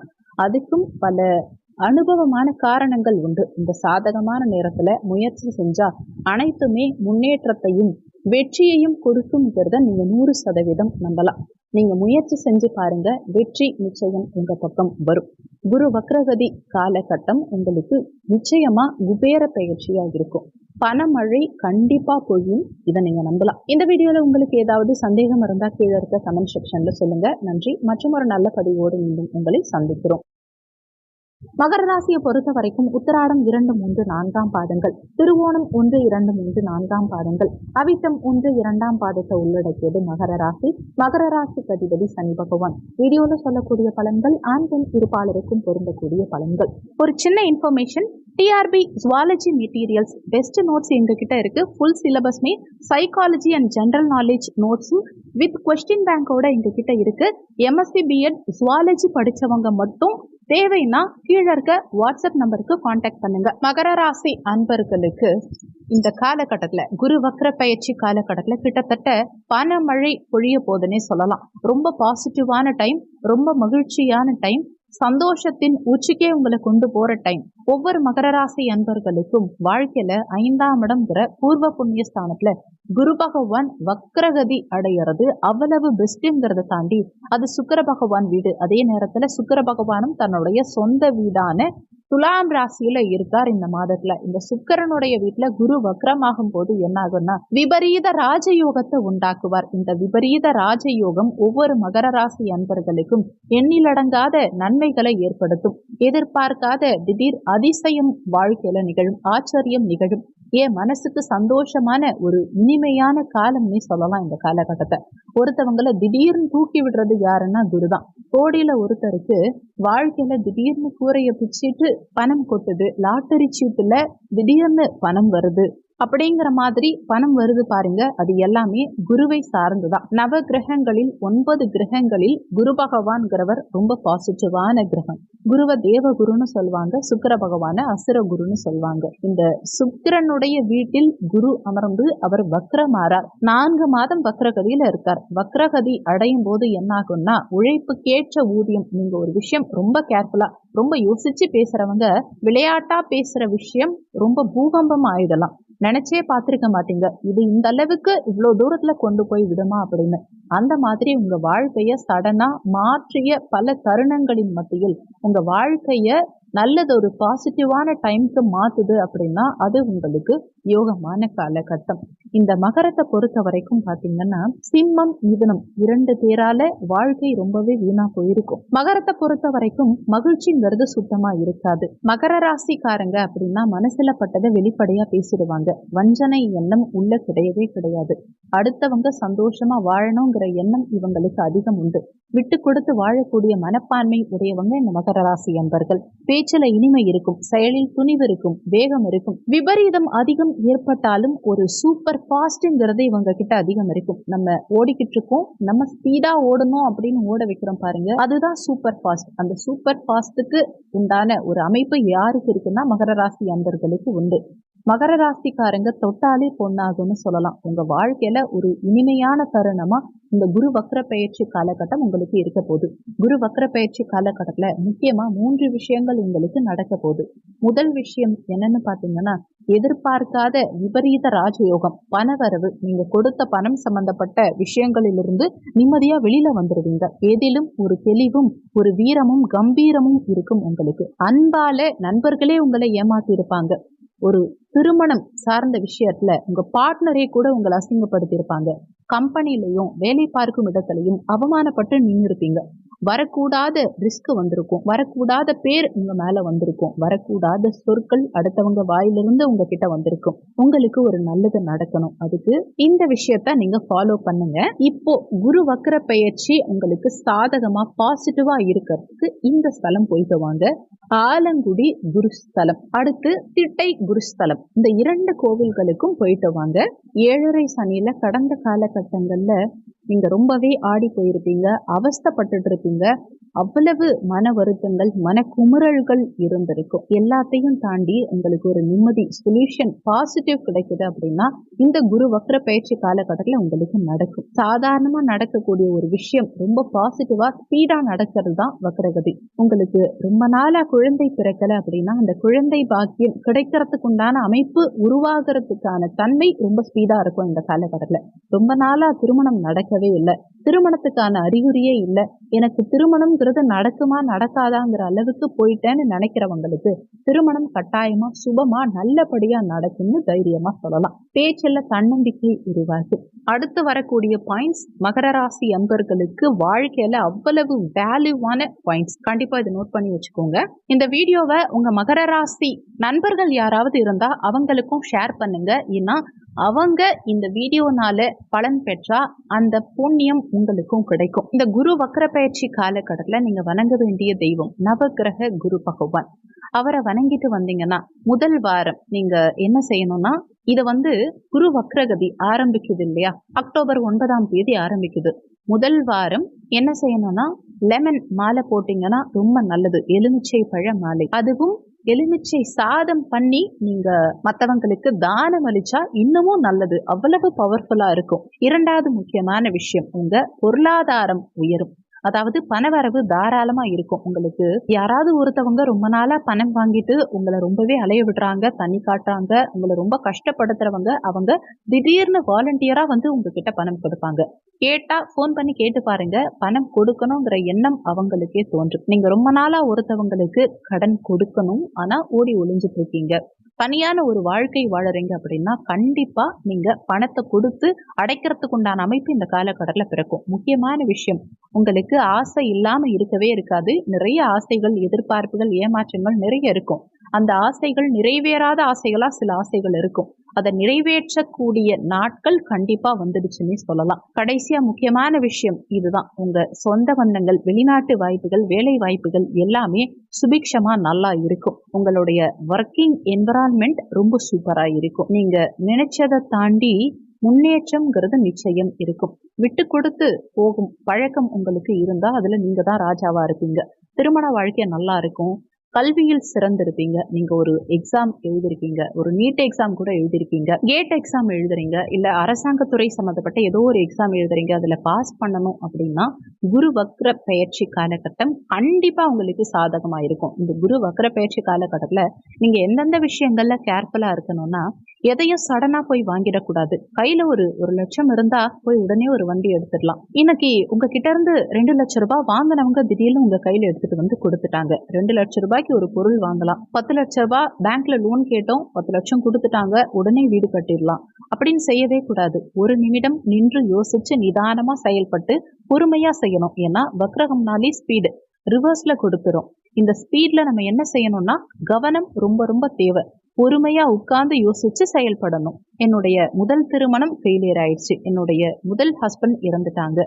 அதுக்கும் பல அனுபவமான காரணங்கள் உண்டு. இந்த சாதகமான நேரத்துல முயற்சி செஞ்சா அனைத்துமே முன்னேற்றத்தையும் வெற்றியையும் கொடுக்கும்ங்கிறத நீங்க 100% நம்பலாம். நீங்க முயற்சி செஞ்சு பாருங்க, வெற்றி நிச்சயம் உங்க பக்கம் வரும். குரு வக்ரகதி காலகட்டம் உங்களுக்கு நிச்சயமா குபேர பயிற்சியா இருக்கும். பணமழை கண்டிப்பா பொழியும், இதை நீங்க நம்பலாம். இந்த வீடியோல உங்களுக்கு ஏதாவது சந்தேகம் இருந்தா கீழே இருக்க கமெண்ட் செக்ஷன்ல சொல்லுங்க. நன்றி. மற்றும் ஒரு நல்ல பதிவோடு மீண்டும் உங்களை சந்திக்கிறோம். மகர ராசியை பொறுத்த வரைக்கும் உத்திராடம் 2, 3, 4ஆம் பாதங்கள், திருவோணம் 1, 2, 3, 4ஆம் பாதங்கள், அவிட்டம் 1, 2ஆம் பாதத்தை உள்ளடக்கியது மகர ராசி. மகர ராசிக்கு அதிபதி சனி பகவான். வீடியோல சொல்லக்கூடிய பலன்கள் ஆண் பெண் இருப்பாளருக்கும் பொருந்தக்கூடிய பலன்கள். ஒரு சின்ன information, TRB zoology materials best notes எங்ககிட்ட இருக்கு. ஃபுல் சிலபஸ்மே சைக்காலஜி அண்ட் ஜென்ரல் நாலேஜ் நோட்ஸும் வித் கொஸ்டின் பேங்கோட எங்ககிட்ட இருக்கு. எம்எஸ்சி பிஎட் ஜுவாலஜி படிச்சவங்க மட்டும் தேவைன்னா கீழே இருக்க வாட்ஸ்அப் நம்பருக்கு கான்டாக்ட் பண்ணுங்க. மகர ராசி அன்பர்களுக்கு இந்த காலகட்டத்துல குரு வக்ர பயிற்சி காலகட்டத்துல கிட்டத்தட்ட பணமழை பொழிய போதுன்னே சொல்லலாம். ரொம்ப பாசிட்டிவான டைம், ரொம்ப மகிழ்ச்சியான டைம், சந்தோஷத்தின் உச்சிக்கே உங்களை கொண்டு போற டைம். ஒவ்வொரு மகர ராசி அன்பர்களுக்கும் வாழ்க்கையில 5ஆம் இடம்ங்கிற பூர்வ புண்ணிய ஸ்தானத்துல குரு பகவான் வக்ரகதி அடையிறது அவ்வளவு பெஸ்ட்ங்கிறத தாண்டி அது சுக்கிர பகவான் வீடு. அதே நேரத்துல சுக்கிர பகவானும் தன்னுடைய சொந்த வீடான துலாம் ராசியில இருக்கார் இந்த மாதத்துல. இந்த சுக்கிரனுடைய வீட்டுல குரு வக்ரமாகும் போது என்ன ஆகும்னா விபரீத ராஜயோகத்தை உண்டாக்குவார். இந்த விபரீத ராஜயோகம் ஒவ்வொரு மகர ராசி அன்பர்களுக்கும் எண்ணிலடங்காத நன்மைகளை ஏற்படுத்தும். எதிர்பார்க்காத திடீர் அதிசயம் வாழ்க்கையில நிகழும், ஆச்சரியம் நிகழும். என் மனசுக்கு சந்தோஷமான ஒரு இனிமையான காலம்னே சொல்லலாம் இந்த காலகட்டத்தை. ஒருத்தவங்களை திடீர்னு தூக்கி விடுறது யாருன்னா குருதான். கோடியில ஒருத்தருக்கு வாழ்க்கையில திடீர்னு கூரைய பிச்சுட்டு பணம் கொட்டுது, லாட்டரி சீட்டுல திடீர்னு பணம் வருது அப்படிங்கிற மாதிரி பணம் வருது பாருங்க. அது எல்லாமே குருவை சார்ந்துதான். நவ கிரகங்களில் 9 கிரகங்களில் குரு பகவான்கிறவர் ரொம்ப பாசிட்டிவான கிரகம். குருவை தேவகுருன்னு சொல்லுவாங்க, சுக்கிர பகவான அசுர குருன்னு சொல்லுவாங்க. இந்த சுக்கிரனுடைய வீட்டில் குரு அமர்ந்து அவர் வக்ரமாறார். 4 மாதம் வக்ரகதியில இருக்கார். வக்ரகதி அடையும் போது என்ன ஆகும்னா உழைப்புக்கேற்ற ஊதியம். நீங்க ஒரு விஷயம் ரொம்ப கேர்ஃபுல்லா, ரொம்ப யோசிச்சு பேசுறவங்க விளையாட்டா பேசுற விஷயம் ரொம்ப பூகம்பம் ஆயிடலாம். நினைச்சே பார்த்திருக்க மாட்டீங்க இது இந்த அளவுக்கு இவ்வளவு தூரத்துல கொண்டு போய் விடுமா அப்படின்னு. அந்த மாதிரி உங்க வாழ்க்கைய சடனா மாற்றிய பல தருணங்களின் மத்தியில் உங்க வாழ்க்கைய நல்லது ஒரு பாசிட்டிவான டைம்க்கு மாத்துது அப்படின்னா அது உங்களுக்கு யோகமான காலகட்டம். இந்த மகரத்தை பொறுத்த வரைக்கும் பாத்தீங்கன்னா சிம்மம் மிதுனம் 2 பேரால வாழ்க்கை ரொம்பவே வீணா போயிருக்கும். மகரத்தை பொறுத்த வரைக்கும் மகிழ்ச்சிங்கிறது சுத்தமா இருக்காது. மகர ராசிக்காரங்க அப்படின்னா மனசுல பட்டதை வெளிப்படையா பேசிடுவாங்க. வஞ்சனை எண்ணம் உள்ள கிடையவே கிடையாது. அடுத்தவங்க சந்தோஷமா வாழணுங்கிற எண்ணம் இவங்களுக்கு அதிகம் உண்டு. விட்டு கொடுத்து வாழக்கூடிய மனப்பான்மை உடையவங்க இந்த மகர ராசி அன்பர்கள். பேச்சில இனிமை இருக்கும், செயலில் துணிவு இருக்கும், வேகம் இருக்கும். விபரீதம் அதிகம் ஏற்பட்டாலும் ஒரு சூப்பர் ஃபாஸ்ட்ங்கிறது இவங்க கிட்ட அதிகம் இருக்கும். நம்ம ஓடிக்கிட்டு இருக்கோம், நம்ம ஸ்பீடா ஓடணும் அப்படின்னு ஓட வைக்கிறோம் பாருங்க, அதுதான் சூப்பர் ஃபாஸ்ட். அந்த சூப்பர் ஃபாஸ்ட்டுக்கு உண்டான ஒரு அமைப்பு யாருக்கு இருக்குன்னா மகர ராசி அன்பர்களுக்கு உண்டு. மகர ராசிக்காரங்க தொட்டாலே பொண்ணாகும்னு சொல்லலாம். உங்க வாழ்க்கையில ஒரு இனிமையான தருணமா இந்த குரு வக்ர பயிற்சி காலகட்டம் உங்களுக்கு இருக்க போகுது. குரு வக்ர பயிற்சி காலகட்டத்துல முக்கியமா 3 விஷயங்கள் உங்களுக்கு நடக்க போகுது. முதல் விஷயம் என்னன்னு பாத்தீங்கன்னா எதிர்பார்க்காத விபரீத ராஜயோகம், பணவரவு. நீங்க கொடுத்த பணம் சம்பந்தப்பட்ட விஷயங்களிலிருந்து நிம்மதியா வெளியில வந்துடுவீங்க. எதிலும் ஒரு தெளிவும் ஒரு வீரமும் கம்பீரமும் இருக்கும் உங்களுக்கு. அன்பால நண்பர்களே உங்களை ஏமாத்தி இருப்பாங்க. ஒரு திருமணம் சார்ந்த விஷயத்துல உங்க பார்ட்னரே கூட உங்களை அசிங்கப்படுத்தி இருப்பாங்க. கம்பெனிலையும் வேலை பார்க்கும் இடத்துலையும் அவமானப்பட்டு நின்று இருப்பீங்க. வரக்கூடாத ரிஸ்க் வந்திருக்கும், வரக்கூடாத பேர் உங்க மேல வந்திருக்கும், வரக்கூடாத சொற்கள் அடுத்தவங்க வாயிலிருந்து உங்ககிட்ட வந்திருக்கும். உங்களுக்கு ஒரு நல்லது நடக்கணும், அதுக்கு இந்த விஷயத்த நீங்க ஃபாலோ பண்ணுங்க. இப்போ குரு வக்ர பயிற்சி உங்களுக்கு சாதகமா பாசிட்டிவா இருக்கிறதுக்கு இந்த ஸ்தலம் போயிட்டு வாங்க. ஆலங்குடி குருஸ்தலம், அடுத்து திட்டை குருஸ்தலம், இந்த 2 கோவில்களுக்கும் போயிட்டு வாங்க. 7.5 சனியில கடந்த காலகட்டங்கள்ல நீங்க ரொம்பவே ஆடி போயிருப்பீங்க, அவஸ்தைப்பட்டு இருப்பீங்க. அவ்வளவு மன வருத்தங்கள், மன குமுறல்கள் இருந்திருக்கும். எல்லாத்தையும் தாண்டி உங்களுக்கு ஒரு நிம்மதி, சொல்யூஷன், பாசிட்டிவ் கிடைக்குது அப்படின்னா இந்த குரு வக்ர பயிற்சி காலகட்டத்தில் உங்களுக்கு நடக்கும். சாதாரணமா நடக்கக்கூடிய ஒரு விஷயம் ரொம்ப பாசிட்டிவா ஸ்பீடா நடக்கிறது தான் வக்ரகதி. உங்களுக்கு ரொம்ப நாளா குழந்தை பிறக்கல அப்படின்னா அந்த குழந்தை பாக்கியம் கிடைக்கிறதுக்கு உண்டான அமைப்பு உருவாகிறதுக்கான தன்மை ரொம்ப ஸ்பீடா இருக்கும் இந்த காலகட்டத்துல. ரொம்ப நாளா திருமணம் நடக்கவே இல்லை, திருமணத்துக்கான அறிகுறியே இல்லை, எனக்கு திருமணம்ங்கிறது நடக்குமா நடக்காதாங்கிற அளவுக்கு போயிட்டேன்னு நினைக்கிறவங்களுக்கு திருமணம் கட்டாயமா சுபமா நல்லபடியா நடக்கும்னு தைரியமா சொல்லலாம். பேச்சில் தன்னம்பிக்கை உருவாகும். அடுத்து வரக்கூடிய பாயிண்ட்ஸ் மகர ராசி அன்பர்களுக்கு வாழ்க்கையில அவ்வளவு வேல்யூவான பாயிண்ட்ஸ். கண்டிப்பா இதை நோட் பண்ணி வச்சுக்கோங்க. இந்த வீடியோவை உங்க மகர ராசி நண்பர்கள் யாராவது இருந்தா அவங்களுக்கும் ஷேர் பண்ணுங்க. ஏன்னா அவங்க இந்த வீடியோனால பலன் பெற்றா அந்த புண்ணியம் உங்களுக்கும் கிடைக்கும். இந்த குரு வக்ர பயிற்சி காலகட்டத்துல நீங்க வணங்க வேண்டிய தெய்வம் நவகிரக குரு பகவான். அவரை வணங்கிட்டு வந்தீங்கன்னா முதல் வாரம் நீங்க என்ன செய்யணும்னா, இதை குரு வக்ரகதி ஆரம்பிக்குது இல்லையா, அக்டோபர் 9ஆம் தேதி ஆரம்பிக்குது. முதல் வாரம் என்ன செய்யணும்னா லெமன் மாலை போட்டீங்கன்னா ரொம்ப நல்லது. எலுமிச்சை பழ மாலை, அதுவும் எலுமிச்சை சாதம் பண்ணி நீங்க மற்றவங்களுக்கு தானம் அளிச்சா இன்னமும் நல்லது, அவ்வளவு பவர்ஃபுல்லா இருக்கும். 2வது முக்கியமான விஷயம், உங்க பொருளாதாரம் உயரும். அதாவது பணவரவு தாராளமா இருக்கும் உங்களுக்கு. யாராவது ஒருத்தவங்க ரொம்ப நாளா பணம் வாங்கிட்டு உங்களை ரொம்பவே அலைய விடுறாங்க, தண்ணி காட்டுறாங்க, உங்களை ரொம்ப கஷ்டப்படுத்துறவங்க, அவங்க திடீர்னு வாலண்டியரா வந்து உங்ககிட்ட பணம் கொடுப்பாங்க. கேட்டா ஃபோன் பண்ணி கேட்டு பாருங்க, பணம் கொடுக்கணுங்கிற எண்ணம் அவங்களுக்கே தோன்றும். நீங்க ரொம்ப நாளா ஒருத்தவங்களுக்கு கடன் கொடுக்கணும், ஆனா ஓடி ஒளிஞ்சிட்டு இருக்கீங்க. தனியான ஒரு வாழ்க்கை வாழறீங்க அப்படின்னா கண்டிப்பா நீங்க பணத்தை கொடுத்து அடைக்கிறதுக்கு உண்டான அமைப்பு இந்த காலகட்டத்தில் பிறக்கும். முக்கியமான விஷயம், உங்களுக்கு ஆசை இல்லாம இருக்கவே இருக்காது. நிறைய ஆசைகள், எதிர்பார்ப்புகள், ஏமாற்றங்கள் நிறைய இருக்கும். அந்த ஆசைகள் நிறைவேறாத ஆசைகளா சில ஆசைகள் இருக்கும். அதை நிறைவேற்றக்கூடிய நாட்கள் கண்டிப்பா வந்துடுச்சுன்னே சொல்லலாம். கடைசியா முக்கியமான விஷயம் இதுதான், உங்க சொந்த பந்தங்கள், வெளிநாட்டு வாய்ப்புகள், வேலை வாய்ப்புகள் எல்லாமே சுபிக்ஷமா நல்லா இருக்கும். உங்களுடைய ஒர்க்கிங் என்விரான்மெண்ட் ரொம்ப சூப்பரா இருக்கும். நீங்க நினைச்சதை தாண்டி முன்னேற்றம்ங்கிறது நிச்சயம் இருக்கும். விட்டு கொடுத்து போகும் பழக்கம் உங்களுக்கு இருந்தா அதுல நீங்க தான் ராஜாவா இருப்பீங்க. திருமண வாழ்க்கை நல்லா இருக்கும். கல்வியில் சிறந்திருப்பீங்க. நீங்க ஒரு எக்ஸாம் எழுதிருக்கீங்க, ஒரு நீட் எக்ஸாம் கூட எழுதிருக்கீங்க, கேட் எக்ஸாம் எழுதுறீங்க, இல்ல அரசாங்கத்துறை சம்மந்தப்பட்ட ஏதோ ஒரு எக்ஸாம் எழுதுறீங்க, அதுல பாஸ் பண்ணணும் அப்படின்னா குரு வக்ர பயிற்சி காலகட்டம் கண்டிப்பா உங்களுக்கு சாதகமா இருக்கும். இந்த குரு வக்ர பயிற்சி காலகட்டத்துல நீங்க எந்தெந்த விஷயங்கள்ல கேர்ஃபுல்லா இருக்கணும்னா, எதையும் சடனா போய் வாங்கிடக்கூடாது. கையில ஒரு 1,00,000 இருந்தா போய் உடனே ஒரு வண்டி எடுத்துடலாம். இன்னைக்கு உங்ககிட்ட இருந்து 2,00,000 ரூபாய் வாங்கினவங்க திடீர்னு உங்க கையில எடுத்துட்டு வந்து கொடுத்துட்டாங்க. 2,00,000 ரூபாய்க்கு ஒரு பொருள் வாங்கலாம். 10,00,000 ரூபாய் பேங்க்ல லோன் கேட்டோம், 10,00,000 கொடுத்துட்டாங்க, உடனே வீடு கட்டிடலாம் அப்படின்னு செய்யவே கூடாது. ஒரு நிமிடம் நின்று யோசிச்சு நிதானமா செயல்பட்டு பொறுமையா செய்யணும். ஏன்னா வக்ரகம்னாலே ஸ்பீடு ரிவர்ஸ்ல கொடுத்துரும். இந்த ஸ்பீட்ல நம்ம என்ன செய்யணும்னா கவனம் ரொம்ப ரொம்ப தேவை. பொறுமையா உட்கார்ந்து யோசிச்சு செயல்படணும். என்னுடைய முதல் திருமணம் ஃபெயிலியர் ஆயிடுச்சு, என்னுடைய முதல் ஹஸ்பண்ட் இறந்துட்டாங்க,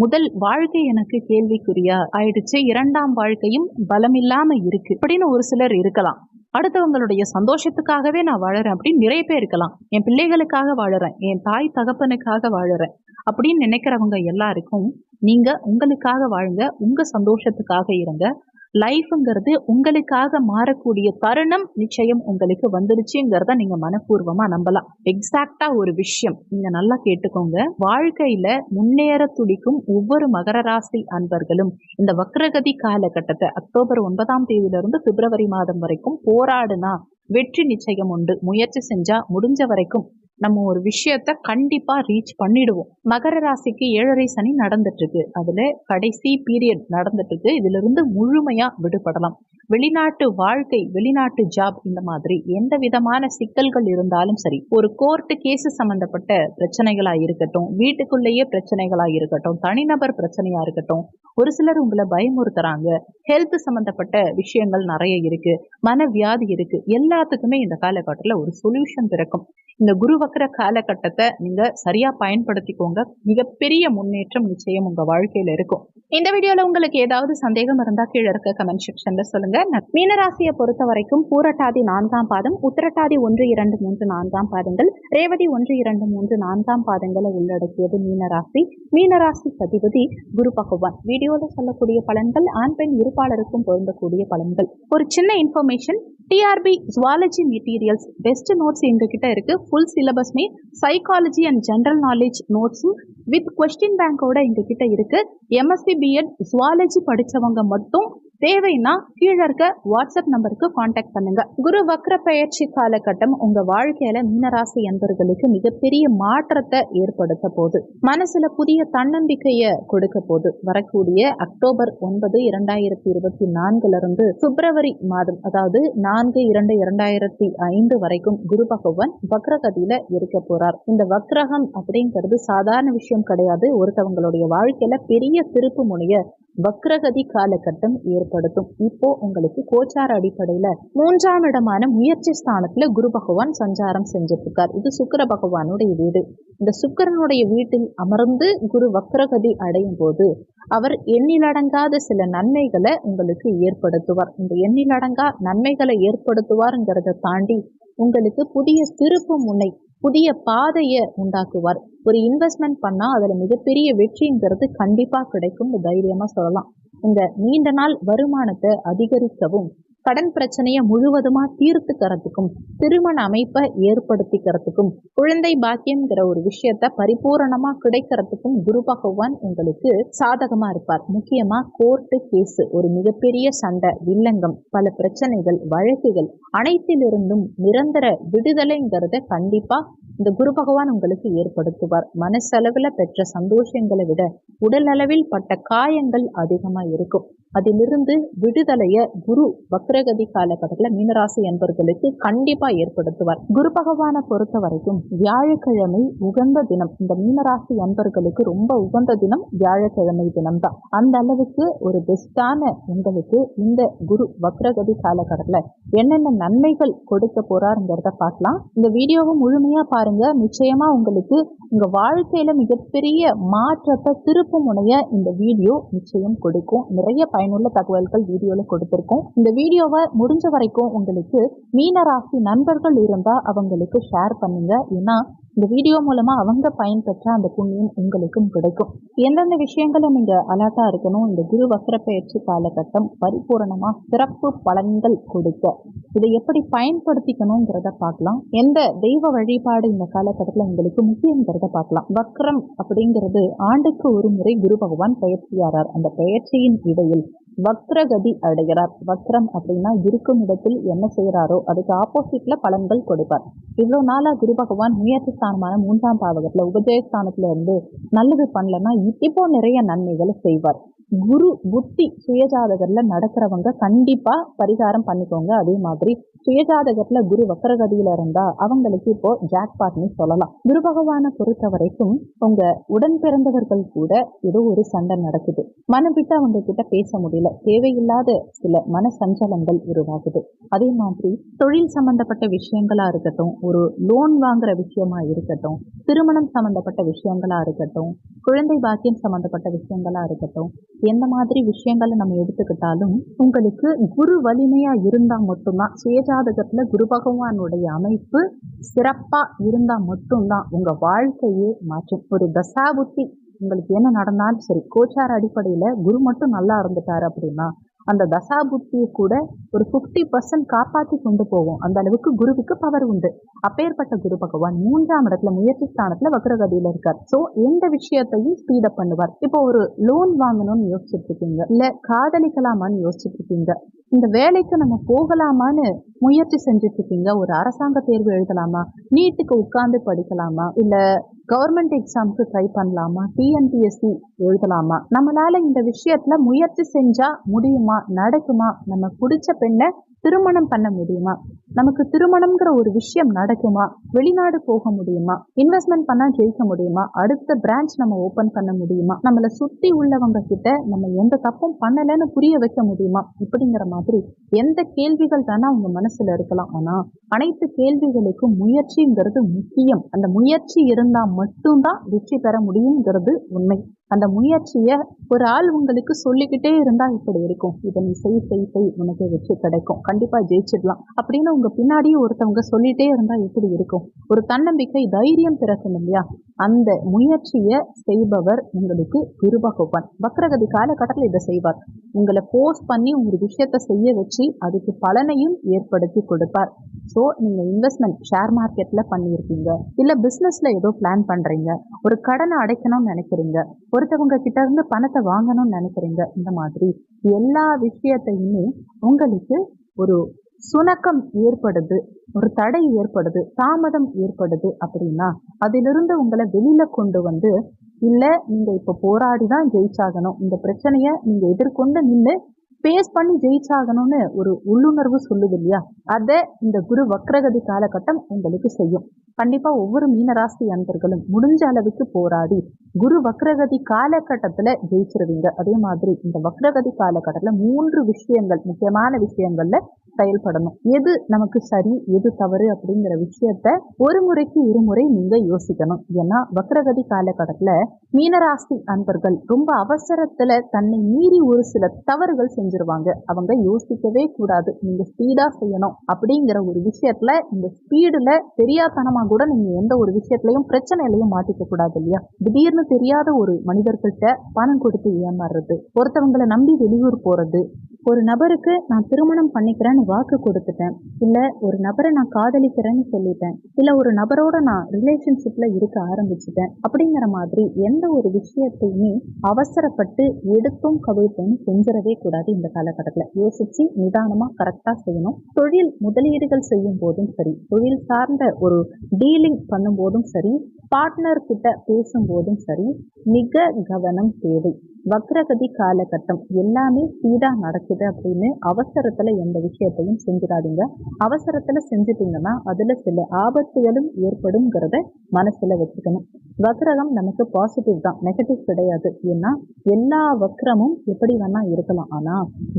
முதல் வாழ்க்கை எனக்கு கேள்விக்குறியா ஆயிடுச்சு, இரண்டாம் வாழ்க்கையும் பலமில்லாம இருக்கு அப்படின்னு ஒரு சிலர் இருக்கலாம். அடுத்தவங்களுடைய சந்தோஷத்துக்காகவே நான் வாழறேன் அப்படின்னு நிறைய பேர் இருக்கலாம். என் பிள்ளைகளுக்காக வாழறேன், என் தாய் தகப்பனுக்காக வாழறேன் அப்படின்னு நினைக்கிறவங்க எல்லாருக்கும் நீங்க உங்களுக்காக வாழுங்க, உங்க சந்தோஷத்துக்காக இருங்க. லைஃப்ங்கிறது உங்களுக்காக மாறக்கூடிய தருணம் நிச்சயம் உங்களுக்கு வந்துருச்சுங்கிறத நீங்க மனப்பூர்வமா நம்பலாம். எக்ஸாக்டா ஒரு விஷயம் நீங்க நல்லா கேட்டுக்கோங்க. வாழ்க்கையில முன்னேற துடிக்கும் ஒவ்வொரு மகர ராசி அன்பர்களும் இந்த வக்ரகதி காலகட்டத்தை அக்டோபர் 9ஆம் தேதியிலிருந்து பிப்ரவரி மாதம் வரைக்கும் போராடுனா வெற்றி நிச்சயம் உண்டு. முயற்சி செஞ்சா முடிஞ்ச வரைக்கும் நம்ம ஒரு விஷயத்த கண்டிப்பா ரீச் பண்ணிடுவோம். மகர ராசிக்கு 7.5 சனி நடந்துட்டு இருக்கு, அதுல கடைசி பீரியட் நடந்துட்டு இருக்கு. இதுல இருந்து முழுமையா விடுபடலாம். வெளிநாட்டு வாழ்க்கை, வெளிநாட்டு ஜாப், இந்த மாதிரி எந்த விதமான சிக்கல்கள் இருந்தாலும் சரி, ஒரு கோர்ட்டு கேஸ் சம்பந்தப்பட்ட பிரச்சனைகளா இருக்கட்டும், வீட்டுக்குள்ளேயே பிரச்சனைகளா இருக்கட்டும், தனிநபர் பிரச்சனையா இருக்கட்டும், ஒரு சிலர் உங்களை பயமுறுத்துறாங்க, ஹெல்த் சம்பந்தப்பட்ட விஷயங்கள் நிறைய இருக்கு, மனவியாதி இருக்கு, எல்லாத்துக்குமே இந்த காலகட்டத்தில் ஒரு சொல்யூஷன் பிறக்கும். இந்த குரு வக்ர காலகட்டத்தை நீங்க சரியா பயன்படுத்திக்கோங்க. மிகப்பெரிய முன்னேற்றம் நிச்சயம் உங்க வாழ்க்கையில இருக்கும். இந்த வீடியோல உங்களுக்கு ஏதாவது சந்தேகம் இருந்தா கீழே இருக்க கமெண்ட் செக்ஷன்ல சொல்லுங்க. மீனராசியை பொறுத்த வரைக்கும் பூரட்டாதி 4ஆம் பாதம், உத்திரட்டாதி 1, 2, 3, 4ஆம் பாதங்கள், ரேவதி 1, 2, 3, 4ஆம் பாதங்களை உள்ளடக்கியது மீனராசி. மீனராசி அதிபதி குரு பகவான். வீடியோல சொல்லக்கூடிய பலன்கள் ஆண் பெண் இருப்பாளருக்கும் பொருந்தக்கூடிய பலன்கள். ஒரு சின்ன information, TRB zoology materials best notes எங்ககிட்ட இருக்கு. ஃபுல் சிலபஸ்மே சைக்காலஜி அண்ட் ஜென்ரல் நாலேஜ் நோட்ஸும் வித் கொஸ்டின் பேங்கோட எங்ககிட்ட இருக்கு. எம்எஸ்சி பிஎட் ஜுவாலஜி படிச்சவங்க மட்டும் தேவைன்னா கீழே இருக்க வாட்ஸ்அப் நம்பருக்கு கான்டாக்ட் பண்ணுங்க. குரு வக்ர பயிற்சி காலகட்டம் உங்க வாழ்க்கையில மீனராசி என்பவர்களுக்கு மிகப்பெரிய மாற்றத்தை ஏற்படுத்த போது, மனசுல புதிய தன்னம்பிக்கைய கொடுக்க போது. வரக்கூடிய அக்டோபர் 9, 2024 இருந்து பிப்ரவரி மாதம், அதாவது 4/2/2005 வரைக்கும் குரு பகவான் வக்ரகதியில இருக்க போறார். இந்த வக்ரகம் அப்படிங்கிறது சாதாரண விஷயம் கிடையாது. ஒருத்தவங்களுடைய வாழ்க்கையில பெரிய திருப்பு முனைய வக்ரகதி காலகட்டம் ஏற்படுத்தும். இப்போ உங்களுக்கு கோச்சார அடிப்படையில 3ஆம் இடமான முயற்சி ஸ்தானத்துல குரு பகவான் சஞ்சாரம் செஞ்சுட்டு இருக்கார். இது சுக்கிர பகவானுடைய வீடு. இந்த சுக்கிரனுடைய வீட்டில் அமர்ந்து குரு வக்ரகதி அடையும் போது அவர் எண்ணிலடங்காத சில நன்மைகளை உங்களுக்கு ஏற்படுத்துவார். இந்த எண்ணிலடங்கா நன்மைகளை ஏற்படுத்துவார்ங்கிறத தாண்டி உங்களுக்கு புதிய திருப்பு முனை, புதிய பாதையை உண்டாக்குவார். ஒரு இன்வெஸ்ட்மெண்ட் பண்ணா அதுல மிகப்பெரிய வெற்றிங்கிறது கண்டிப்பா கிடைக்கும், தைரியமா சொல்லலாம். இந்த நீண்ட நாள் வருமானத்தை அதிகரிக்கவும் கடன் பிரச்சனையை முழுவதுமா தீர்த்துக்கிறதுக்கும் திருமண அமைப்பை ஏற்படுத்திக்கிறதுக்கும் குழந்தை பாக்கியம்ங்கிற ஒரு விஷயத்த பரிபூரணமா கிடைக்கிறதுக்கும் குரு பகவான் உங்களுக்கு சாதகமா இருப்பார். முக்கியமா கோர்ட்டு கேஸ், ஒரு மிகப்பெரிய சண்டை, வில்லங்கம், பல பிரச்சனைகள், வழக்குகள் அனைத்திலிருந்தும் நிரந்தர விடுதலைங்கிறத கண்டிப்பா இந்த குரு பகவான் உங்களுக்கு ஏற்படுத்துவார். மனசளவுல பெற்ற சந்தோஷங்களை விட உடல் அளவில் பட்ட காயங்கள் அதிகமா இருக்கும். அதிலிருந்து விடுதலைய குரு வக்ரகதி காலகட்டத்தில் மீனராசி அன்பர்களுக்கு கண்டிப்பா ஏற்படுத்துவார். குரு பகவானை பொறுத்த வரைக்கும் வியாழக்கிழமை உகந்த தினம். இந்த மீனராசி அன்பர்களுக்கு ரொம்ப உகந்த தினம் வியாழக்கிழமை தினம்தான். அந்த அளவுக்கு ஒரு பெஸ்டான உங்களுக்கு இந்த குரு வக்ரகதி காலகட்டத்தில் என்னென்ன நன்மைகள் கொடுக்க போறாருங்கிறத பார்க்கலாம். இந்த வீடியோவை முழுமையா பாருங்க. நிச்சயமா உங்களுக்கு உங்க வாழ்க்கையில மிகப்பெரிய மாற்றத்தை திருப்பு முனைய இந்த வீடியோ நிச்சயம் கொடுக்கும். நிறைய பயனுள்ள தகவல்கள் வீடியோல கொடுத்திருக்கோம். இந்த வீடியோவை முடிஞ்ச வரைக்கும் உங்களுக்கு மீனராசி நண்பர்கள் இருந்தா அவங்களுக்கு ஷேர் பண்ணுங்க. ஏன்னா இந்த வீடியோ மூலமா அவங்க பயன்பெற்ற அந்த புண்ணியம் உங்களுக்கும் கிடைக்கும். எந்தெந்த விஷயங்களை நீங்க அலர்ட்டா இருக்கணும், இந்த குரு வக்ர பயிற்சி காலகட்டம் பரிபூரணமா சிறப்பு பலன்கள் கொடுக்க இதை எப்படி பயன்படுத்திக்கணுங்கிறத பார்க்கலாம். எந்த தெய்வ வழிபாடு இந்த காலகட்டத்தில் உங்களுக்கு முக்கியங்கிறத பார்க்கலாம். வக்ரம் அப்படிங்கிறது ஆண்டுக்கு ஒரு முறை குரு பகவான் பயிற்சியாரார். அந்த பயிற்சியின் இடையில் வக்ரகதி அடைகிறார். வக்ரம் அப்படின்னா இருக்கும் இடத்தில் என்ன செய்யறாரோ அதுக்கு ஆப்போசிட்ல பலன்கள் கொடுப்பார். இவ்வளவு நாளா குரு பகவான் முயற்சி ஸ்தானமான 3ஆம் பாவகத்துல உபஜயஸ்தானத்துல இருந்து நல்லது பண்ணலன்னா இப்போ நிறைய நன்மைகளை செய்வார். குரு புத்தி சுயஜாதகர்ல நடக்கிறவங்க கண்டிப்பா பரிகாரம் பண்ணிக்கோங்க. அதே மாதிரி சுயஜாதகத்துல குரு வக்ரகதியில இருந்தா அவங்களுக்கு இப்போ ஜாக்பாட்னு சொல்லலாம். குரு பகவானை பொறுத்த வரைக்கும் உங்க உடன் பிறந்தவர்கள் கூட ஏதோ ஒரு சண்டை நடக்குது, மனம் விட்டு அவங்க கிட்ட பேச முடியல, தேவையில்லாத சில மன சஞ்சலங்கள் உருவாகுது. அதே மாதிரி தொழில் சம்பந்தப்பட்ட விஷயங்களா இருக்கட்டும், ஒரு லோன் வாங்குற விஷயமா இருக்கட்டும், திருமணம் சம்பந்தப்பட்ட விஷயங்களா இருக்கட்டும், குழந்தை பாக்கியம் சம்பந்தப்பட்ட விஷயங்களா இருக்கட்டும், எந்த மாதிரி விஷயங்களை நம்ம எடுத்துக்கிட்டாலும் உங்களுக்கு குரு வலிமையா இருந்தா மட்டும்தான், சுயஜாதகத்துல குரு பகவானுடைய அமைப்பு சிறப்பா இருந்தா மட்டும்தான் உங்க வாழ்க்கையே மாற்றும். ஒரு தசாபுத்தி உங்களுக்கு என்ன நடந்தாலும் சரி, கோச்சார அடிப்படையில குரு மட்டும் நல்லா இருந்துட்டாரு அப்படின்னா அந்த தசாபுத்தியை கூட ஒரு 50% காப்பாற்றி கொண்டு போவோம். அந்த அளவுக்கு குருவுக்கு பவர் உண்டு. அப்பேற்பட்ட குரு பகவான் 3ஆம் இடத்துல முயற்சி ஸ்தானத்துல வக்ரகதியில இருக்கார். சோ எந்த விஷயத்தையும் ஸ்பீடப் பண்ணுவார். இப்போ ஒரு லோன் வாங்கணும்னு யோசிச்சுட்டு இருக்கீங்க, இல்ல காதலிக்கலாமான்னு யோசிச்சுட்டு இருக்கீங்க, இந்த வேலைக்கு நம்ம போகலாமான்னு முயற்சி செஞ்சுட்டு இருக்கீங்க, ஒரு அரசாங்க தேர்வு எழுதலாமா, நீட்டுக்கு உட்கார்ந்து படிக்கலாமா, இல்ல கவர்மெண்ட் எக்ஸாமுக்கு ட்ரை பண்ணலாமா, டிஎன்பிஎஸ்சி எழுதலாமா, நம்மளால இந்த விஷயத்துல முயற்சி செஞ்சா முடியுமா, நடக்குமா, நம்ம பிடிச்ச பெண்ணை திருமணம் பண்ண முடியுமா, நமக்கு திருமணம்ங்கிற ஒரு விஷயம் நடக்குமா, வெளிநாடு போக முடியுமா, இன்வெஸ்ட்மெண்ட் பண்ணா ஜெயிக்க முடியுமா, அடுத்த பிரான்ச் நம்ம ஓபன் பண்ண முடியுமா, நம்மளை சுத்தி உள்ளவங்க கிட்ட நம்ம எந்த தப்பும் பண்ணலன்னு புரிய வைக்க முடியுமா, இப்படிங்கிற மாதிரி எந்த கேள்விகள் தானே உங்க மனசுல இருக்கலாம். ஆனா அனைத்து கேள்விகளுக்கும் முயற்சிங்கிறது முக்கியம். அந்த முயற்சி இருந்தா மட்டும்தான் வெற்றி பெற முடியுங்கிறது உண்மை. அந்த முயற்சியை ஒரு ஆள் உங்களுக்கு சொல்லிக்கிட்டே இருந்தா இப்படி இருக்கும், இதை நீ செய் உனக்கு வெற்றி கிடைக்கும், கண்டிப்பா ஜெயிச்சிடலாம் அப்படின்னு உங்க பின்னாடியே ஒருத்தவங்க சொல்லிட்டே இருந்தா எப்படி இருக்கும்? ஒரு தன்னம்பிக்கை, தைரியம் பிறக்கும் இல்லையா? அந்த முயற்சியை செய்பவர் உங்களுக்கு குரு பகவான். வக்ரகதி காலகட்டத்தில் இதை செய்வார். உங்களை போஸ்ட் பண்ணி ஒரு விஷயத்த செய்ய வச்சு அதுக்கு பலனையும் ஏற்படுத்தி கொடுப்பார். ஸோ நீங்க இன்வெஸ்ட்மெண்ட் ஷேர் மார்க்கெட்ல பண்ணியிருக்கீங்க, இல்ல பிசினஸ்ல ஏதோ பிளான் பண்றீங்க, ஒரு கடனை அடைக்கணும்னு நினைக்கிறீங்க, ஒருத்தவங்க கிட்ட இருந்து பணத்தை வாங்கணும்னு நினைக்கிறீங்க, இந்த மாதிரி எல்லா விஷயத்தையுமே உங்களுக்கு ஒரு சுணக்கம் ஏற்படுது, ஒரு தடை ஏற்படுது, தாமதம் ஏற்படுது அப்படின்னா அதிலிருந்து உங்களை வெளியில கொண்டு வந்து, இல்ல நீங்க இப்ப போராடிதான் ஜெயிச்சாகணும், இந்த பிரச்சனைய நீங்க எதிர்கொண்டு நின்று பேஸ் பண்ணி ஜெயிச்சாகணும்னு ஒரு உள்ளுணர்வு சொல்லுது இல்லையா? அதை இந்த குரு வக்ரகதி காலகட்டம் உங்களுக்கு செய்யும். கண்டிப்பா ஒவ்வொரு மீனராசி அன்பர்களும் முடிஞ்ச அளவுக்கு போராடி குரு வக்ரகதி காலகட்டத்துல ஜெயிச்சிருவீங்க. அதே மாதிரி இந்த வக்ரகதி காலகட்டத்துல 3 விஷயங்கள், முக்கியமான விஷயங்கள்ல செயல்படணும். எது நமக்கு சரி, எது தவறு அப்படிங்கிற விஷயத்த ஒரு முறைக்கு இருமுறை நீங்க யோசிக்கணும். ஏன்னா வக்ரகதி காலகட்டத்துல மீனராசி அன்பர்கள் ரொம்ப அவசரத்துல தன்னை மீறி ஒரு சில தவறுகள் செஞ்சிருவாங்க. அவங்க யோசிக்கவே கூடாது, நீங்க ஸ்பீடா செய்யணும் அப்படிங்கிற ஒரு விஷயத்துல இந்த ஸ்பீடுல தெரியாதனமா கூட நீங்க எந்த ஒரு விஷயத்திலையும் பிரச்சனையிலையும் மாட்டிக்க கூடாது இல்லையா? திடீர்னு தெரியாத ஒரு மனிதர்கிட்ட பணம் கொடுத்து ஏமாறுறது, ஒருத்தவங்களை நம்பி வெளியூர் போறது, ஒரு நபருக்கு நான் திருமணம் பண்ணிக்கிறேன்னு வாக்கு கொடுத்துட்டேன், இல்லை ஒரு நபரை நான் காதலிக்கிறேன்னு சொல்லிட்டேன், இல்லை ஒரு நபரோட நான் ரிலேஷன்ஷிப்ல இருக்க ஆரம்பிச்சிட்டேன் அப்படிங்கிற மாதிரி எந்த ஒரு விஷயத்தையுமே அவசரப்பட்டு எடுத்தும் கவிழ்த்தும் செஞ்சிடவே கூடாது. இந்த காலகட்டத்தில் யோசிச்சு நிதானமா கரெக்டா செய்யணும். தொழில் முதலீடுகள் செய்யும் போதும் சரி, தொழில் சார்ந்த ஒரு டீலிங் பண்ணும் போதும் சரி, பார்ட்னர் கிட்ட பேசும்போதும் சரி, மிக கவனம் தேவை. வக்ரகதி காலகட்டம் எல்லாமே ஸ்பீடா நடக்குது அப்படின்னு அவசரத்துல எந்த விஷயத்தையும் செஞ்சிடாதீங்க. அவசரத்துல செஞ்சுட்டீங்கன்னா அதுல சில ஆபத்துகளும் ஏற்படும்ங்கிறத மனசுல வச்சுக்கணும். வக்ரகம் நமக்கு பாசிட்டிவ் தான், நெகட்டிவ் கிடையாது. ஏன்னா எல்லா வக்ரமும் எப்படி வேணா இருக்கலாம். ஆனா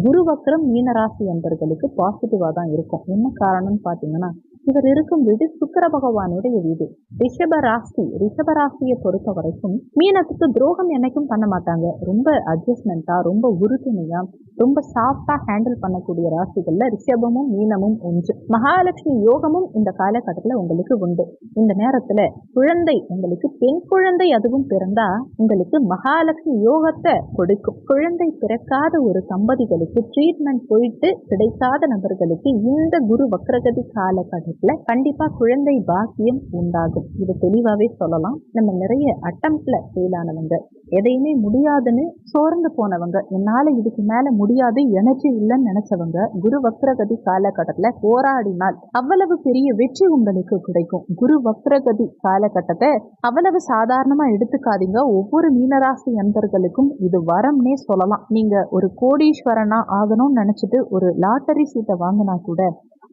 குரு வக்ரம் மீனராசி என்பவர்களுக்கு பாசிட்டிவா தான் இருக்கும். என்ன காரணம்னு பாத்தீங்கன்னா, இவர் இருக்கும் வீடு சுக்கிர பகவானுடைய வீடு. ரிஷபராசியை பொறுத்த வரைக்கும் மீனத்துக்கு துரோகம் என்னைக்கும் பண்ண மாட்டாங்க. ரொம்ப அட்ஜஸ்ட்மெண்டா, ரொம்ப உறுதுணையா, ரொம்ப சாஃப்டா ஹேண்டில் பண்ணக்கூடிய ராசிகள்ல ரிஷபமும் மீனமும் ஒன்று. மகாலட்சுமி யோகமும் இந்த காலகட்டத்துல உங்களுக்கு உண்டு. இந்த நேரத்துல குழந்தை, உங்களுக்கு பெண் குழந்தை அதுவும் பிறந்தா உங்களுக்கு மகாலட்சுமி யோகத்தை கொடுக்கும். குழந்தை பிறக்காத ஒரு தம்பதிகளுக்கு, ட்ரீட்மெண்ட் போயிட்டு கிடைக்காத நபர்களுக்கு இந்த குரு வக்ரகதி காலகட்டத்துல கண்டிப்பா குழந்தை பாக்கியம் உண்டாகும். இது தெளிவாவே சொல்லலாம். நம்ம நிறைய அட்டம்ப்ட்ல ஃபெயில் ஆனவங்க, எதையுமே முடியாதுன்னு சோர்ந்து போனவங்க, என்னால இதுக்கு மேல முடியாது, எனர்ஜி இல்லைன்னு நினைச்சவங்க குரு வக்ரகதி காலகட்டத்துல போராடினால் அவ்வளவு பெரிய வெற்றி உங்களுக்கு கிடைக்கும். குரு வக்ரகதி காலகட்டத்தை அவ்வளவு சாதாரணமா எடுத்துக்காதீங்க. ஒவ்வொரு மீனராசி நண்பர்களுக்கும் இது வரம்னே சொல்லலாம். நீங்க ஒரு கோடீஸ்வரனா ஆகணும்னு நினைச்சிட்டு ஒரு லாட்டரி சீட்டை வாங்கினா கூட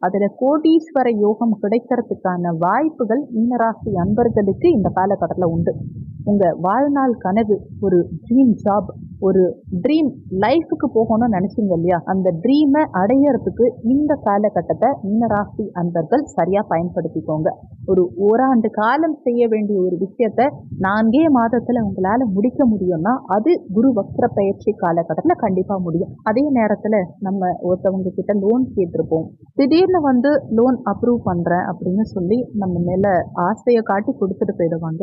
அதுல கோடீஸ்வர யோகம் கிடைக்கிறதுக்கான வாய்ப்புகள் மீனராசி அன்பர்களுக்கு இந்த காலகட்டத்துல உண்டு. உங்க வாழ்நாள் கனவு, ஒரு ட்ரீம் ஜாப், ஒரு ட்ரீம் லைஃபுக்கு போகணும்னு நினைச்சீங்க இல்லையா, அந்த ட்ரீமை அடையறதுக்கு இந்த காலகட்டத்தை மீனராசி அன்பர்கள் சரியா பயன்படுத்திக்கோங்க. ஒரு ஓராண்டு காலம் செய்ய வேண்டிய ஒரு விஷயத்த 4 மாதத்துல உங்களால முடிக்க முடியும்னா அது குரு வக்ர பயிற்சி காலகட்டத்துல கண்டிப்பா முடியும். அதே நேரத்துல நம்ம ஒருத்தவங்க கிட்ட லோன் கேட்டிருப்போம், திடீர்னு லோன் அப்ரூவ் பண்றேன் அப்படின்னு சொல்லி நம்ம மேல ஆசையை காட்டி கொடுத்துட்டு போயிடுவாங்க.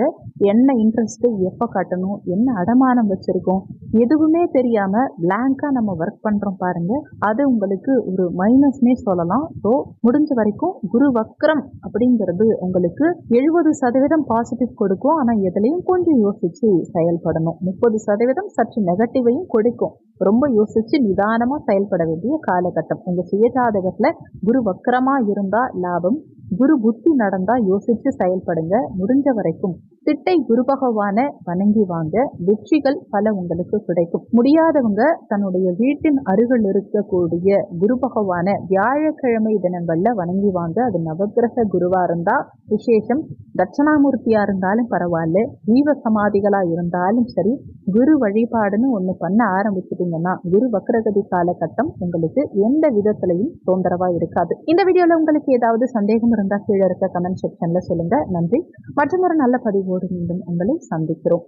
என்ன இன்ட்ரெஸ்ட், எப்ப கட்டணும், என்ன அடமானம் வச்சிருக்கோம், எதுவுமே தெரியாம பிளாங்கா நம்ம ஒர்க் பண்றோம் பாருங்க, அது உங்களுக்கு ஒரு மைனஸ்னே சொல்லலாம். ஸோ முடிஞ்ச வரைக்கும் குரு வக்ரம் அப்படிங்கிறது உங்களுக்கு 70% பாசிட்டிவ் கொடுக்கும். ஆனா எதுலையும் கொஞ்சம் யோசிச்சு செயல்படணும். 30% சற்று நெகட்டிவையும் கொடுக்கும். ரொம்ப யோசிச்சு நிதானமா செயல்பட வேண்டிய காலகட்டம். உங்க சுயஜாதகத்துல குரு வக்ரமா இருந்தா லாபம், குரு புத்தி நடந்தா யோசிச்சு செயல்படுங்க. முடிஞ்ச வரைக்கும் திட்டை குரு பகவான வணங்கி வாங்க, வெற்றிகள் பல உங்களுக்கு கிடைக்கும். முடியாதவங்க தன்னுடைய வீட்டின் அருகில் இருக்கக்கூடிய குரு பகவான வியாழக்கிழமை தினங்கள்ல வணங்கி வாங்க. அது நவகிரக குருவா இருந்தா விசேஷம், தட்சணாமூர்த்தியா இருந்தாலும் பரவாயில்ல, ஜீவ சமாதிகளா இருந்தாலும் சரி, குரு வழிபாடுன்னு ஒண்ணு பண்ண ஆரம்பிச்சிட்டீங்கன்னா குரு வக்ரகதி காலகட்டம் உங்களுக்கு எந்த விதத்திலையும் தொந்தரவா இருக்காது. இந்த வீடியோல உங்களுக்கு ஏதாவது சந்தேகம் இருந்தா கீழே இருக்க கமெண்ட் செக்ஷன்ல சொல்லுங்க. நன்றி. மற்றும் ஒரு நல்ல பதிவோடு மீண்டும் உங்களை சந்திக்கிறோம்.